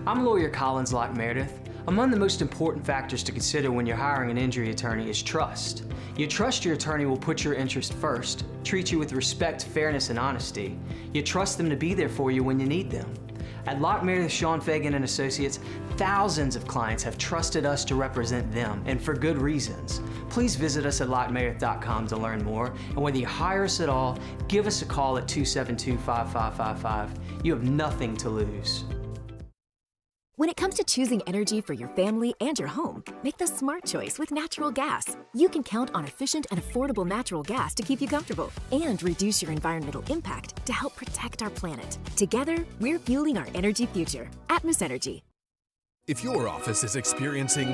I'm lawyer Collins Locke Meredith. Among the most important factors to consider when you're hiring an injury attorney is trust. You trust your attorney will put your interest first, treat you with respect, fairness, and honesty. You trust them to be there for you when you need them. At Locke Meredith, Sean Fagan and Associates, thousands of clients have trusted us to represent them, and for good reasons. Please visit us at LockeMeredith.com to learn more, and whether you hire us at all, give us a call at 272-5555. You have nothing to lose. When it comes to choosing energy for your family and your home, make the smart choice with natural gas. You can count on efficient and affordable natural gas to keep you comfortable and reduce your environmental impact to help protect our planet. Together, we're fueling our energy future. Atmos Energy. If your office is experiencing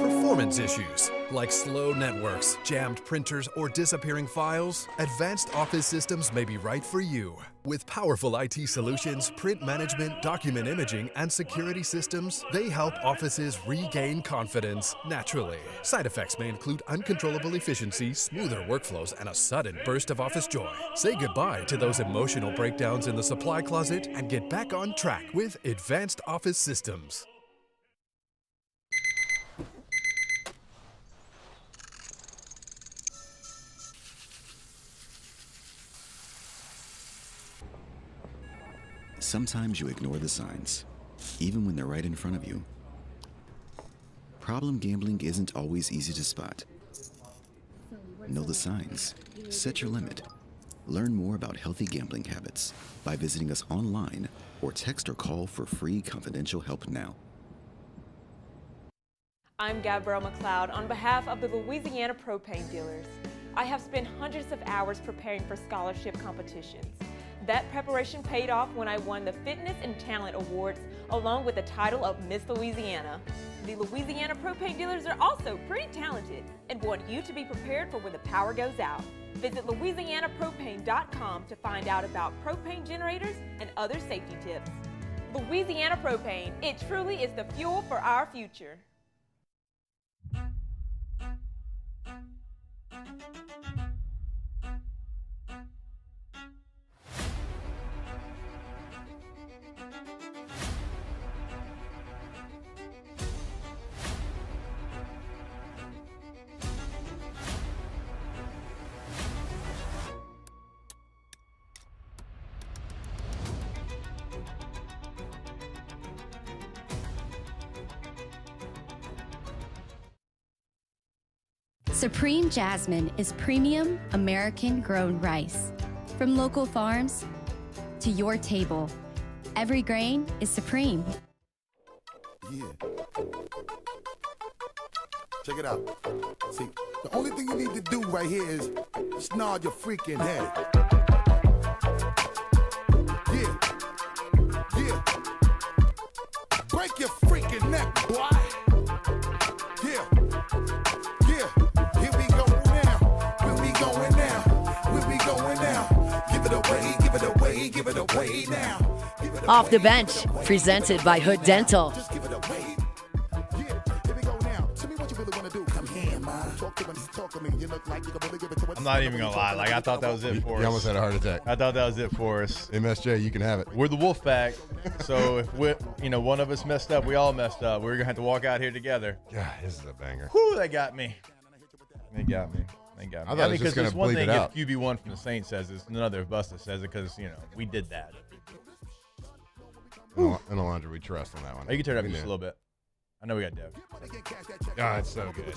performance issues like slow networks, jammed printers, or disappearing files, Advanced Office Systems may be right for you. With powerful IT solutions, print management, document imaging, and security systems, they help offices regain confidence naturally. Side effects may include uncontrollable efficiency, smoother workflows, and a sudden burst of office joy. Say goodbye to those emotional breakdowns in the supply closet and get back on track with Advanced Office Systems. Sometimes you ignore the signs, even when they're right in front of you. Problem gambling isn't always easy to spot. Know the signs. Set your limit. Learn more about healthy gambling habits by visiting us online or text or call for free confidential help now. I'm Gabrielle McLeod on behalf of the Louisiana Propane Dealers. I have spent hundreds of hours preparing for scholarship competitions. That preparation paid off when I won the Fitness and Talent Awards along with the title of Miss Louisiana. The Louisiana Propane Dealers are also pretty talented and want you to be prepared for when the power goes out. Visit LouisianaPropane.com to find out about propane generators and other safety tips. Louisiana Propane, it truly is the fuel for our future. Supreme Jasmine is premium American-grown rice. From local farms to your table, every grain is supreme. Yeah. Check it out. See, the only thing you need to do right here is just nod your freaking head. Yeah. Yeah. Break your freaking neck, boy. Yeah. Yeah. Here we go now. Where we going now? Where we going now? Give it away, give it away, give it away now. Off the Bench, presented by Hood Dental. I'm not even gonna lie. Like I thought that was it for us. You almost had a heart attack. I thought that was it for us. MSJ, you can have it. We're the Wolf Pack, so if one of us messed up, we all messed up. We're gonna have to walk out here together. God, this is a banger. Whew, they got me. They got me. I thought it was just gonna one bleed thing it out. if QB1 from the Saints says it's another if Busta says it because we did that. In Alondra, we trust on that one. Oh, you can turn it up just a little bit. I know we got Dev. Oh, it's so good.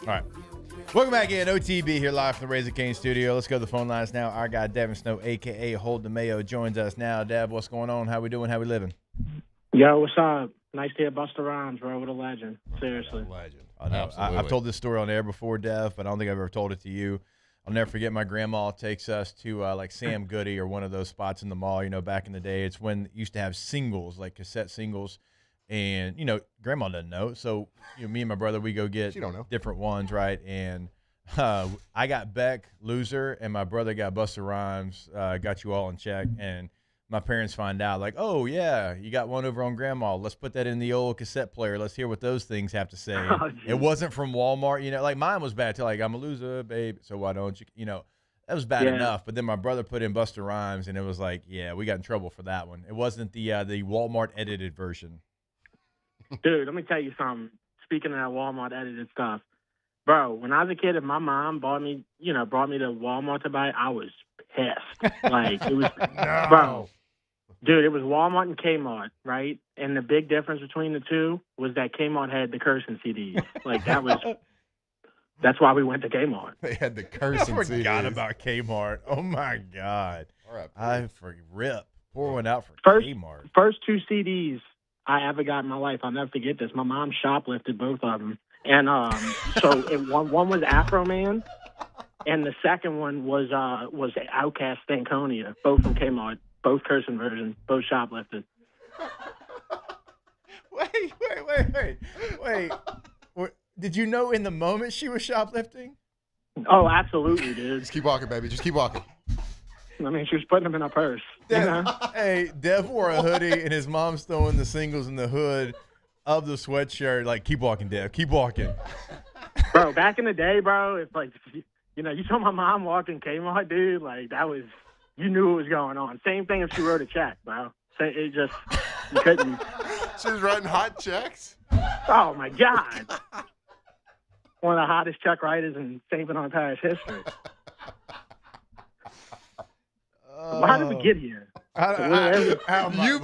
All right. Welcome back in. OTB here live from the Razor Cane studio. Let's go to the phone lines now. Our guy Devin Snow, a.k.a. Hold the Mayo, joins us now. Dev, what's going on? How we doing? How we living? Yo, what's up? Nice to hear Busta Rhymes, bro. What a legend. Seriously. Legend. I know. I've told this story on air before, Dev, but I don't think I've ever told it to you. I'll never forget my grandma takes us to like Sam Goody or one of those spots in the mall, back in the day. It's when it used to have singles, like cassette singles. And, grandma doesn't know. So, me and my brother, we go get different ones, right? And I got Beck, Loser, and my brother got Busta Rhymes, Got You All in Check. And my parents find out, like, oh, yeah, you got one over on grandma. Let's put that in the old cassette player. Let's hear what those things have to say. Oh, it wasn't from Walmart. Like mine was bad, too. Like, I'm a loser, babe, so why don't you, that was bad enough. But then my brother put in Busta Rhymes, and it was like, yeah, we got in trouble for that one. It wasn't the Walmart edited version. Dude, let me tell you something. Speaking of that Walmart edited stuff, bro, when I was a kid, if my mom brought me to Walmart to buy, I was pissed. Like, it was, bro. Dude, it was Walmart and Kmart, right? And the big difference between the two was that Kmart had the cursing CDs. Like, that's why we went to Kmart. They had the cursing CDs. I forgot about Kmart. Oh, my God. I rip. Pour one out for Kmart. First two CDs I ever got in my life. I'll never forget this. My mom shoplifted both of them. And one was Afro Man, and the second one was Outkast Stankonia, both from Kmart. Both cursing versions, both shoplifted. Wait. Did you know in the moment she was shoplifting? Oh, absolutely, dude. Just keep walking, baby. Just keep walking. I mean, she was putting them in her purse. Hey, Dev wore a hoodie, and his mom's throwing the singles in the hood of the sweatshirt. Like, keep walking, Dev. Keep walking. Bro, back in the day, bro, it's like, you saw my mom walk in Kmart, dude. Like, that was... You knew what was going on. Same thing if she wrote a check, bro. It just, you couldn't. She was writing hot checks? Oh, my God. One of the hottest check writers in St. Bernard Parish history. How did we get here? You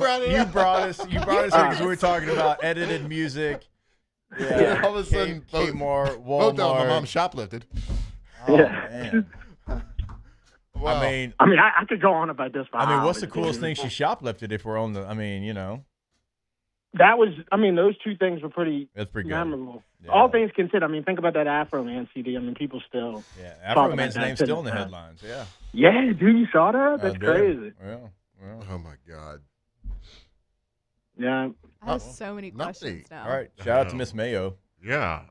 brought us here because we were talking about edited music. Yeah. All of a sudden, Kmart, Walmart. Both of my mom shoplifted. Oh, man. Wow. I could go on about this. What's the coolest thing she shoplifted if we're on the, That was, those two things were pretty good. memorable. Yeah. All things considered, think about that Afro Man CD. People still. Yeah, Afro Man's name's still in the headlines, yeah. Yeah, dude, you saw that? That's crazy. Yeah. Oh, my God. Yeah. I have so many questions now. All right, shout out to Miss Mayo. Yeah.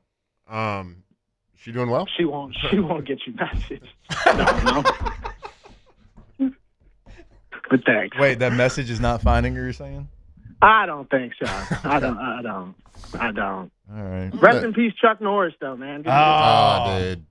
She doing well? She won't get you message. No. But thanks. Wait, that message is not finding her, you're saying? I don't think so. I don't. All right. Rest in peace, Chuck Norris, though, man. Dude.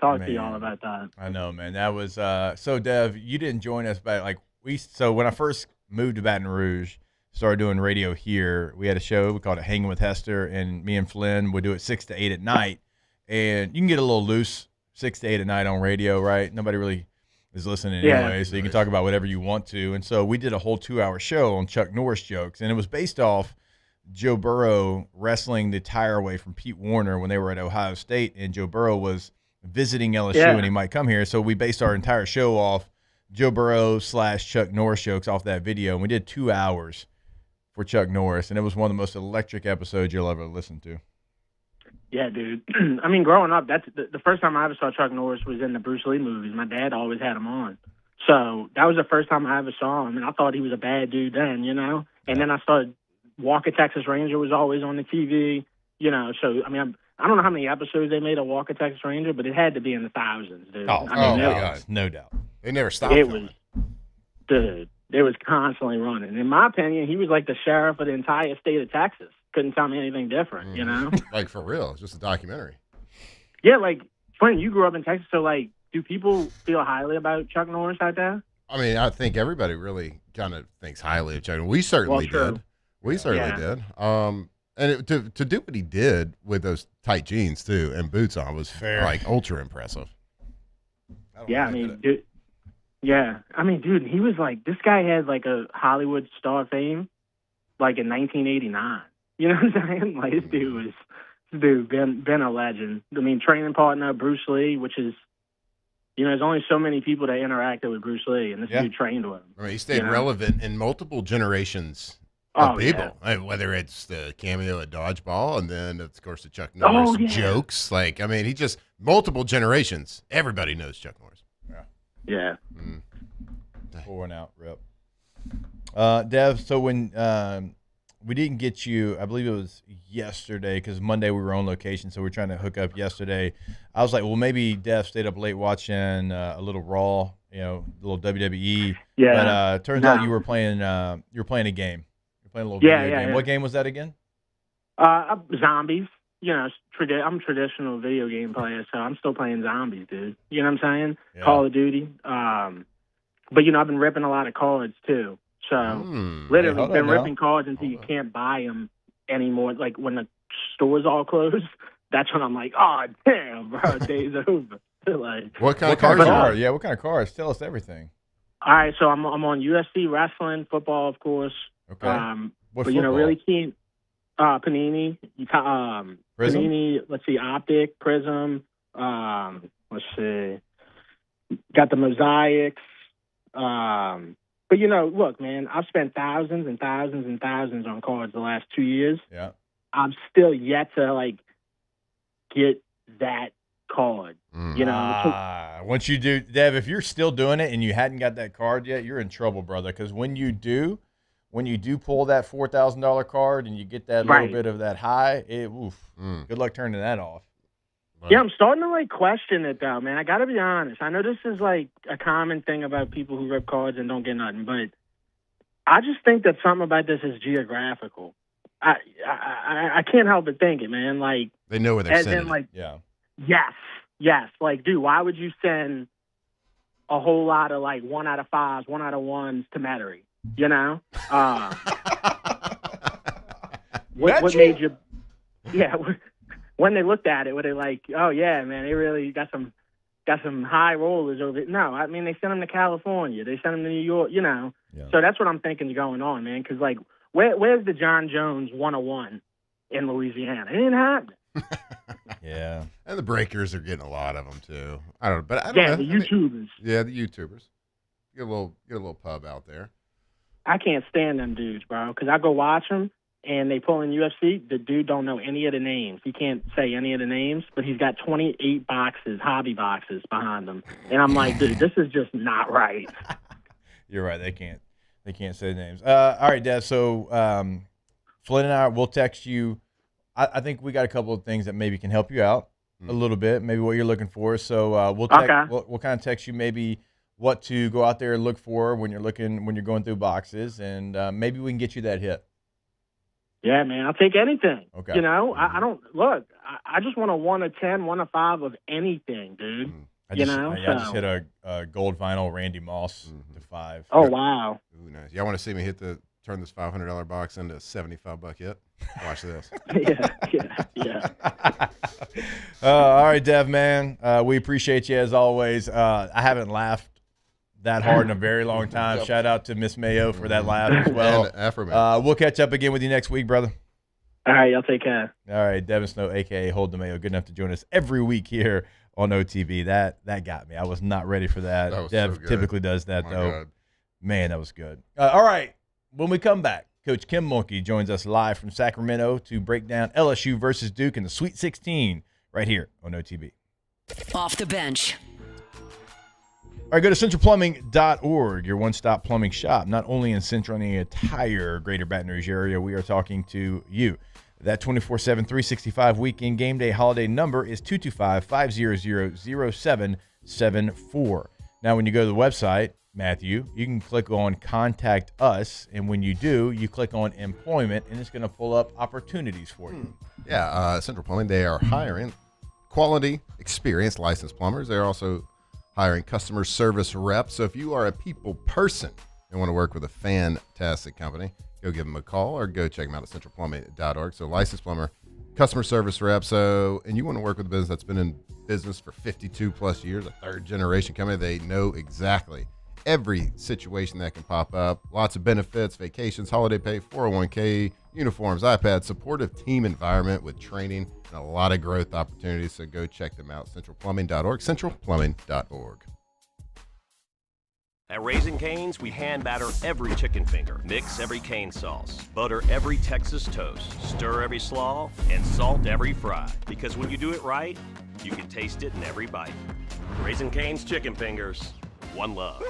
Talk to y'all about that. I know, man. That was so Dev, you didn't join us, but so when I first moved to Baton Rouge, started doing radio here, we had a show, we called it Hanging with Hester, and me and Flynn would do it 6 to 8 at night. And you can get a little loose 6 to 8 at night on radio, right? Nobody really is listening anyway, so you can talk about whatever you want to. And so we did a whole 2-hour show on Chuck Norris jokes, and it was based off Joe Burrow wrestling the tire away from Pete Warner when they were at Ohio State, and Joe Burrow was visiting LSU and he might come here. So we based our entire show off Joe Burrow / Chuck Norris jokes off that video, and we did 2 hours for Chuck Norris, and it was one of the most electric episodes you'll ever listen to. Yeah, dude. I mean, growing up, that's the first time I ever saw Chuck Norris was in the Bruce Lee movies. My dad always had him on. So that was the first time I ever saw him, and I thought he was a bad dude then, you know? And then I started, Walker, Texas Ranger was always on the TV, you know? So, I mean, I don't know how many episodes they made of Walker, Texas Ranger, but it had to be in the thousands, dude. Oh, I mean, God. No doubt. They never stopped. It was, dude, it was constantly running. In my opinion, he was like the sheriff of the entire state of Texas. Couldn't tell me anything different, you know? Like, for real. It's just a documentary. Yeah, like, Flynn, you grew up in Texas, so, like, do people feel highly about Chuck Norris out there? I mean, I think everybody really kind of thinks highly of Chuck. We certainly did. We certainly did. And to do what he did with those tight jeans, too, and boots on was, like, ultra impressive. Yeah, I mean, dude. Yeah, I mean, dude, he was like, this guy had like a Hollywood star fame, like in 1989. You know what I'm saying? Like, this dude been a legend. I mean, training partner Bruce Lee, which is, you know, there's only so many people that interacted with Bruce Lee, and this dude trained with him. I mean, he stayed relevant in multiple generations of people. I mean, whether it's the cameo at Dodgeball, and then of course the Chuck Norris jokes. Like, I mean, he just multiple generations. Everybody knows Chuck Norris. Yeah. Pouring out, rip. Dev, so when we didn't get you, I believe it was yesterday, because Monday we were on location, so we were trying to hook up yesterday. I was like, well, maybe Dev stayed up late watching a little Raw, you know, a little WWE. Yeah. But turns out you were playing a game. You're playing a little video game. Yeah. What game was that again? Zombies. You know, I'm a traditional video game player, so I'm still playing zombies, dude. You know what I'm saying? Yeah. Call of Duty. But, you know, I've been ripping a lot of cards, too. So, literally, been ripping cards until you can't buy them anymore. Like, when the stores all close, that's when I'm like, oh, damn, bro, day's over. Like, What kind of cards? Yeah, what kind of cards? Tell us everything. All right, so I'm on UFC, wrestling, football, of course. Okay. But, you know, really keen. Panini, Panini, let's see, Optic, Prism, let's see, got the Mosaics. But, you know, look, man, I've spent thousands and thousands and thousands on cards the last 2 years. Yeah. I'm still yet to, like, get that card, you know. Once you do, Dev, if you're still doing it and you hadn't got that card yet, you're in trouble, brother, because when you do pull that $4,000 card and you get that little bit of that high, good luck turning that off. Yeah, I'm starting to, like, question it, though, man. I got to be honest. I know this is, like, a common thing about people who rip cards and don't get nothing, but I just think that something about this is geographical. I can't help but think it, man. Like, they know where they're sending. Like, yeah. Yes. Like, dude, why would you send a whole lot of, like, 1 out of 5s, 1 out of 1s to Metairie? You know, what made you? Yeah, when they looked at it, were they like, "Oh yeah, man, they really got some high rollers over it"? No, I mean they sent them to California, they sent them to New York, you know. Yeah. So that's what I'm thinking is going on, man. Because like, where's the John Jones 101 in Louisiana? It ain't happening. Yeah, and the breakers are getting a lot of them too. I don't know. The YouTubers. The YouTubers. Get a little pub out there. I can't stand them dudes, bro, because I go watch them, and they pull in UFC. The dude don't know any of the names. He can't say any of the names, but he's got 28 hobby boxes behind him. And I'm like, dude, this is just not right. You're right. They can't say the names. All right, Dad. So Flynn and I will text you. I think we got a couple of things that maybe can help you out a little bit, maybe what you're looking for. So we'll kind of text you maybe what to go out there and look for when you're going through boxes, and maybe we can get you that hit. Yeah, man, I'll take anything. Okay. You know, I don't look. I just want a 1 of 10, 1 of 5 of anything, dude. I just hit a gold vinyl Randy Moss to 5. Oh wow. Ooh, nice. Y'all want to see me turn this $500 box into a $75 hit? Watch this. yeah. All right, Dev, man. We appreciate you as always. I haven't laughed that hard in a very long time. Shout out to Miss Mayo for that laugh as well. And Afro Man. We'll catch up again with you next week, brother. All right, y'all take care. All right, Devin Snow, a.k.a. Hold the Mayo, good enough to join us every week here on OTB. That got me. I was not ready for that. That was Dev so good. typically does that, My though. God. Man, that was good. All right, when we come back, Coach Kim Mulkey joins us live from Sacramento to break down LSU versus Duke in the Sweet 16 right here on OTB. Off the bench. All right, go to centralplumbing.org, your one-stop plumbing shop, not only in Central and the entire greater Baton Rouge area. We are talking to you. That 24/7, 365 weekend game day holiday number is 225-500-0774. Now, when you go to the website, Matthew, you can click on Contact Us, and when you do, you click on Employment, and it's going to pull up opportunities for you. Yeah, Central Plumbing, they are hiring quality, experienced, licensed plumbers. They're also hiring customer service reps. So if you are a people person and want to work with a fantastic company, go give them a call or go check them out at centralplumbing.org. So licensed plumber, customer service rep. So, and you want to work with a business that's been in business for 52 plus years, a third generation company. They know exactly every situation that can pop up. Lots of benefits, vacations, holiday pay, 401k, uniforms, iPads, supportive team environment with training, and a lot of growth opportunities. So go check them out, centralplumbing.org, centralplumbing.org. At Raising Cane's, we hand batter every chicken finger, mix every cane sauce, butter every Texas toast, stir every slaw, and salt every fry. Because when you do it right, you can taste it in every bite. Raising Cane's chicken fingers, one love.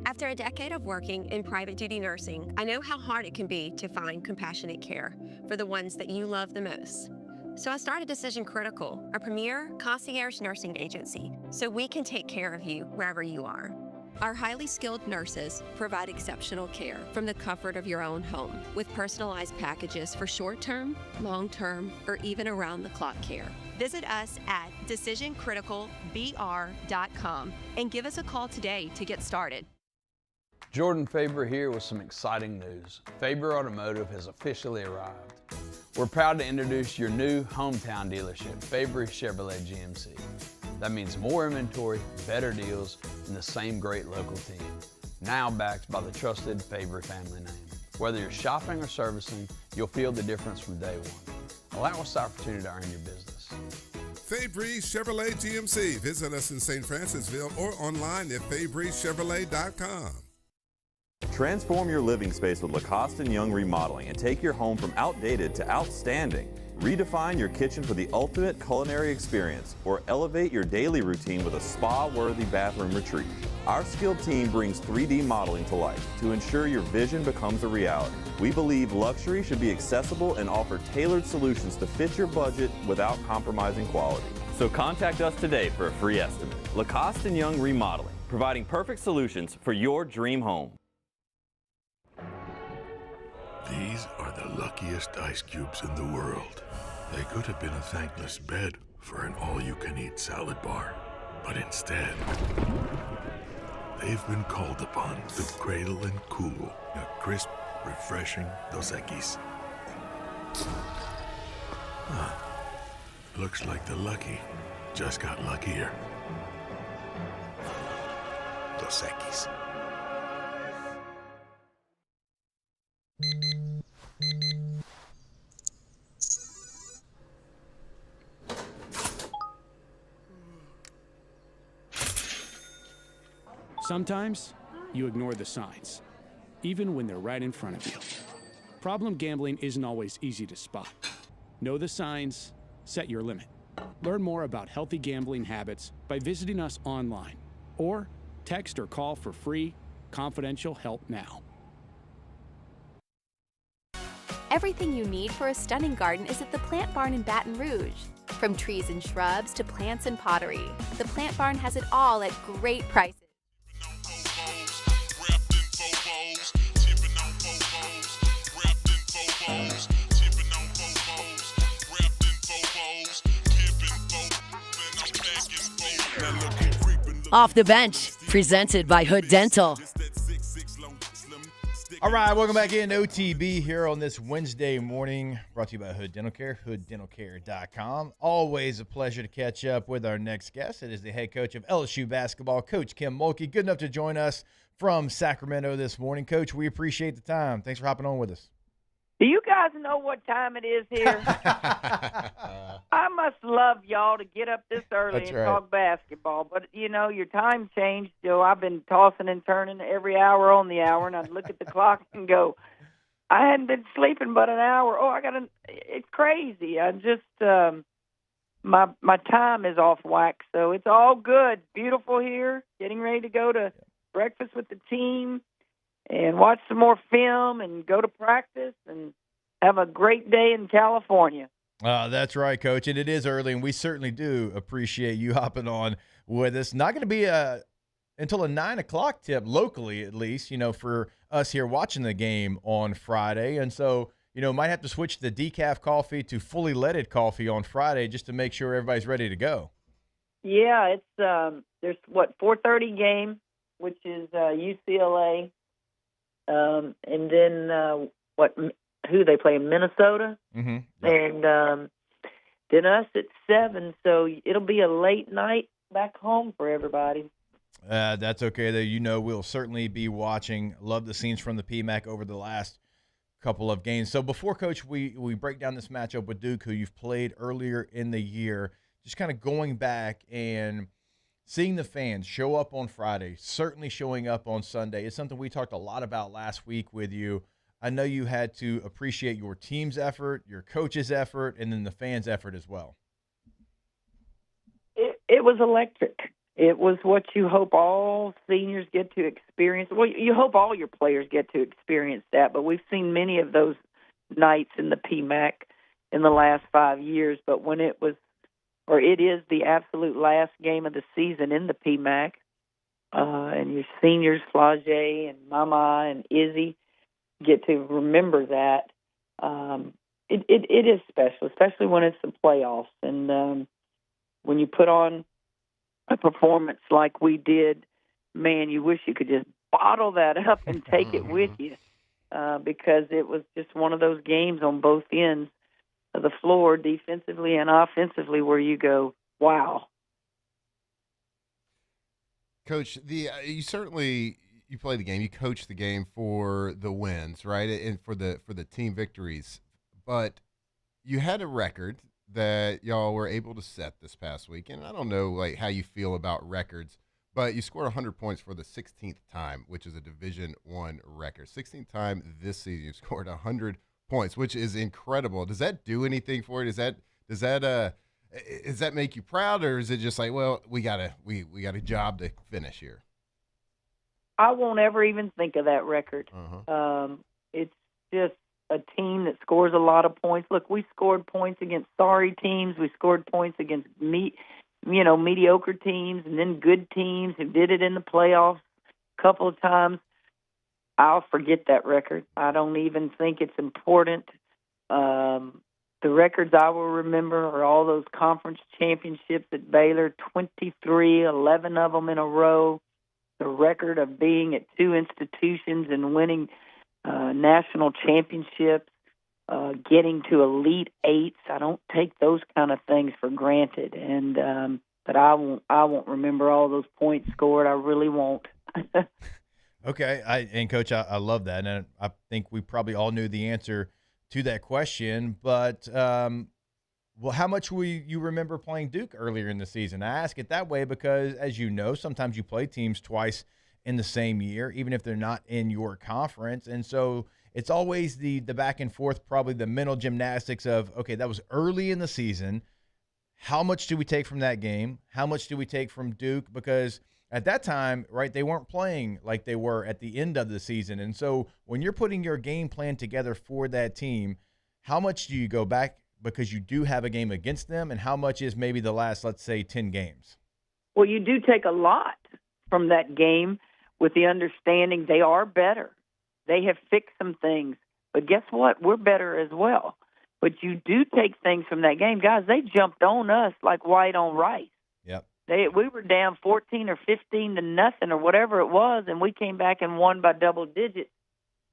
After a decade of working in private duty nursing, I know how hard it can be to find compassionate care for the ones that you love the most. So I started Decision Critical, a premier concierge nursing agency, so we can take care of you wherever you are. Our highly skilled nurses provide exceptional care from the comfort of your own home with personalized packages for short-term, long-term, or even around-the-clock care. Visit us at decisioncriticalbr.com and give us a call today to get started. Jordan Faber here with some exciting news. Faber Automotive has officially arrived. We're proud to introduce your new hometown dealership, Faber Chevrolet GMC. That means more inventory, better deals, and the same great local team. Now backed by the trusted Faber family name. Whether you're shopping or servicing, you'll feel the difference from day one. Allow us the opportunity to earn your business. Fabry Chevrolet GMC. Visit us in St. Francisville or online at FabryChevrolet.com. Transform your living space with Lacoste & Young Remodeling and take your home from outdated to outstanding. Redefine your kitchen for the ultimate culinary experience or elevate your daily routine with a spa-worthy bathroom retreat. Our skilled team brings 3D modeling to life to ensure your vision becomes a reality. We believe luxury should be accessible and offer tailored solutions to fit your budget without compromising quality. So contact us today for a free estimate. Lacoste & Young Remodeling, providing perfect solutions for your dream home. These are the luckiest ice cubes in the world. They could have been a thankless bed for an all-you-can-eat salad bar. But instead, they've been called upon to cradle and cool a crisp, refreshing Dos Equis. Looks like the lucky just got luckier. Dos Equis. Sometimes you ignore the signs, even when they're right in front of you. Problem gambling isn't always easy to spot. Know the signs, set your limit. Learn more about healthy gambling habits by visiting us online or text or call for free, confidential help now. Everything you need for a stunning garden is at the Plant Barn in Baton Rouge. From trees and shrubs to plants and pottery, the Plant Barn has it all at great prices. Off the bench, presented by Hood Dental. All right, welcome back in OTB here on this Wednesday morning, brought to you by Hood Dental Care, hooddentalcare.com. Always a pleasure to catch up with our next guest. It is the head coach of LSU basketball, Coach Kim Mulkey. Good enough to join us from Sacramento this morning. Coach, we appreciate the time. Thanks for hopping on with us. Do you guys know what time it is here? I must love y'all to get up this early That's and right. talk basketball. But, your time changed. So I've been tossing and turning every hour on the hour, and I'd look at the clock and go, I hadn't been sleeping but an hour. It's crazy. I just, my time is off whack. So it's all good. Beautiful here. Getting ready to go to breakfast with the team and watch some more film and go to practice and have a great day in California. That's right, Coach. And it is early, and we certainly do appreciate you hopping on with us. Not going to be until a 9 o'clock tip, locally at least, for us here watching the game on Friday. And so, might have to switch the decaf coffee to fully leaded coffee on Friday just to make sure everybody's ready to go. Yeah, it's there's 4:30 game, which is UCLA. And then who they play in Minnesota, mm-hmm. And then us at 7. So it'll be a late night back home for everybody. That's okay, though. We'll certainly be watching. Love the scenes from the PMAC over the last couple of games. So before, Coach, we break down this matchup with Duke, who you've played earlier in the year, just kind of going back and seeing the fans show up on Friday, certainly showing up on Sunday. It's something we talked a lot about last week with you. I know you had to appreciate your team's effort, your coach's effort, and then the fans' effort as well. It was electric. It was what you hope all seniors get to experience. Well, you hope all your players get to experience that, but we've seen many of those nights in the PMAC in the last 5 years. But when it is the absolute last game of the season in the PMAC, and your seniors, Flage and Mama and Izzy, get to remember that. It is special, especially when it's the playoffs. And when you put on a performance like we did, man, you wish you could just bottle that up and take it with you, because it was just one of those games on both ends of the floor, defensively and offensively, where you go, wow. Coach, you certainly play the game, you coach the game for the wins, right, and for the team victories. But you had a record that y'all were able to set this past weekend. I don't know how you feel about records, but you scored 100 points for the 16th time, which is a Division I record. 16th time this season you scored 100 points, which is incredible. Does that do anything for you? Does that make you proud, or is it just like, well, we got a job to finish here? I won't ever even think of that record. Uh-huh. It's just a team that scores a lot of points. Look, we scored points against sorry teams. We scored points against mediocre teams, and then good teams who did it in the playoffs a couple of times. I'll forget that record. I don't even think it's important. The records I will remember are all those conference championships at Baylor, 23, 11 of them in a row. The record of being at 2 institutions and winning national championships, getting to Elite Eights. I don't take those kind of things for granted, and but I won't remember all those points scored. I really won't. Okay, and Coach, I love that, and I think we probably all knew the answer to that question. But how much will you remember playing Duke earlier in the season? I ask it that way because, as you know, sometimes you play teams twice in the same year, even if they're not in your conference. And so it's always the back and forth, probably the mental gymnastics of, okay, that was early in the season. How much do we take from that game? How much do we take from Duke? Because at that time, right, they weren't playing like they were at the end of the season. And so when you're putting your game plan together for that team, how much do you go back because you do have a game against them, and how much is maybe the last, let's say, 10 games? Well, you do take a lot from that game with the understanding they are better. They have fixed some things. But guess what? We're better as well. But you do take things from that game. Guys, they jumped on us like white on rice. Yep. We were down 14 or 15 to nothing or whatever it was, and we came back and won by double digits.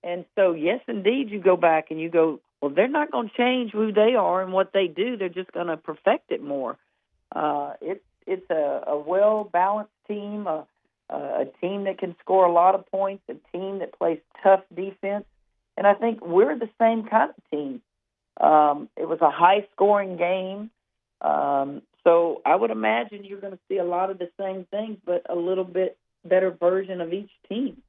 And so, yes, indeed, you go back and you go, well, they're not going to change who they are and what they do. They're just going to perfect it more. It's a well-balanced team, a team that can score a lot of points, a team that plays tough defense, And I think we're the same kind of team. It was a high-scoring game. So I would imagine you're going to see a lot of the same things, but a little bit better version of each team.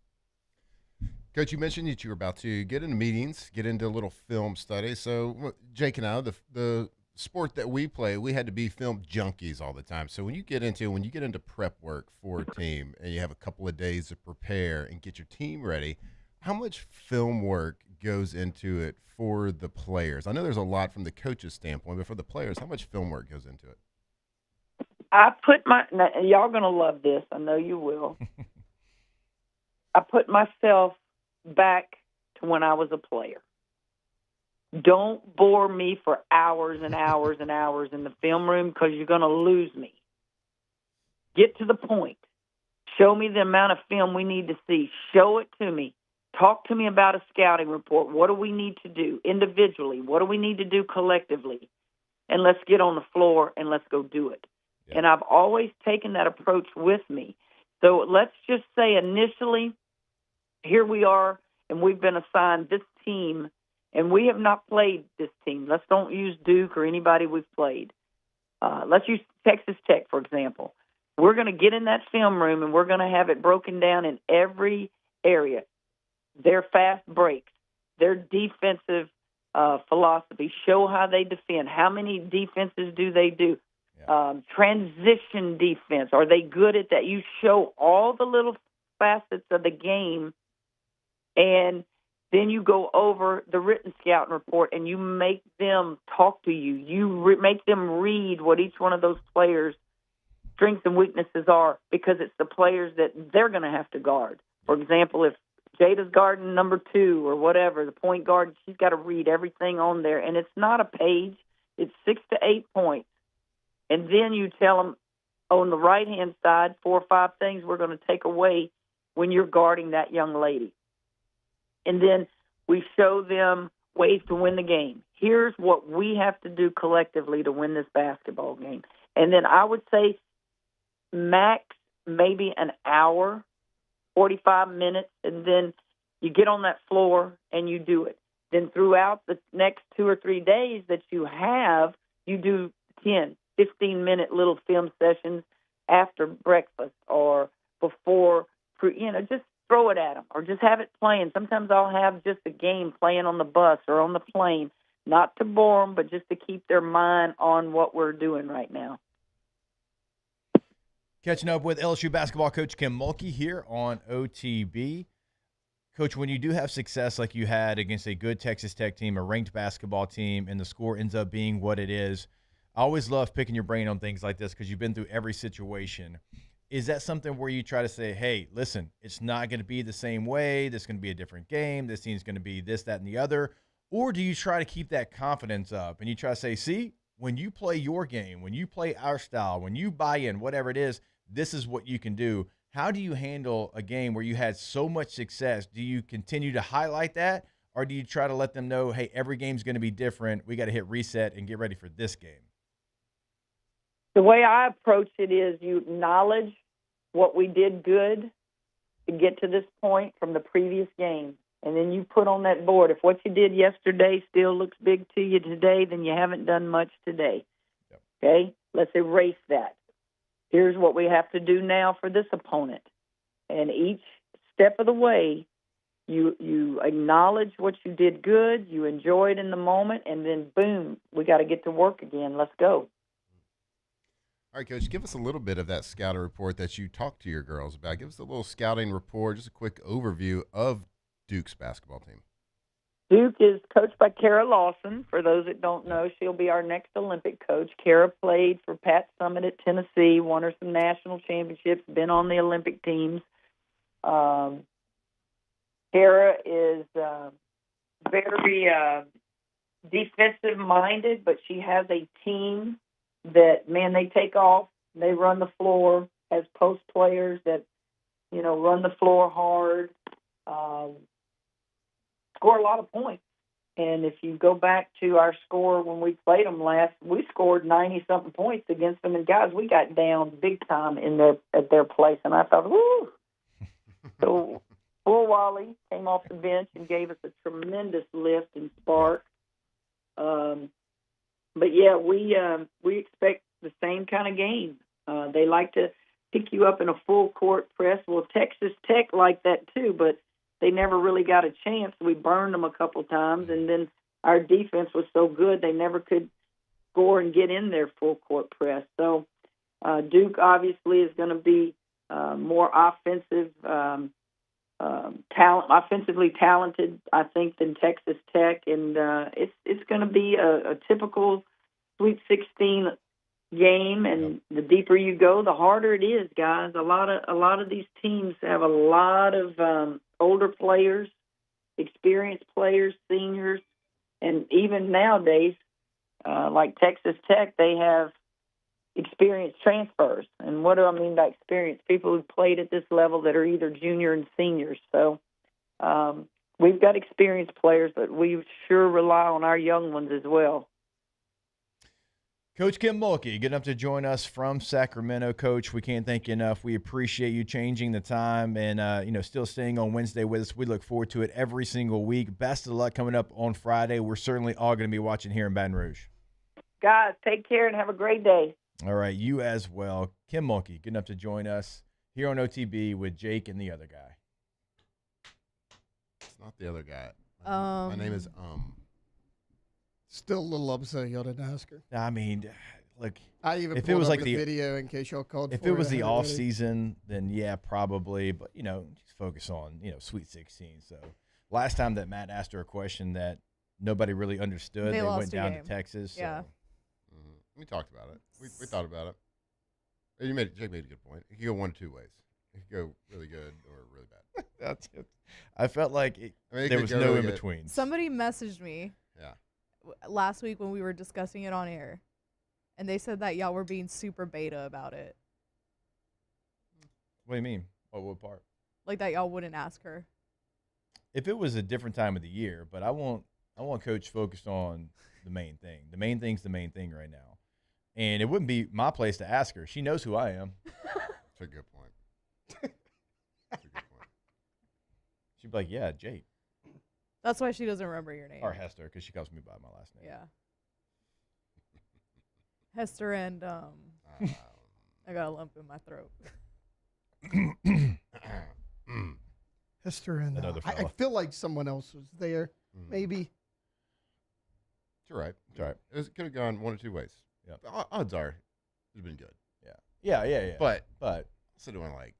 Coach, you mentioned that you were about to get into meetings, get into a little film study. So Jake and I, the sport that we play, we had to be film junkies all the time. So when you get into prep work for a team and you have a couple of days to prepare and get your team ready, how much film work goes into it for the players? I know there's a lot from the coach's standpoint, but for the players, how much film work goes into it? Now, y'all going to love this. I know you will. I put myself back to when I was a player. Don't bore me for hours and hours and hours in the film room because you're going to lose me. Get to the point. Show me the amount of film we need to see. Show it to me. Talk to me about a scouting report. What do we need to do individually? What do we need to do collectively? And let's get on the floor and let's go do it. Yeah. And I've always taken that approach with me. So let's just say initially, here we are, and we've been assigned this team, and we have not played this team. Let's don't use Duke or anybody we've played. Let's use Texas Tech, for example. We're going to get in that film room, and we're going to have it broken down in every area. Their fast breaks, their defensive philosophy, show how they defend. How many defenses do they do? Yeah. Transition defense, are they good at that? You show all the little facets of the game, and then you go over the written scouting report, and you make them talk to you. You make them read what each one of those players' strengths and weaknesses are, because it's the players that they're going to have to guard. For example, if Jada's guarding number 2 or whatever, the point guard, she's got to read everything on there. And it's not a page. It's 6 to 8 points. And then you tell them on the right-hand side 4 or 5 things we're going to take away when you're guarding that young lady. And then we show them ways to win the game. Here's what we have to do collectively to win this basketball game. And then I would say max maybe an hour, 45 minutes, and then you get on that floor and you do it. Then throughout the next 2 or 3 days that you have, you do 10, 15-minute little film sessions after breakfast or before, just throw it at them or just have it playing. Sometimes I'll have just a game playing on the bus or on the plane, not to bore them, but just to keep their mind on what we're doing right now. Catching up with LSU basketball coach Kim Mulkey here on OTB. Coach, when you do have success like you had against a good Texas Tech team, a ranked basketball team, and the score ends up being what it is, I always love picking your brain on things like this because you've been through every situation. Is that something where you try to say, hey, listen, it's not going to be the same way. This is going to be a different game. This team's going to be this, that, and the other. Or do you try to keep that confidence up and you try to say, see, when you play your game, when you play our style, when you buy in, whatever it is, this is what you can do. How do you handle a game where you had so much success? Do you continue to highlight that, or do you try to let them know, hey, every game's going to be different. We got to hit reset and get ready for this game? The way I approach it is you acknowledge what we did good to get to this point from the previous game. And then you put on that board, if what you did yesterday still looks big to you today, then you haven't done much today. Yep. Okay? Let's erase that. Here's what we have to do now for this opponent. And each step of the way, you acknowledge what you did good, you enjoy it in the moment, and then, boom, we got to get to work again. Let's go. All right, Coach, give us a little bit of that scouting report that you talked to your girls about. Give us a little scouting report, just a quick overview of Duke's basketball team. Duke is coached by Kara Lawson. For those that don't know, she'll be our next Olympic coach. Kara played for Pat Summitt at Tennessee, won her some national championships, been on the Olympic teams. Kara is very defensive-minded, but she has a team that, man, they take off, they run the floor, has post players that, run the floor hard, score a lot of points. And if you go back to our score when we played them last, we scored 90-something points against them. And, guys, we got down big time at their place. And I thought, woo. So Bull Wally came off the bench and gave us a tremendous lift and spark. But yeah, we expect the same kind of game. They like to pick you up in a full court press. Well, Texas Tech liked that too, but they never really got a chance. We burned them a couple times, and then our defense was so good they never could score and get in their full court press. So Duke obviously is going to be more offensively talented, I think, than Texas Tech, and it's going to be a typical Sweet 16 game. And the deeper you go, the harder it is, guys. A lot of these teams have a lot of older players, experienced players, seniors, and even nowadays, like Texas Tech, they have experienced transfers. And what do I mean by experienced? People who played at this level that are either junior and seniors. So we've got experienced players, but we sure rely on our young ones as well. Coach Kim Mulkey, good enough to join us from Sacramento. Coach, we can't thank you enough. We appreciate you changing the time and, still staying on Wednesday with us. We look forward to it every single week. Best of luck coming up on Friday. We're certainly all going to be watching here in Baton Rouge. Guys, take care and have a great day. All right, you as well. Kim Mulkey, good enough to join us here on OTB with Jake and the other guy. It's not the other guy. My name is Still a little upset y'all didn't ask her. I mean, look, I even if pulled it was up like the video in case y'all called. If for it was the off already. season, then yeah, probably. But just focus on Sweet 16. So last time that Matt asked her a question that nobody really understood, they went down to Texas. Yeah. So. We talked about it. We thought about it. Jake made a good point. It could go one of two ways. It could go really good or really bad. That's it. I felt like there was no really in good. between. Somebody messaged me last week when we were discussing it on air, and they said that y'all were being super beta about it. What do you mean? What part? Like that y'all wouldn't ask her. If it was a different time of the year, but I want Coach focused on the main thing. The main thing's the main thing right now. And it wouldn't be my place to ask her. She knows who I am. That's a good point. That's a good point. She'd be like, yeah, Jake. That's why she doesn't remember your name. Or Hester, because she calls me by my last name. Yeah. Hester and I got a lump in my throat. Hester and Another I fella. feel like someone else was there. Maybe. It's all right. It's all right. It could have gone one or two ways. Yeah. Odds are it's been good. Yeah. But also doing like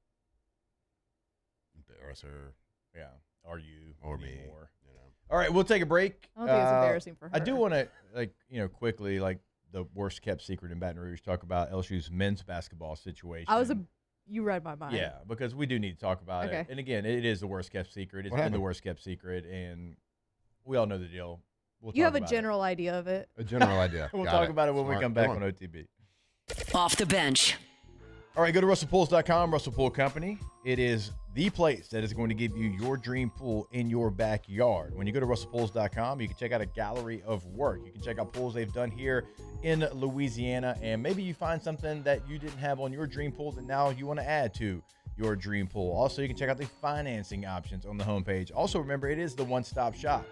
embarrass her. Yeah. Or you. Or me. More. All right, we'll take a break. I don't think it's embarrassing for her. I do want to, quickly, the worst kept secret in Baton Rouge, talk about LSU's men's basketball situation. You read my mind. Yeah, because we do need to talk about Okay. it. And again, it is the worst kept secret. It's What been happened? the worst kept secret, and we all know the deal. We'll You talk have a about general idea of it. A general idea. We'll Got talk it. about it when we Smart. come back Come on on. OTB. Off the bench. All right, go to RussellPools.com, Russell Pool Company. It is the place that is going to give you your dream pool in your backyard. When you go to RussellPools.com, you can check out a gallery of work. You can check out pools they've done here in Louisiana, and maybe you find something that you didn't have on your dream pool that now you want to add to your dream pool. Also, you can check out the financing options on the homepage. Also, remember, it is the one-stop shop.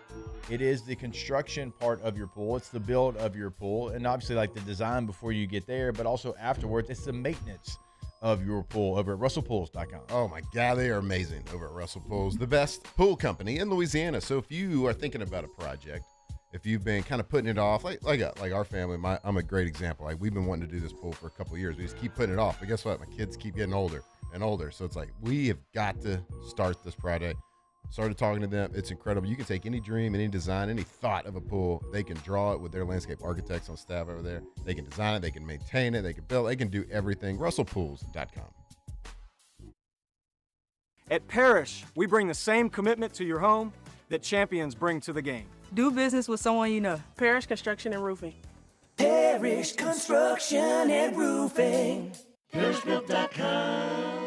It is the construction part of your pool. It's the build of your pool, and obviously like the design before you get there, but also afterwards, it's the maintenance of your pool over at RussellPools.com. Oh my God, they are amazing over at Russell Pools, the best pool company in Louisiana. So if you are thinking about a project, if you've been kind of putting it off, like our family, I'm a great example. Like we've been wanting to do this pool for a couple of years. We just keep putting it off. But guess what? My kids keep getting older and older. So it's like we have got to start this project. Started talking to them. It's incredible. You can take any dream, any design, any thought of a pool. They can draw it with their landscape architects on staff over there. They can design it. They can maintain it. They can build it. They can do everything. RussellPools.com. At Parrish, we bring the same commitment to your home that champions bring to the game. Do business with someone you know. Parrish Construction and Roofing. Parrish Construction and Roofing. ParrishBuilt.com.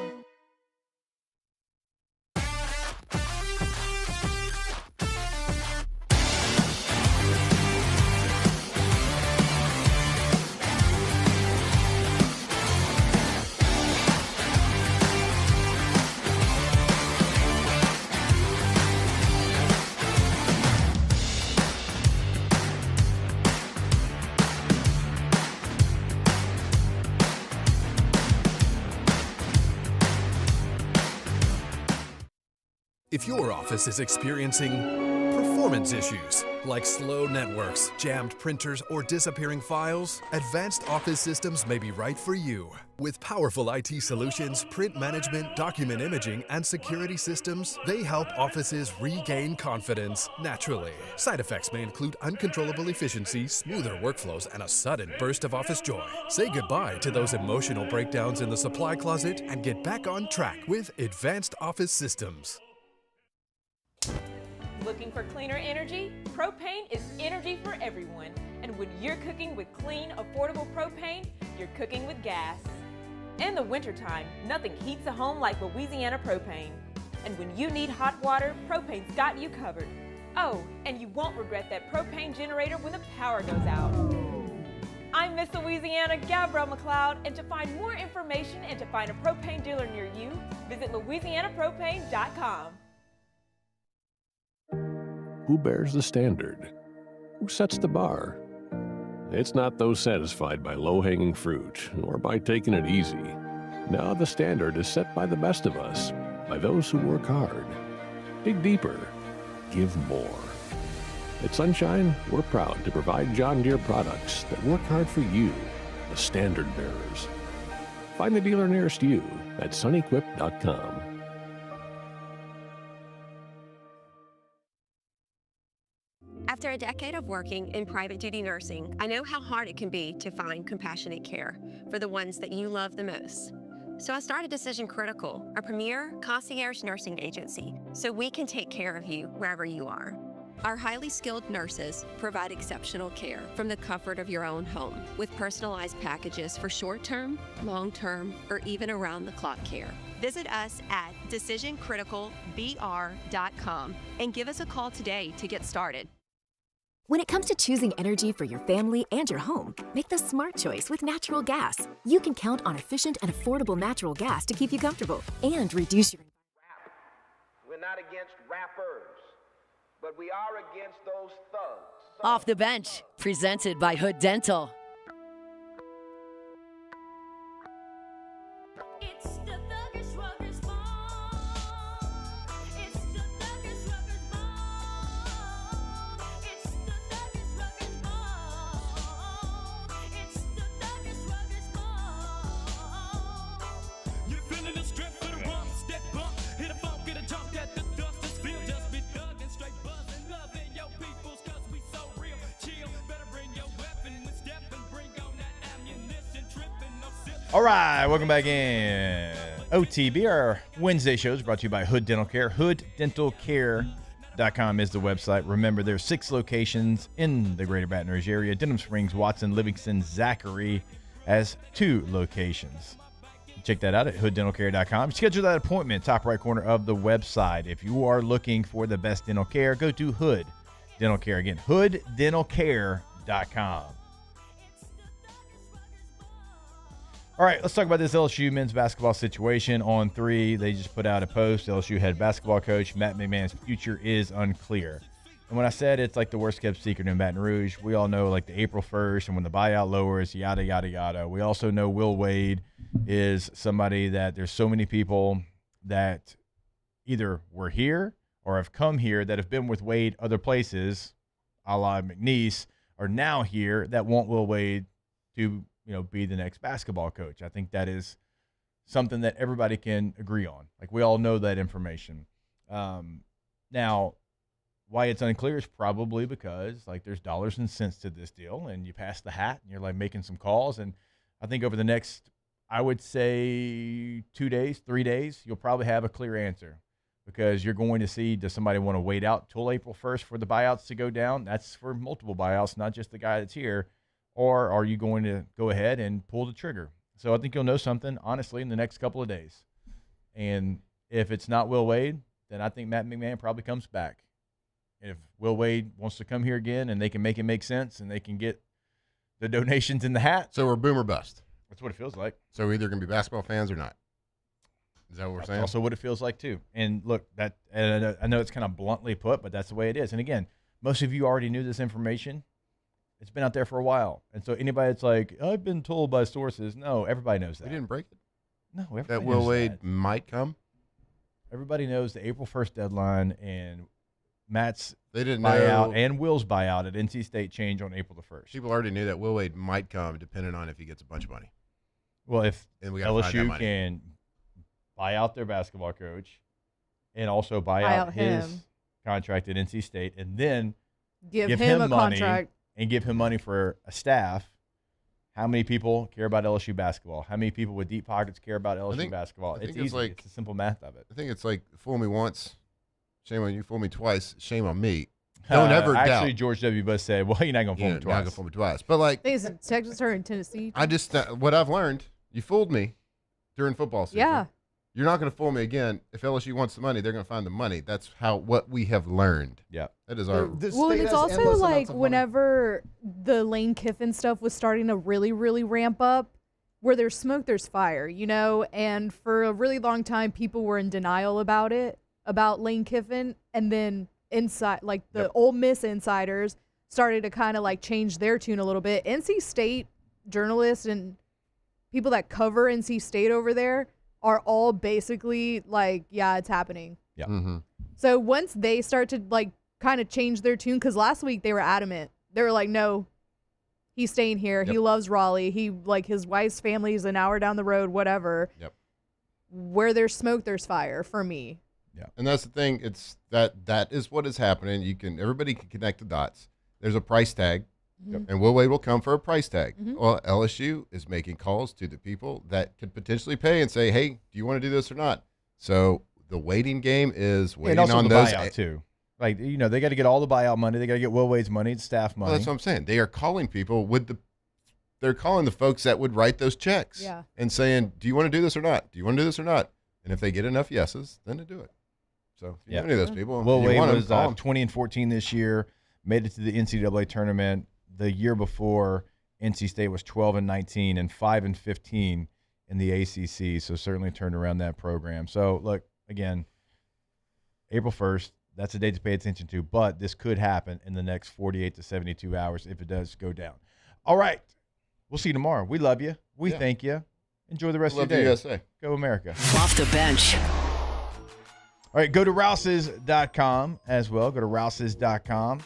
If your office is experiencing performance issues like slow networks, jammed printers, or disappearing files, Advanced Office Systems may be right for you. With powerful IT solutions, print management, document imaging, and security systems, they help offices regain confidence naturally. Side effects may include uncontrollable efficiency, smoother workflows, and a sudden burst of office joy. Say goodbye to those emotional breakdowns in the supply closet and get back on track with Advanced Office Systems. Looking for cleaner energy? Propane is energy for everyone. And when you're cooking with clean, affordable propane, you're cooking with gas. In the wintertime, nothing heats a home like Louisiana propane. And when you need hot water, propane's got you covered. Oh, and you won't regret that propane generator when the power goes out. I'm Miss Louisiana, Gabrielle McLeod, and to find more information and to find a propane dealer near you, visit louisianapropane.com. Who bears the standard? Who sets the bar? It's not those satisfied by low-hanging fruit or by taking it easy. Now the standard is set by the best of us, by those who work hard. Dig deeper. Give more. At Sunshine, we're proud to provide John Deere products that work hard for you, the standard bearers. Find the dealer nearest you at sunequip.com. After a decade of working in private duty nursing, I know how hard it can be to find compassionate care for the ones that you love the most. So I started Decision Critical, a premier concierge nursing agency, so we can take care of you wherever you are. Our highly skilled nurses provide exceptional care from the comfort of your own home with personalized packages for short-term, long-term, or even around-the-clock care. Visit us at decisioncriticalbr.com and give us a call today to get started. When it comes to choosing energy for your family and your home, make the smart choice with natural gas. You can count on efficient and affordable natural gas to keep you comfortable and reduce your... We're not against rappers, but we are against those thugs. Off the Bench, presented by Hood Dental. All right, welcome back in. OTB, our Wednesday show is brought to you by Hood Dental Care. HoodDentalCare.com is the website. Remember, there's 6 locations in the greater Baton Rouge area. Denham Springs, Watson, Livingston, Zachary has 2 locations. Check that out at HoodDentalCare.com. Schedule that appointment, top right corner of the website. If you are looking for the best dental care, go to Hood Dental Care. Again, HoodDentalCare.com. All right, let's talk about this LSU men's basketball situation on 3. They just put out a post. LSU head basketball coach Matt McMahon's future is unclear. And when I said it's like the worst kept secret in Baton Rouge, we all know like the April 1st and when the buyout lowers, yada, yada, yada. We also know Will Wade is somebody that there's so many people that either were here or have come here that have been with Wade other places, a la McNeese, are now here that want Will Wade to be the next basketball coach. I think that is something that everybody can agree on. Like, we all know that information. Now, why it's unclear is probably because, like, there's dollars and cents to this deal, and you pass the hat, and you're, like, making some calls. And I think over the next, I would say 2 days, 3 days, you'll probably have a clear answer because you're going to see, does somebody want to wait out till April 1st for the buyouts to go down? That's for multiple buyouts, not just the guy that's here. Or are you going to go ahead and pull the trigger? So I think you'll know something, honestly, in the next couple of days. And if it's not Will Wade, then I think Matt McMahon probably comes back. And if Will Wade wants to come here again and they can make it make sense and they can get the donations in the hat. So we're boom or bust. That's what it feels like. So we're either going to be basketball fans or not. Is that what we're saying? That's also what it feels like, too. And look, and I know it's kind of bluntly put, but that's the way it is. And again, most of you already knew this information. It's been out there for a while. And so anybody that's like, I've been told by sources, no, everybody knows that. We didn't break it? No, everybody that Will Wade might come? everybody knows the April 1st deadline and Matt's They didn't buyout know. and Will's buyout at NC State change on April the 1st. People already knew that Will Wade might come, depending on if he gets a bunch of money. Well, if And we gotta find that LSU money. can buy out their basketball coach and also buy out his him. contract at NC State and then Give him a money contract. and give him money for a staff, how many people care about LSU basketball? How many people with deep pockets care about LSU basketball? It's easy. It's the simple math of it. I think it's like, fool me once, shame on you. Fool me twice, shame on me. Don't ever doubt. Actually, George W. Bush said, well, you're not going to fool me Not twice. gonna fool me twice. But like, Things in Texas or in Tennessee. I just what I've learned, you fooled me during football season. Yeah. You're not going to fool me again. If LSU wants the money, they're going to find the money. That's what we have learned. Yeah. That is our. Well, and it's also like whenever the Lane Kiffin stuff was starting to really, really ramp up, where there's smoke, there's fire, you know? And for a really long time, people were in denial about it, about Lane Kiffin. And then inside, like the Ole Miss insiders started to kind of like change their tune a little bit. NC State journalists and people that cover NC State over there are all basically like, yeah, it's happening. Yeah. Mm-hmm. So once they start to like kind of change their tune, because last week they were adamant. They were like, no, he's staying here. He loves Raleigh. He like his wife's family is an hour down the road, whatever. Yep. Where there's smoke, there's fire for me. Yeah. And that's the thing. It's that is what is happening. Everybody can connect the dots. There's a price tag. Mhm. And Will Wade will come for a price tag. Mhm. Well, LSU is making calls to the people that could potentially pay and say, hey, do you want to do this or not? So the waiting game is waiting and also on the those. buyout, too. Like, you know, they got to get all the buyout money. They got to get Will Wade's money, it's staff money. Well, that's what I'm saying. They are calling people they're calling the folks that would write those checks and saying, do you want to do this or not? Do you want to do this or not? And if they get enough yeses, then they do it. So if you know any of those people, Will you Wade want was them, call them. 20-14 this year, made it to the NCAA tournament. The year before, NC State was 12-19 and 5-15 in the ACC. So certainly turned around that program. So look, again, April 1st, that's a date to pay attention to. But this could happen in the next 48 to 72 hours if it does go down. All right, we'll see you tomorrow. We love you. We thank you. Enjoy the rest Love of your day. the USA. Go America. Off the bench. All right, go to rouses.com as well. Go to rouses.com.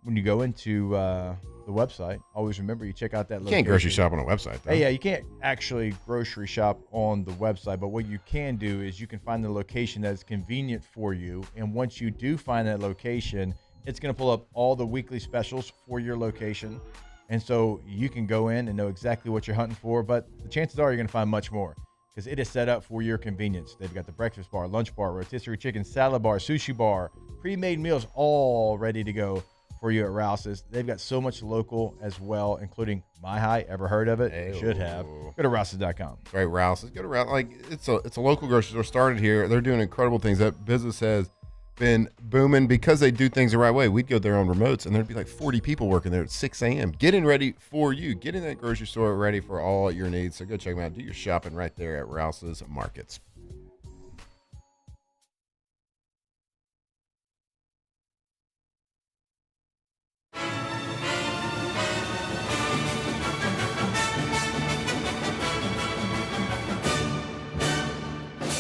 When you go into the website, always remember you check out that You location. can't grocery shop on a website, though. Hey, yeah, you can't actually grocery shop on the website, but what you can do is you can find the location that is convenient for you. And once you do find that location, it's going to pull up all the weekly specials for your location. And so you can go in and know exactly what you're hunting for, but the chances are you're going to find much more because it is set up for your convenience. They've got the breakfast bar, lunch bar, rotisserie chicken, salad bar, sushi bar, pre-made meals, all ready to go for you at Rouse's. They've got so much local as well, including My High. Ever heard of it? You should have. Go to rouses.com. Right, Rouse's. Go to Rouse's. Like it's a local grocery store started here. They're doing incredible things. That business has been booming because they do things the right way. We'd go there on remotes and there'd be like 40 people working there at 6 a.m. getting ready for you. Getting that grocery store ready for all your needs. So go check them out. Do your shopping right there at Rouse's Markets.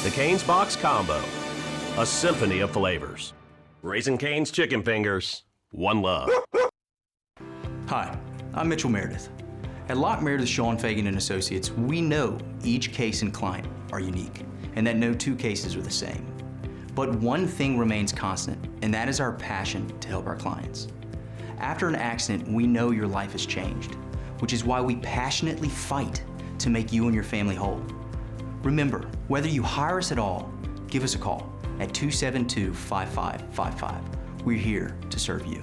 The Cane's Box Combo, a symphony of flavors. Raising Cane's Chicken Fingers, one love. Hi, I'm Mitchell Meredith. At Locke Meredith, Sean Fagan and Associates, we know each case and client are unique, and that no two cases are the same. But one thing remains constant, and that is our passion to help our clients. After an accident, we know your life has changed, which is why we passionately fight to make you and your family whole. Remember, whether you hire us at all, give us a call at 272-5555. We're here to serve you.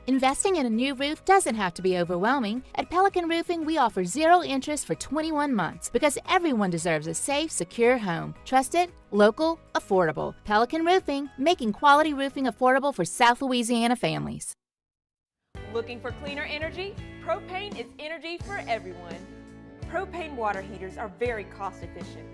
Investing in a new roof doesn't have to be overwhelming. At Pelican Roofing, we offer 0 interest for 21 months because everyone deserves a safe, secure home. Trusted, local, affordable. Pelican Roofing, making quality roofing affordable for South Louisiana families. Looking for cleaner energy? Propane is energy for everyone. Propane water heaters are very cost efficient.